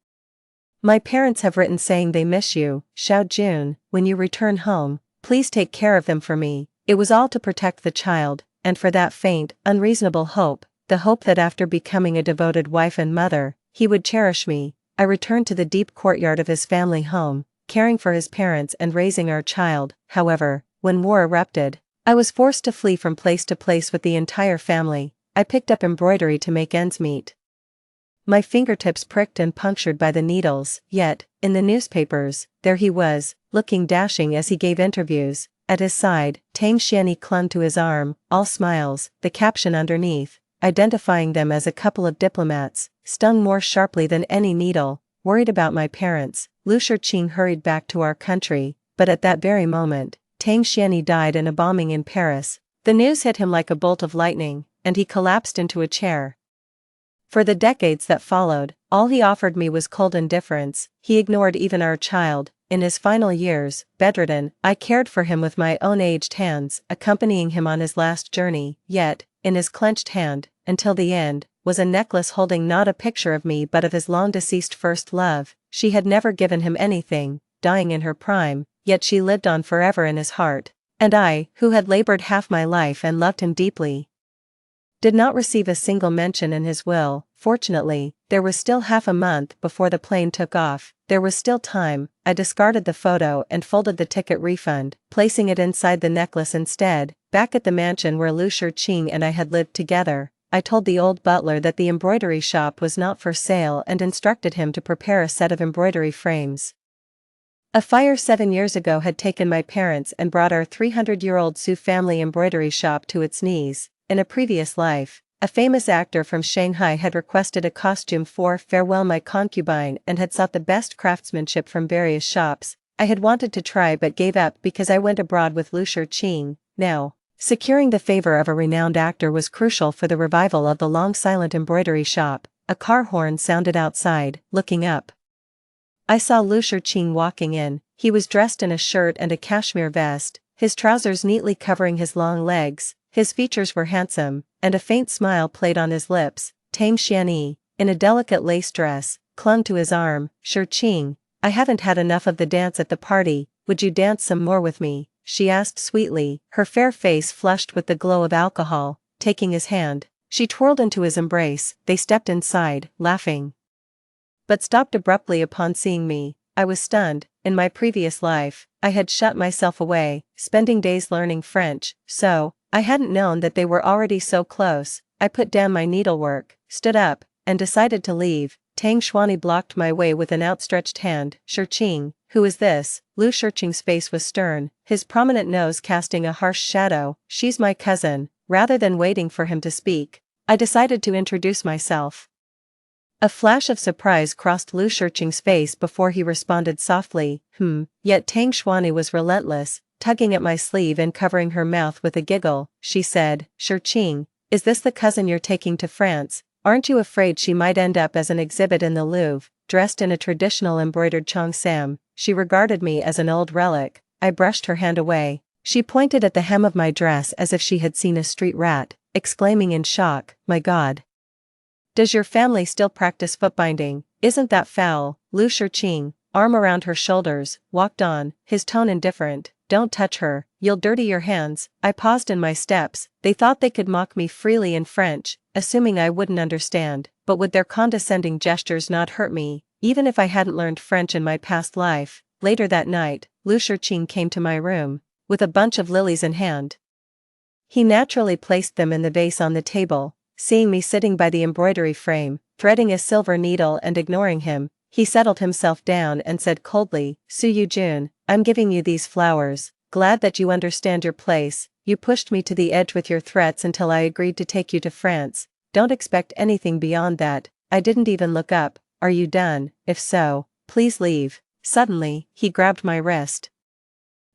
"My parents have written saying they miss you, Xiao Jun. When you return home, please take care of them for me." It was all to protect the child, and for that faint, unreasonable hope, the hope that after becoming a devoted wife and mother, he would cherish me. I returned to the deep courtyard of his family home, caring for his parents and raising our child. However, when war erupted, I was forced to flee from place to place with the entire family. I picked up embroidery to make ends meet. My fingertips pricked and punctured by the needles, yet, in the newspapers, there he was, looking dashing as he gave interviews. At his side, Tang Xiani clung to his arm, all smiles. The caption underneath, identifying them as a couple of diplomats, stung more sharply than any needle. Worried about my parents, Lu Shirqing hurried back to our country, but at that very moment, Tang Xiani died in a bombing in Paris. The news hit him like a bolt of lightning, and he collapsed into a chair. For the decades that followed, all he offered me was cold indifference. He ignored even our child. In his final years, bedridden, I cared for him with my own aged hands, accompanying him on his last journey. Yet, in his clenched hand, until the end, was a necklace holding not a picture of me but of his long-deceased first love. She had never given him anything, dying in her prime, yet she lived on forever in his heart. And I, who had labored half my life and loved him deeply, did not receive a single mention in his will. Fortunately, there was still half a month before the plane took off. There was still time. I discarded the photo and folded the ticket refund, placing it inside the necklace instead. Back at the mansion where Lu Shirqing and I had lived together, I told the old butler that the embroidery shop was not for sale and instructed him to prepare a set of embroidery frames. A fire 7 years ago had taken my parents and brought our 300-year-old Su family embroidery shop to its knees. In a previous life, a famous actor from Shanghai had requested a costume for Farewell My Concubine and had sought the best craftsmanship from various shops. I had wanted to try but gave up because I went abroad with Lu Shirqing. Now, securing the favor of a renowned actor was crucial for the revival of the long-silent embroidery shop. A car horn sounded outside. Looking up, I saw Lu Shirqing walking in. He was dressed in a shirt and a cashmere vest, his trousers neatly covering his long legs. His features were handsome, and a faint smile played on his lips. Tang Xiani, in a delicate lace dress, clung to his arm. "Shirqing, I haven't had enough of the dance at the party. Would you dance some more with me?" she asked sweetly, her fair face flushed with the glow of alcohol. Taking his hand, she twirled into his embrace. They stepped inside, laughing, but stopped abruptly upon seeing me. I was stunned. In my previous life, I had shut myself away, spending days learning French, so I hadn't known that they were already so close. I put down my needlework, stood up, and decided to leave. Tang Xuani blocked my way with an outstretched hand. "Shirqing, who is this?" Lu Shirqing's face was stern, his prominent nose casting a harsh shadow. "She's my cousin." Rather than waiting for him to speak, I decided to introduce myself. A flash of surprise crossed Lu Shirqing's face before he responded softly, Yet Tang Xuani was relentless, tugging at my sleeve and covering her mouth with a giggle. She said, "Shirqing, is this the cousin you're taking to France? Aren't you afraid she might end up as an exhibit in the Louvre, dressed in a traditional embroidered cheongsam?" She regarded me as an old relic. I brushed her hand away. She pointed at the hem of my dress as if she had seen a street rat, exclaiming in shock, "My God! Does your family still practice footbinding? Isn't that foul?" Lu Shiqing, arm around her shoulders, walked on, his tone indifferent. "Don't touch her, you'll dirty your hands." I paused in my steps. They thought they could mock me freely in French, assuming I wouldn't understand, but would their condescending gestures not hurt me, even if I hadn't learned French in my past life? Later that night, Lu Shiqing came to my room, with a bunch of lilies in hand. He naturally placed them in the vase on the table. Seeing me sitting by the embroidery frame, threading a silver needle and ignoring him, he settled himself down and said coldly, "Su Yujun, I'm giving you these flowers, glad that you understand your place. You pushed me to the edge with your threats until I agreed to take you to France. Don't expect anything beyond that." I didn't even look up. "Are you done? If so, please leave." Suddenly, he grabbed my wrist.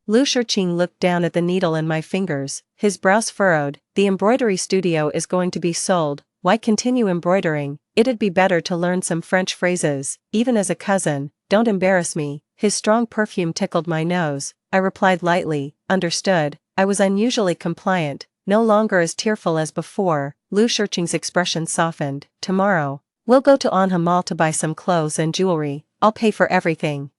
Lu Shiqing looked down at the needle in my fingers, his brows furrowed. "The embroidery studio is going to be sold, why continue embroidering? It'd be better to learn some French phrases, even as a cousin. Don't embarrass me." His strong perfume tickled my nose. I replied lightly, "Understood." I was unusually compliant, no longer as tearful as before. Lu Shiqing's expression softened. "Tomorrow, we'll go to Anha Mall to buy some clothes and jewelry. I'll pay for everything.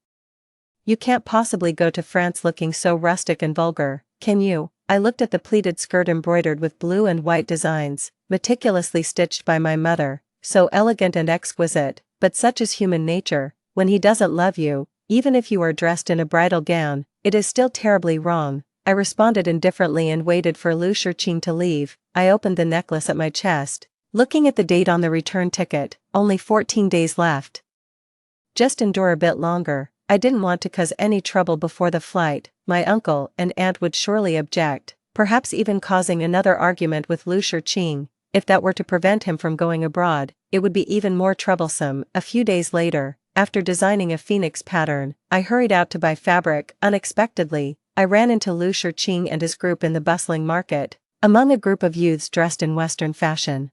You can't possibly go to France looking so rustic and vulgar, can you?" I looked at the pleated skirt embroidered with blue and white designs, meticulously stitched by my mother, so elegant and exquisite, but such is human nature. When he doesn't love you, even if you are dressed in a bridal gown, it is still terribly wrong. I responded indifferently and waited for Lu Shiqing to leave. I opened the necklace at my chest, looking at the date on the return ticket, only 14 days left. Just endure a bit longer. I didn't want to cause any trouble before the flight. My uncle and aunt would surely object, perhaps even causing another argument with Lu Shiqing. If that were to prevent him from going abroad, it would be even more troublesome. A few days later, after designing a phoenix pattern, I hurried out to buy fabric. Unexpectedly, I ran into Lu Shiqing and his group in the bustling market, among a group of youths dressed in Western fashion.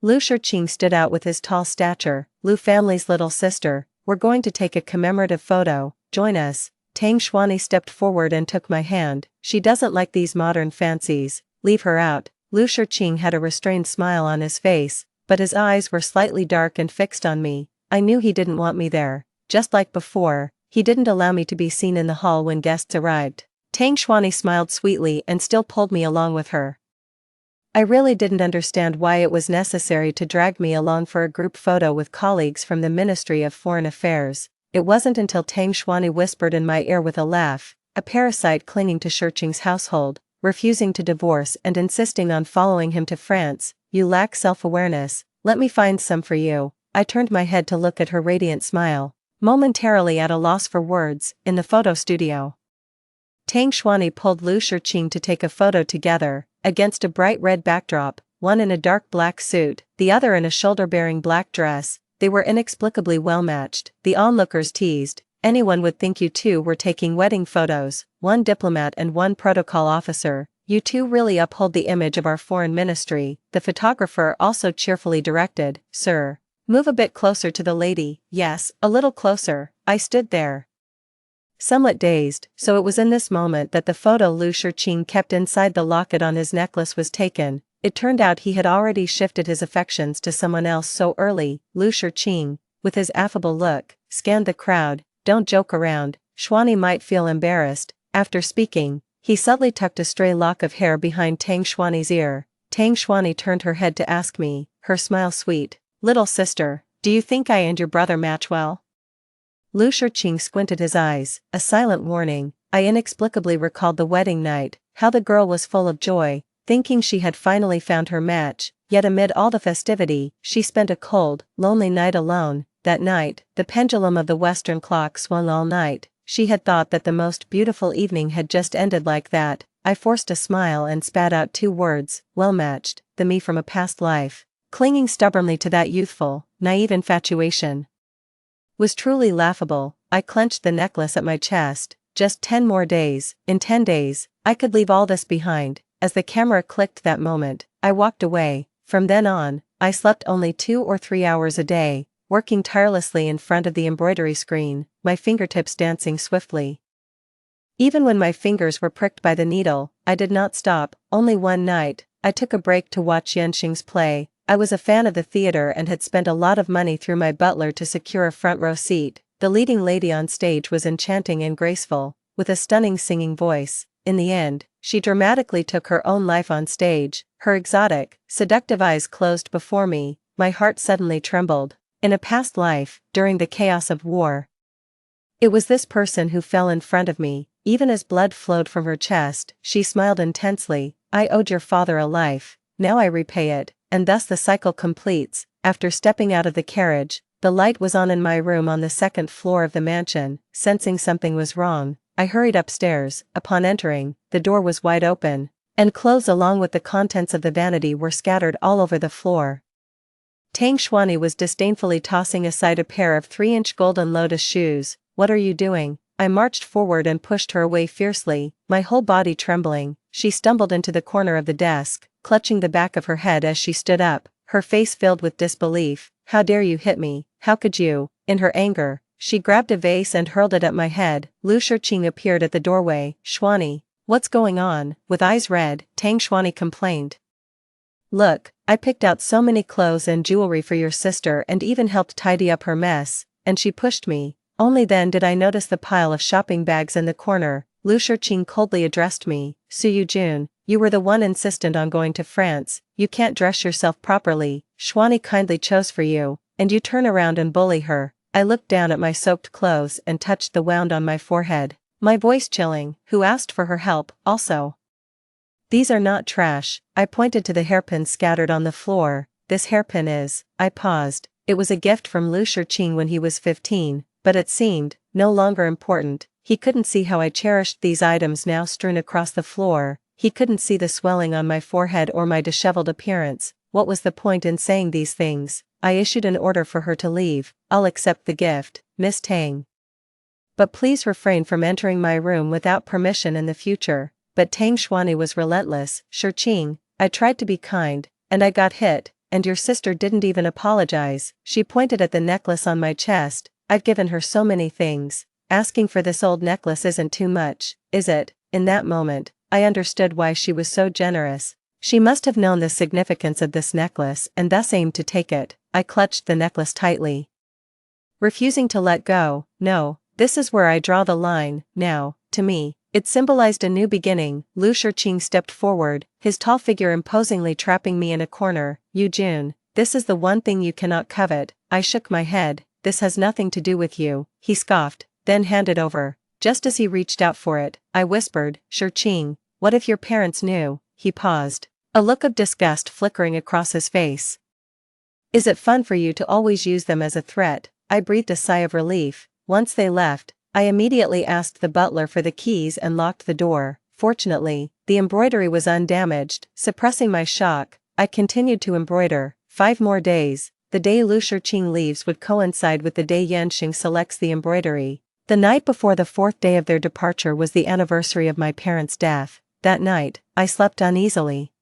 Lu Shiqing stood out with his tall stature. "Lu family's little sister, we're going to take a commemorative photo, join us." Tang Xuanyi stepped forward and took my hand. "She doesn't like these modern fancies, leave her out." Lu Shiqing had a restrained smile on his face, but his eyes were slightly dark and fixed on me. I knew he didn't want me there. Just like before, he didn't allow me to be seen in the hall when guests arrived. Tang Xuanyi smiled sweetly and still pulled me along with her. I really didn't understand why it was necessary to drag me along for a group photo with colleagues from the Ministry of Foreign Affairs. It wasn't until Tang Xuanyi whispered in my ear with a laugh, a parasite clinging to Shiqing's household, refusing to divorce and insisting on following him to France. "You lack self-awareness, let me find some for you." I turned my head to look at her radiant smile, momentarily at a loss for words. In the photo studio, Tang Xuanyi pulled Lu Shiqing to take a photo together, against a bright red backdrop, one in a dark black suit, the other in a shoulder-bearing black dress. They were inexplicably well-matched. The onlookers teased, "Anyone would think you two were taking wedding photos, one diplomat and one protocol officer. You two really uphold the image of our foreign ministry." The photographer also cheerfully directed, "Sir, move a bit closer to the lady." "Yes, a little closer." I stood there, somewhat dazed. So it was in this moment that the photo Lu Shiqing kept inside the locket on his necklace was taken. It turned out he had already shifted his affections to someone else so early. Lu Shiqing, with his affable look, scanned the crowd. "Don't joke around." Xuanyi might feel embarrassed. After speaking, he subtly tucked a stray lock of hair behind Tang Xuanyi's ear. Tang Xuanyi turned her head to ask me, her smile sweet, "Little sister, do you think I and your brother match well?" Lu Shiqing squinted his eyes, a silent warning. I inexplicably recalled the wedding night, how the girl was full of joy, thinking she had finally found her match, yet amid all the festivity, she spent a cold, lonely night alone. That night, the pendulum of the Western clock swung all night. She had thought that the most beautiful evening had just ended like that. I forced a smile and spat out 2 words, "Well-matched," the me from a past life, clinging stubbornly to that youthful, naive infatuation, was truly laughable. I clenched the necklace at my chest. Just 10 more days. In 10 days, I could leave all this behind. As the camera clicked that moment, I walked away. From then on, I slept only 2 or 3 hours a day, working tirelessly in front of the embroidery screen, my fingertips dancing swiftly. Even when my fingers were pricked by the needle, I did not stop. Only one night, I took a break to watch Yenxing's play. I was a fan of the theater and had spent a lot of money through my butler to secure a front row seat. The leading lady on stage was enchanting and graceful, with a stunning singing voice. In the end, she dramatically took her own life on stage. Her exotic, seductive eyes closed before me. My heart suddenly trembled. In a past life, during the chaos of war, it was this person who fell in front of me. Even as blood flowed from her chest, she smiled intensely. I owed your father a life, now I repay it, and thus the cycle completes. After stepping out of the carriage, the light was on in my room on the second floor of the mansion. Sensing something was wrong, I hurried upstairs. Upon entering, the door was wide open, and clothes along with the contents of the vanity were scattered all over the floor. Tang Xuanyi was disdainfully tossing aside a pair of 3-inch golden lotus shoes. What are you doing? I marched forward and pushed her away fiercely, my whole body trembling. She stumbled into the corner of the desk, clutching the back of her head as she stood up, her face filled with disbelief. How dare you hit me? How could you? In her anger, she grabbed a vase and hurled it at my head. Lu Shiqing appeared at the doorway. Xuanyi, what's going on? With eyes red, Tang Xuanyi complained. Look, I picked out so many clothes and jewelry for your sister and even helped tidy up her mess, and she pushed me. Only then did I notice the pile of shopping bags in the corner. Lu Shiqing coldly addressed me. Su Yujun, you were the one insistent on going to France. You can't dress yourself properly. Xuanyi kindly chose for you, and you turn around and bully her. I looked down at my soaked clothes and touched the wound on my forehead, my voice chilling. Who asked for her help, also? These are not trash. I pointed to the hairpins scattered on the floor. This hairpin is. I paused. It was a gift from Lu Shiqing when he was 15. But it seemed no longer important. He couldn't see how I cherished these items now strewn across the floor. He couldn't see the swelling on my forehead or my disheveled appearance. What was the point in saying these things? I issued an order for her to leave. I'll accept the gift, Miss Tang, but please refrain from entering my room without permission in the future. But Tang Xuanyi was relentless. Shiqing, I tried to be kind, and I got hit, and your sister didn't even apologize. She pointed at the necklace on my chest. I've given her so many things. Asking for this old necklace isn't too much, is it? In that moment, I understood why she was so generous. She must have known the significance of this necklace and thus aimed to take it. I clutched the necklace tightly, refusing to let go. No, this is where I draw the line. Now, to me, it symbolized a new beginning. Lu Shiqing stepped forward, his tall figure imposingly trapping me in a corner. Yujun, this is the one thing you cannot covet. I shook my head. This has nothing to do with you, he scoffed, then handed over. Just as he reached out for it, I whispered, Shiqing, what if your parents knew? He paused, a look of disgust flickering across his face. Is it fun for you to always use them as a threat? I breathed a sigh of relief. Once they left, I immediately asked the butler for the keys and locked the door. Fortunately, the embroidery was undamaged. Suppressing my shock, I continued to embroider. 5 more days. The day Lu Shiqing leaves would coincide with the day Yenxing selects the embroidery. The night before the 4th day of their departure was the anniversary of my parents' death. That night, I slept uneasily,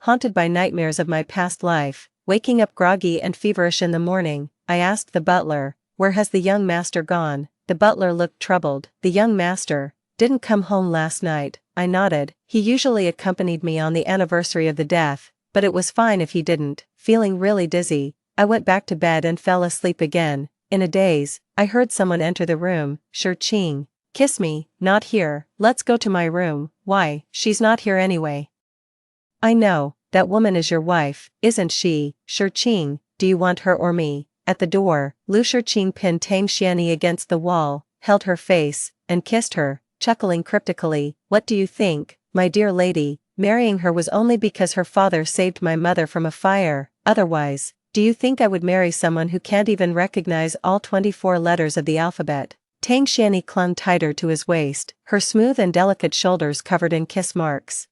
haunted by nightmares of my past life. Waking up groggy and feverish in the morning, I asked the butler, where has the young master gone? The butler looked troubled. The young master didn't come home last night. I nodded. He usually accompanied me on the anniversary of the death, but it was fine if he didn't. Feeling really dizzy, I went back to bed and fell asleep again. In a daze, I heard someone enter the room. Shiqing, kiss me. Not here. Let's go to my room. Why? She's not here anyway. I know, that woman is your wife, isn't she? Shiqing, do you want her or me? At the door, Lu Shiqing pinned Tang Xuanyi against the wall, held her face, and kissed her, chuckling cryptically. What do you think, my dear lady? Marrying her was only because her father saved my mother from a fire. Otherwise, do you think I would marry someone who can't even recognize all 24 letters of the alphabet? Tang Xuanyi clung tighter to his waist, her smooth and delicate shoulders covered in kiss marks.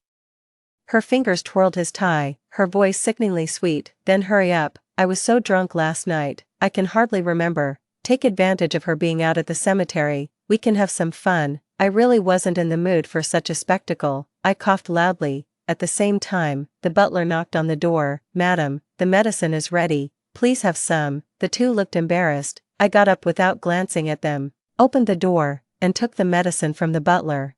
Her fingers twirled his tie, her voice sickeningly sweet. Then hurry up, I was so drunk last night, I can hardly remember. Take advantage of her being out at the cemetery, we can have some fun. I really wasn't in the mood for such a spectacle. I coughed loudly. At the same time, the butler knocked on the door. Madam, the medicine is ready, please have some. The two looked embarrassed. I got up without glancing at them, opened the door, and took the medicine from the butler.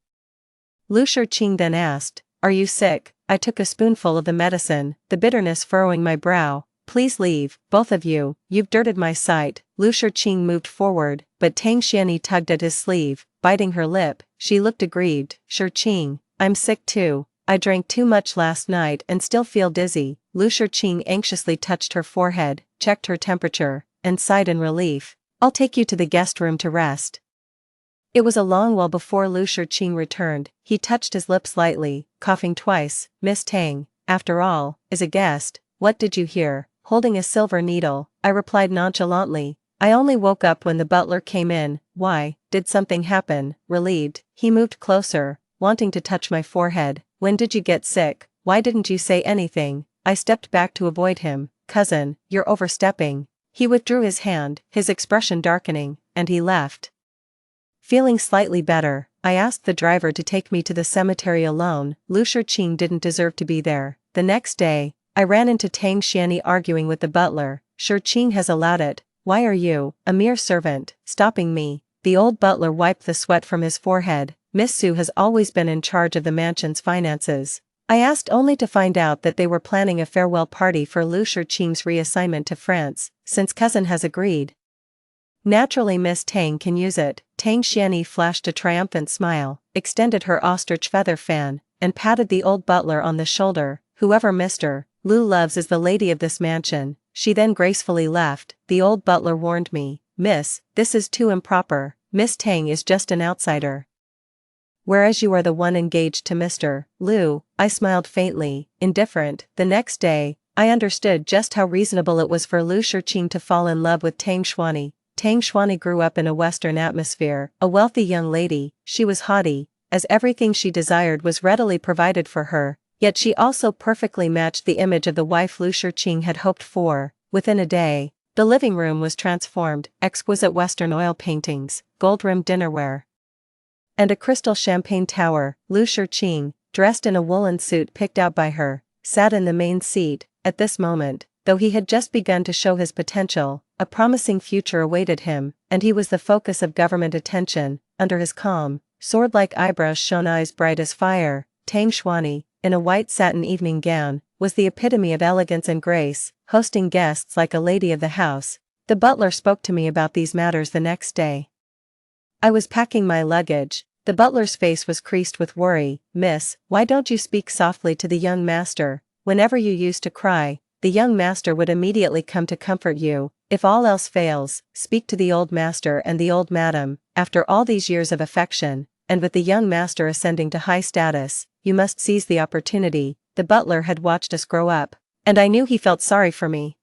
Lu Shiqing then asked, "Are you sick?" I took a spoonful of the medicine, the bitterness furrowing my brow. "Please leave, both of you, you've dirted my sight." Lu Shiqing moved forward, but Tang Xianyi tugged at his sleeve, biting her lip. She looked aggrieved. "Shiqing, I'm sick too. I drank too much last night and still feel dizzy." Lu Shiqing anxiously touched her forehead, checked her temperature, and sighed in relief. "I'll take you to the guest room to rest." It was a long while before Lu Shiqing returned. He touched his lips lightly, coughing twice. "Miss Tang, after all, is a guest. What did you hear?" Holding a silver needle, I replied nonchalantly, "I only woke up when the butler came in." "Why, did something happen?" Relieved, he moved closer, wanting to touch my forehead. "When did you get sick? Why didn't you say anything?" I stepped back to avoid him. "Cousin, you're overstepping." He withdrew his hand, his expression darkening, and he left. Feeling slightly better, I asked the driver to take me to the cemetery alone. Lu Shiqing didn't deserve to be there. The next day, I ran into Tang Xianyi arguing with the butler. "Shiqing has allowed it. Why are you, a mere servant, stopping me?" The old butler wiped the sweat from his forehead. "Miss Su has always been in charge of the mansion's finances. I asked only to find out that they were planning a farewell party for Lu Shiqing's reassignment to France, since cousin has agreed. Naturally Miss Tang can use it." Tang Xianyi flashed a triumphant smile, extended her ostrich feather fan, and patted the old butler on the shoulder. "Whoever Mr. Lu loves is the lady of this mansion." She then gracefully left. The old butler warned me, "Miss, this is too improper. Miss Tang is just an outsider, whereas you are the one engaged to Mr. Lu." I smiled faintly, indifferent. The next day, I understood just how reasonable it was for Lu Shiqing to fall in love with Tang Xuanyi. Tang Xuanyi grew up in a Western atmosphere, a wealthy young lady. She was haughty, as everything she desired was readily provided for her, yet she also perfectly matched the image of the wife Lu Shiqing had hoped for. Within a day, the living room was transformed, exquisite Western oil paintings, gold-rimmed dinnerware, and a crystal champagne tower. Lu Shiqing, dressed in a woolen suit picked out by her, sat in the main seat. At this moment, though he had just begun to show his potential, a promising future awaited him, and he was the focus of government attention. Under his calm, sword-like eyebrows shone eyes bright as fire. Tang Xuanyi, in a white satin evening gown, was the epitome of elegance and grace, hosting guests like a lady of the house. The butler spoke to me about these matters the next day. I was packing my luggage. The butler's face was creased with worry. "Miss, why don't you speak softly to the young master? Whenever you used to cry, the young master would immediately come to comfort you. If all else fails, speak to the old master and the old madam." After all these years of affection, and with the young master ascending to high status, you must seize the opportunity. The butler had watched us grow up, and I knew he felt sorry for me.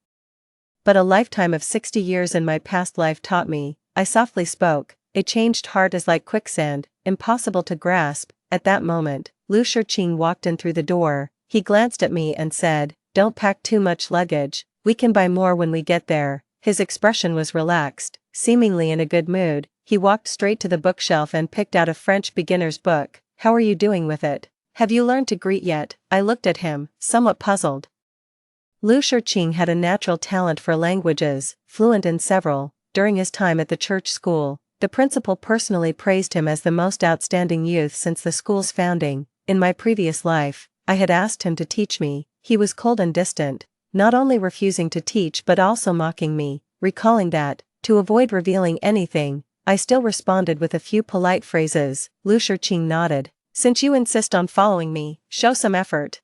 But a lifetime of 60 years in my past life taught me. I softly spoke. A changed heart is like quicksand, impossible to grasp. At that moment, Lu Shiqing walked in through the door. He glanced at me and said, "Don't pack too much luggage, we can buy more when we get there." His expression was relaxed, seemingly in a good mood. He walked straight to the bookshelf and picked out a French beginner's book. "How are you doing with it? Have you learned to greet yet?" I looked at him, somewhat puzzled. Lu Shiqing had a natural talent for languages, fluent in several. During his time at the church school, the principal personally praised him as the most outstanding youth since the school's founding. In my previous life, I had asked him to teach me. He was cold and distant, not only refusing to teach but also mocking me. Recalling that, to avoid revealing anything, I still responded with a few polite phrases. Lu Shiqing nodded. "Since you insist on following me, show some effort."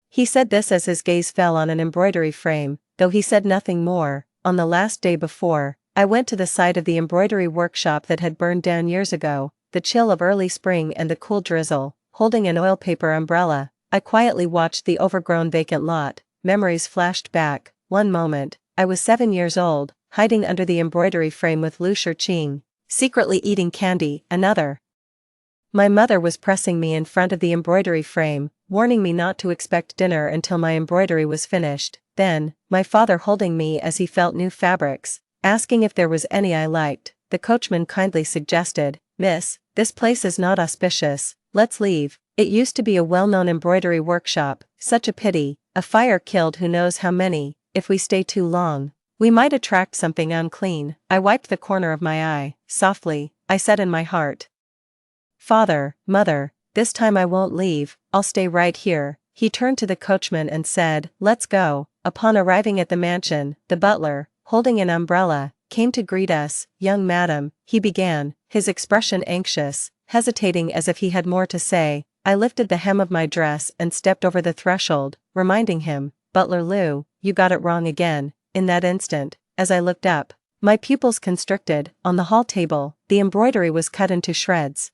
He said this as his gaze fell on an embroidery frame, though he said nothing more. On the last day before, I went to the site of the embroidery workshop that had burned down years ago. The chill of early spring and the cool drizzle, holding an oil paper umbrella, I quietly watched the overgrown vacant lot. Memories flashed back. One moment, I was 7 years old, hiding under the embroidery frame with Lu Shiqing, secretly eating candy. Another, my mother was pressing me in front of the embroidery frame, warning me not to expect dinner until my embroidery was finished. Then, my father holding me as he felt new fabrics, asking if there was any I liked. The coachman kindly suggested, "Miss, this place is not auspicious, let's leave. It used to be a well-known embroidery workshop, such a pity, a fire killed who knows how many, if we stay too long." We might attract something unclean. I wiped the corner of my eye. Softly, I said in my heart. Father, Mother, this time I won't leave, I'll stay right here. He turned to the coachman and said, let's go. Upon arriving at the mansion, the butler, holding an umbrella, came to greet us. Young madam, he began, his expression anxious, hesitating as if he had more to say. I lifted the hem of my dress and stepped over the threshold, reminding him, Butler Lou, you got it wrong again. In that instant, as I looked up, my pupils constricted. On the hall table, the embroidery was cut into shreds.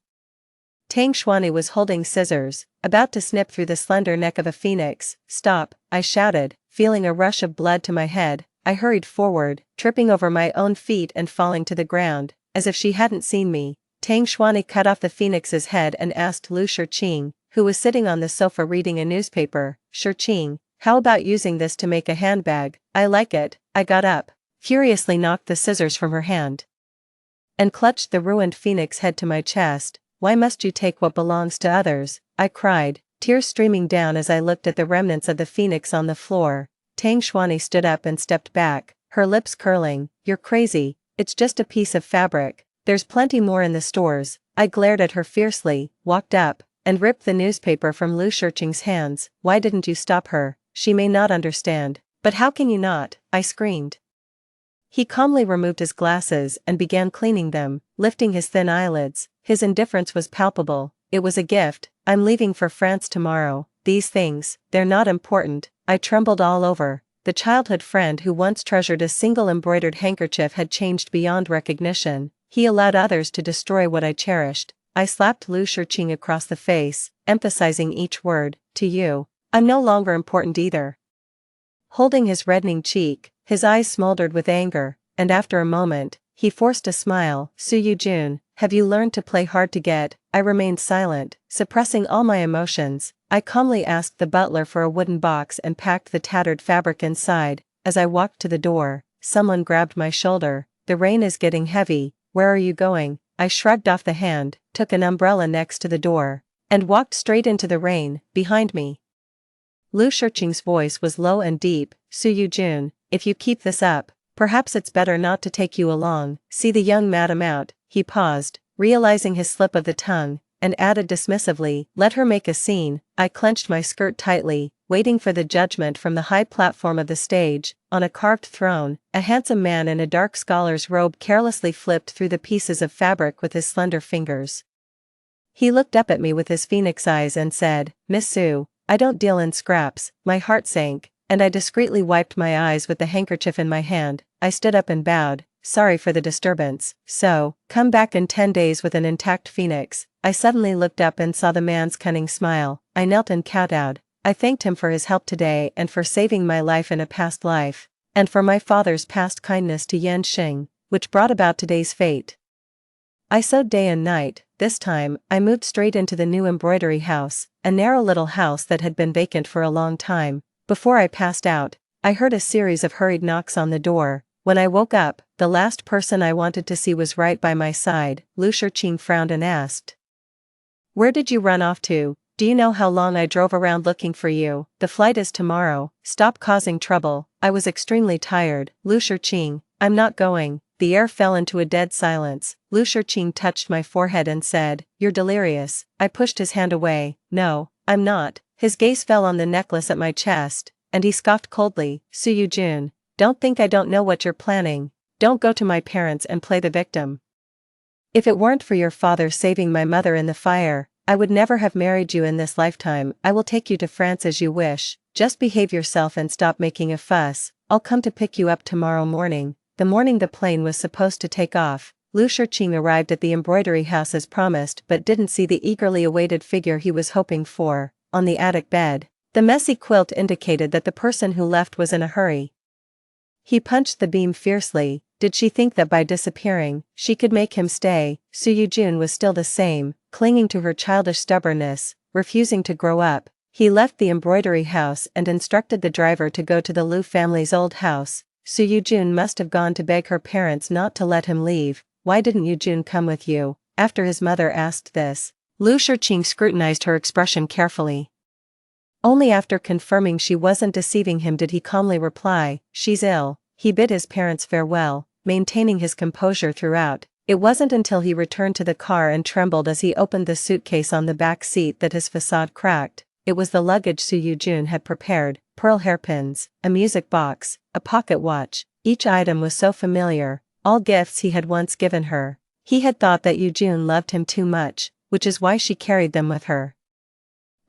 Tang Xuanyi was holding scissors, about to snip through the slender neck of a phoenix. Stop, I shouted, feeling a rush of blood to my head. I hurried forward, tripping over my own feet and falling to the ground, as if she hadn't seen me. Tang Xuanyi cut off the phoenix's head and asked Lu Shiqing, who was sitting on the sofa reading a newspaper, Shiqing, how about using this to make a handbag? I like it. I got up, furiously knocked the scissors from her hand, and clutched the ruined phoenix head to my chest. Why must you take what belongs to others? I cried, tears streaming down as I looked at the remnants of the phoenix on the floor. Tang Xuanyi stood up and stepped back, her lips curling. You're crazy, it's just a piece of fabric. There's plenty more in the stores. I glared at her fiercely, walked up, and ripped the newspaper from Lu Shiqing's hands. Why didn't you stop her? She may not understand. But how can you not? I screamed. He calmly removed his glasses and began cleaning them, lifting his thin eyelids. His indifference was palpable. It was a gift. I'm leaving for France tomorrow. These things, they're not important. I trembled all over. The childhood friend who once treasured a single embroidered handkerchief had changed beyond recognition. He allowed others to destroy what I cherished. I slapped Lu Shiqing across the face, emphasizing each word. To you, I'm no longer important either. Holding his reddening cheek, his eyes smoldered with anger, and after a moment, he forced a smile. Su Yujun, have you learned to play hard to get? I remained silent, suppressing all my emotions. I calmly asked the butler for a wooden box and packed the tattered fabric inside. As I walked to the door, someone grabbed my shoulder. The rain is getting heavy. Where are you going? I shrugged off the hand, took an umbrella next to the door, and walked straight into the rain. Behind me, Lu Shiqing's voice was low and deep. Su Yujun, if you keep this up, perhaps it's better not to take you along. See the young madam out. He paused, realizing his slip of the tongue, and added dismissively, let her make a scene. I clenched my skirt tightly, waiting for the judgment from the high platform of the stage. On a carved throne, a handsome man in a dark scholar's robe carelessly flipped through the pieces of fabric with his slender fingers. He looked up at me with his phoenix eyes and said, Miss Su, I don't deal in scraps. My heart sank, and I discreetly wiped my eyes with the handkerchief in my hand. I stood up and bowed, sorry for the disturbance. So, come back in 10 days with an intact phoenix. I suddenly looked up and saw the man's cunning smile. I knelt and kowtowed. I thanked him for his help today and for saving my life in a past life, and for my father's past kindness to Yan Xing, which brought about today's fate. I sewed day and night. This time, I moved straight into the new embroidery house, a narrow little house that had been vacant for a long time. Before I passed out, I heard a series of hurried knocks on the door. When I woke up, the last person I wanted to see was right by my side. Lu Shiqing frowned and asked, where did you run off to? Do you know how long I drove around looking for you? The flight is tomorrow. Stop causing trouble. I was extremely tired. Lu Shiqing, I'm not going. The air fell into a dead silence. Lu Shiqing touched my forehead and said, you're delirious. I pushed his hand away. No, I'm not. His gaze fell on the necklace at my chest, and he scoffed coldly. Su Yujun, don't think I don't know what you're planning. Don't go to my parents and play the victim. If it weren't for your father saving my mother in the fire, I would never have married you in this lifetime. I will take you to France as you wish. Just behave yourself and stop making a fuss. I'll come to pick you up tomorrow morning. The morning the plane was supposed to take off, Lu Shiqing arrived at the embroidery house as promised but didn't see the eagerly awaited figure he was hoping for. On the attic bed, the messy quilt indicated that the person who left was in a hurry. He punched the beam fiercely. Did she think that by disappearing, she could make him stay? Su Yujun was still the same, clinging to her childish stubbornness, refusing to grow up. He left the embroidery house and instructed the driver to go to the Lu family's old house. Su Yujun must have gone to beg her parents not to let him leave. Why didn't Yujun come with you? After his mother asked this, Lu Shiqing scrutinized her expression carefully. Only after confirming she wasn't deceiving him did he calmly reply, she's ill. he bid his parents farewell, maintaining his composure throughout. It wasn't until he returned to the car and trembled as he opened the suitcase on the back seat that his facade cracked. It was the luggage Su Yujun had prepared: pearl hairpins, a music box, a pocket watch. Each item was so familiar, all gifts he had once given her. He had thought that Yujun loved him too much, which is why she carried them with her.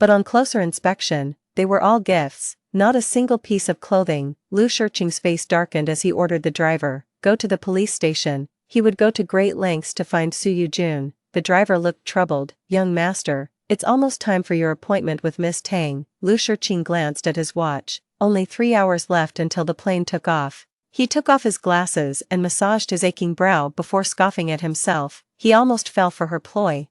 But on closer inspection, they were all gifts, not a single piece of clothing. Lu Shiqing's face darkened as he ordered the driver, "Go to the police station." He would go to great lengths to find Su Yujun. The driver looked troubled. "Young master, it's almost time for your appointment with Miss Tang." Lu Shiqing glanced at his watch. Only 3 hours left until the plane took off. He took off his glasses and massaged his aching brow before scoffing at himself. He almost fell for her ploy.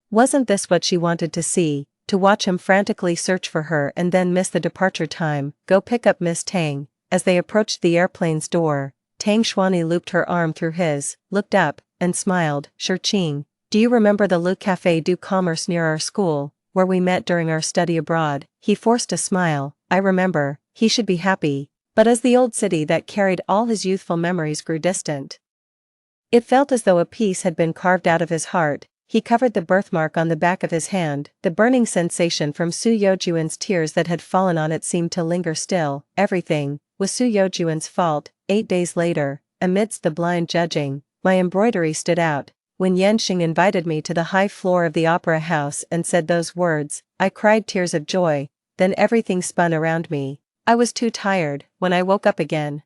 Wasn't this what she wanted to see? To watch him frantically search for her and then miss the departure time. "Go pick up Miss Tang." As they approached the airplane's door, Tang Xuanyi looped her arm through his, looked up, and smiled. "Shiqing, do you remember the Le Café du Commerce near our school, where we met during our study abroad?" He forced a smile. "I remember." He should be happy, but as the old city that carried all his youthful memories grew distant, it felt as though a piece had been carved out of his heart. He covered the birthmark on the back of his hand. The burning sensation from Su Yojuan's tears that had fallen on it seemed to linger still. Everything was Su Yojuan's fault. 8 days later, amidst the blind judging, my embroidery stood out. When Yanxing invited me to the high floor of the opera house and said those words, I cried tears of joy. Then everything spun around me. I was too tired. When I woke up again,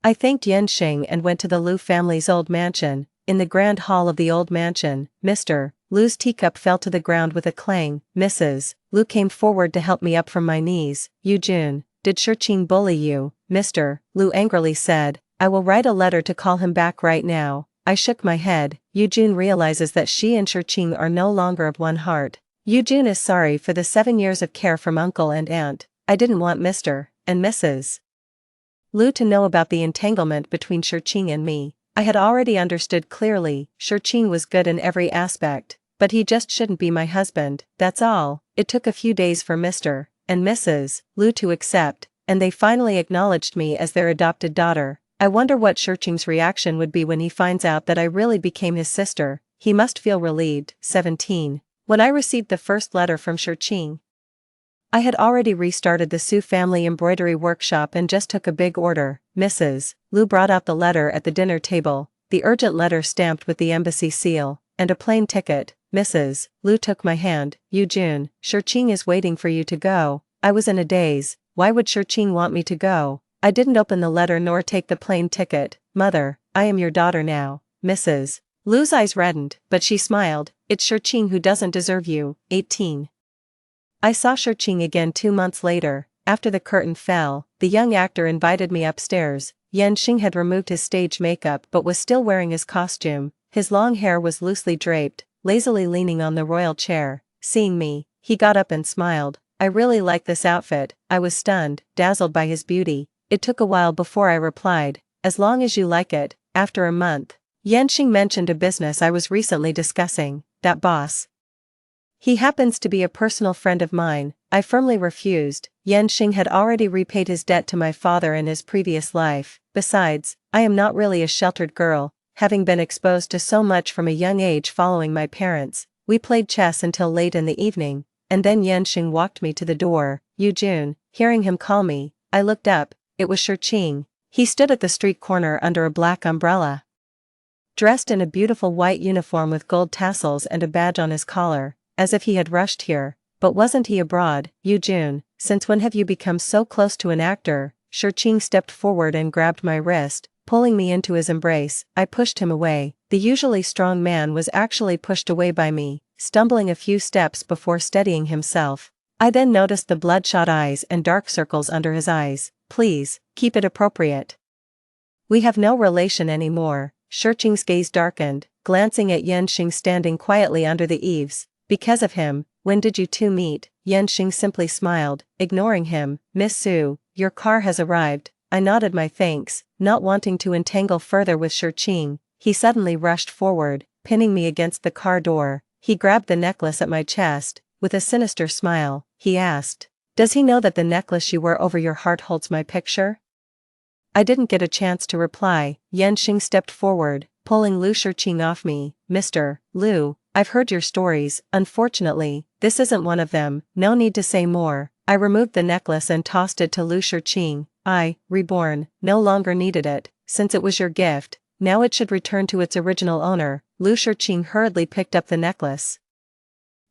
I thanked Yanxing and went to the Lu family's old mansion. In the grand hall of the old mansion, Mr. Lu's teacup fell to the ground with a clang. Mrs. Lu came forward to help me up from my knees. "Yujun, did Shiqing bully you?" Mr. Lu angrily said. "I will write a letter to call him back right now." I shook my head. Yujun realizes that she and Shiqing are no longer of one heart. Yujun is sorry for the 7 years of care from uncle and aunt. I didn't want Mr. and Mrs. Lu to know about the entanglement between Shiqing and me. I had already understood clearly. Shiqing was good in every aspect, but he just shouldn't be my husband, that's all. It took a few days for Mr. and Mrs. Lu to accept, and they finally acknowledged me as their adopted daughter. I wonder what Shiqing's reaction would be when he finds out that I really became his sister. He must feel relieved. 17. When I received the first letter from Shiqing, I had already restarted the Su family embroidery workshop and just took a big order. Mrs. Lu brought out the letter at the dinner table, the urgent letter stamped with the embassy seal, and a plane ticket. Mrs. Lu took my hand. "Yujun, Shiqing is waiting for you to go." I was in a daze. Why would Shiqing want me to go? I didn't open the letter nor take the plane ticket. "Mother, I am your daughter now." Mrs. Lu's eyes reddened, but she smiled. "It's Shiqing who doesn't deserve you." 18. I saw Shiqing again 2 months later. After the curtain fell, the young actor invited me upstairs. Yanxing had removed his stage makeup but was still wearing his costume. His long hair was loosely draped, lazily leaning on the royal chair. Seeing me, he got up and smiled. "I really like this outfit." I was stunned, dazzled by his beauty. It took a while before I replied, "As long as you like it." After a month, Yanxing mentioned a business I was recently discussing. "That boss, he happens to be a personal friend of mine." I firmly refused. Yanxing had already repaid his debt to my father in his previous life. Besides, I am not really a sheltered girl, having been exposed to so much from a young age following my parents. We played chess until late in the evening, and then Yanxing walked me to the door. "Yujun." Hearing him call me, I looked up. It was Shiqing. He stood at the street corner under a black umbrella, dressed in a beautiful white uniform with gold tassels and a badge on his collar, as if he had rushed here. But wasn't he abroad? "Yujun, since when have you become so close to an actor?" Shiqing stepped forward and grabbed my wrist, pulling me into his embrace. I pushed him away. The usually strong man was actually pushed away by me, stumbling a few steps before steadying himself. I then noticed the bloodshot eyes and dark circles under his eyes. "Please, keep it appropriate. We have no relation anymore." Shiqing's gaze darkened, glancing at Yanxing standing quietly under the eaves. "Because of him." "When did you two meet?" Yanxing simply smiled, ignoring him. "Miss Su, your car has arrived." I nodded my thanks, not wanting to entangle further with Shiqing. He suddenly rushed forward, pinning me against the car door. He grabbed the necklace at my chest. With a sinister smile, he asked, "Does he know that the necklace you wear over your heart holds my picture?" I didn't get a chance to reply. Yan Xing stepped forward, pulling Lu Shiqing off me. Mr. Lu, I've heard your stories. Unfortunately, this isn't one of them. No need to say more. I removed the necklace and tossed it to Lu Shiqing. Reborn, no longer needed it, since it was your gift. Now it should return to its original owner. Lu Shiqing hurriedly picked up the necklace,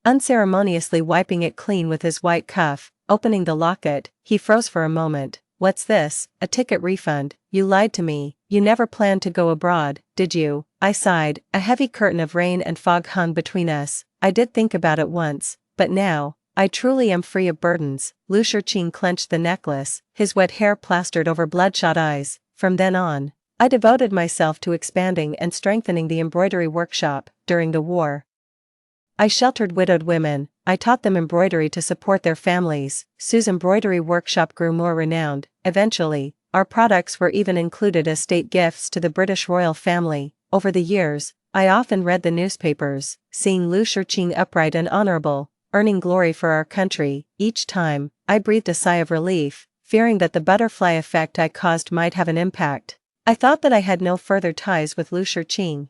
unceremoniously wiping it clean with his white cuff. Opening the locket, he froze for a moment. What's this? A ticket refund? You lied to me. You never planned to go abroad, did you? I sighed. A heavy curtain of rain and fog hung between us. I did think about it once, but now, I truly am free of burdens. Lu Shiqing clenched the necklace, his wet hair plastered over bloodshot eyes. From then on, I devoted myself to expanding and strengthening the embroidery workshop. During the war, I sheltered widowed women. I taught them embroidery to support their families. Sue's embroidery workshop grew more renowned. Eventually, our products were even included as state gifts to the British royal family. Over the years, I often read the newspapers, seeing Lu Shiqing upright and honorable, earning glory for our country. Each time, I breathed a sigh of relief, fearing that the butterfly effect I caused might have an impact. I thought that I had no further ties with Lu Shiqing,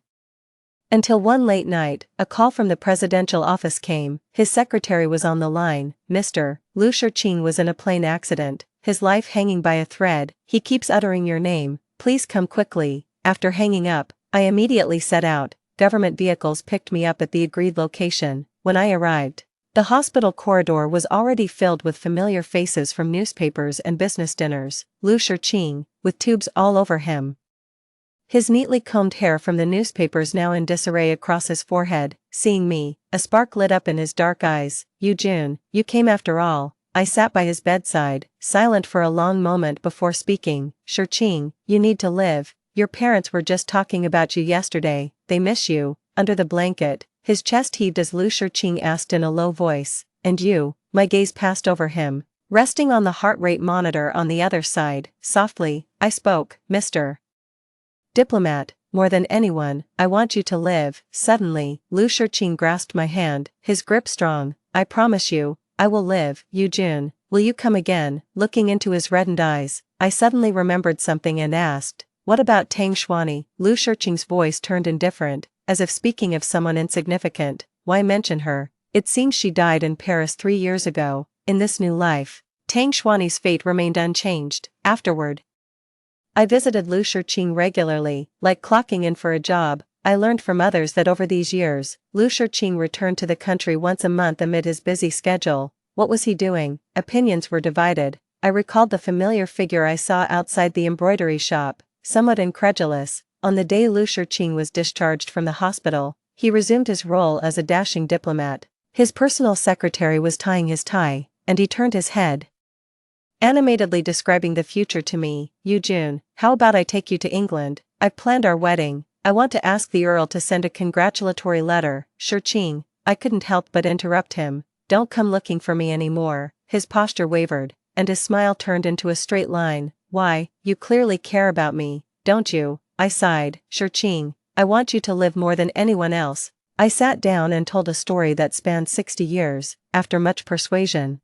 until one late night, a call from the presidential office came. His secretary was on the line. Mr. Lu Shiqing was in a plane accident, his life hanging by a thread. He keeps uttering your name. Please come quickly. After hanging up, I immediately set out. Government vehicles picked me up at the agreed location. When I arrived, the hospital corridor was already filled with familiar faces from newspapers and business dinners. Lu Shiqing, with tubes all over him, his neatly combed hair from the newspapers now in disarray across his forehead. Seeing me, a spark lit up in his dark eyes. You June, you came after all. I sat by his bedside, silent for a long moment before speaking. Shiqing, you need to live. Your parents were just talking about you yesterday. They miss you. Under the blanket, his chest heaved as Lu Shiqing asked in a low voice. And you? My gaze passed over him, resting on the heart rate monitor on the other side. Softly, I spoke. Mr. Diplomat, more than anyone, I want you to live. Suddenly, Lu Shiqing grasped my hand, his grip strong. I promise you, I will live. Yu Jun, will you come again? Looking into his reddened eyes, I suddenly remembered something and asked, what about Tang Xuani? Lu Shiqing's voice turned indifferent, as if speaking of someone insignificant. Why mention her? It seems she died in Paris 3 years ago. In this new life, Tang Xuani's fate remained unchanged. Afterward, I visited Lu Shiqing regularly. Like clocking in for a job, I learned from others that over these years, Lu Shiqing returned to the country once a month amid his busy schedule. What was he doing? Opinions were divided. I recalled the familiar figure I saw outside the embroidery shop, somewhat incredulous. On the day Lu Shiqing was discharged from the hospital, he resumed his role as a dashing diplomat. His personal secretary was tying his tie, and he turned his head, animatedly describing the future to me. Yu Jun, how about I take you to England? I've planned our wedding. I want to ask the Earl to send a congratulatory letter. Shiqing, I couldn't help but interrupt him. Don't come looking for me anymore. His posture wavered, and his smile turned into a straight line. Why, you clearly care about me, don't you? I sighed. Shiqing, I want you to live more than anyone else. I sat down and told a story that spanned 60 years. After much persuasion,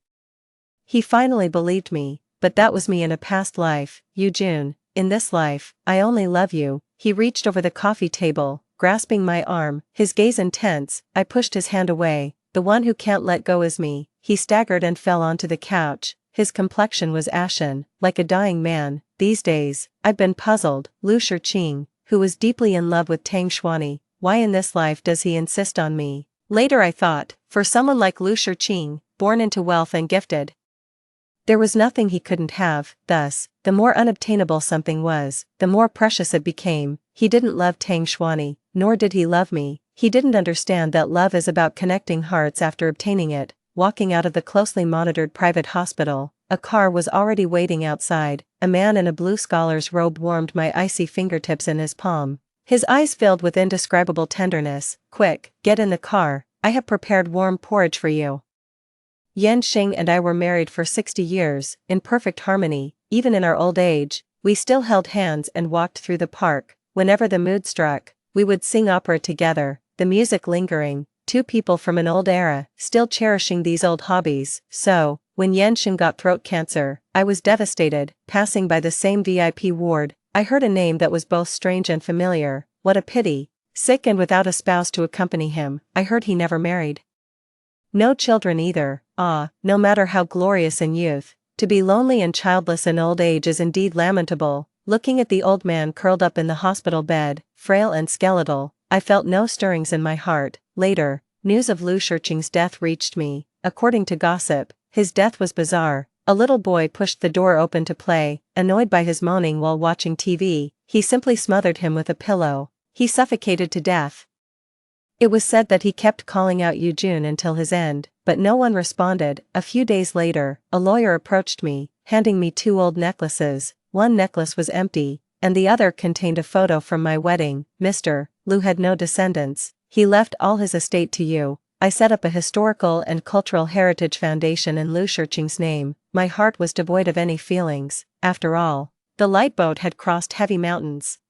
he finally believed me, but that was me in a past life. Yu Jun, in this life, I only love you. He reached over the coffee table, grasping my arm, his gaze intense. I pushed his hand away. The one who can't let go is me. He staggered and fell onto the couch. His complexion was ashen, like a dying man. These days, I've been puzzled. Lu Shiqing, who was deeply in love with Tang Xuani, why in this life does he insist on me? Later I thought, for someone like Lu Shiqing, born into wealth and gifted, there was nothing he couldn't have. Thus, the more unobtainable something was, the more precious it became. He didn't love Tang Xuani, nor did he love me. He didn't understand that love is about connecting hearts after obtaining it. Walking out of the closely monitored private hospital, a car was already waiting outside. A man in a blue scholar's robe warmed my icy fingertips in his palm. His eyes filled with indescribable tenderness. Quick, get in the car. I have prepared warm porridge for you. Yan Xing and I were married for 60 years, in perfect harmony. Even in our old age, we still held hands and walked through the park. Whenever the mood struck, we would sing opera together, the music lingering, two people from an old era, still cherishing these old hobbies. So, When Yanxin got throat cancer, I was devastated. Passing by the same VIP ward, I heard a name that was both strange and familiar. What a pity. Sick and without a spouse to accompany him. I heard he never married. No children either. Ah, no matter how glorious in youth, to be lonely and childless in old age is indeed lamentable. Looking at the old man curled up in the hospital bed, frail and skeletal, I felt no stirrings in my heart. Later, news of Lu Shiqing's death reached me. According to gossip, his death was bizarre. A little boy pushed the door open to play, annoyed by his moaning while watching TV. He simply smothered him with a pillow. He suffocated to death. It was said that he kept calling out Yujun until his end, but no one responded. A few days later, a lawyer approached me, handing me 2 old necklaces. One necklace was empty, and the other contained a photo from my wedding. Mr. Lu had no descendants. He left all his estate to you. I set up a historical and cultural heritage foundation in Lu Shiqing's name. My heart was devoid of any feelings. After all, the light boat had crossed heavy mountains.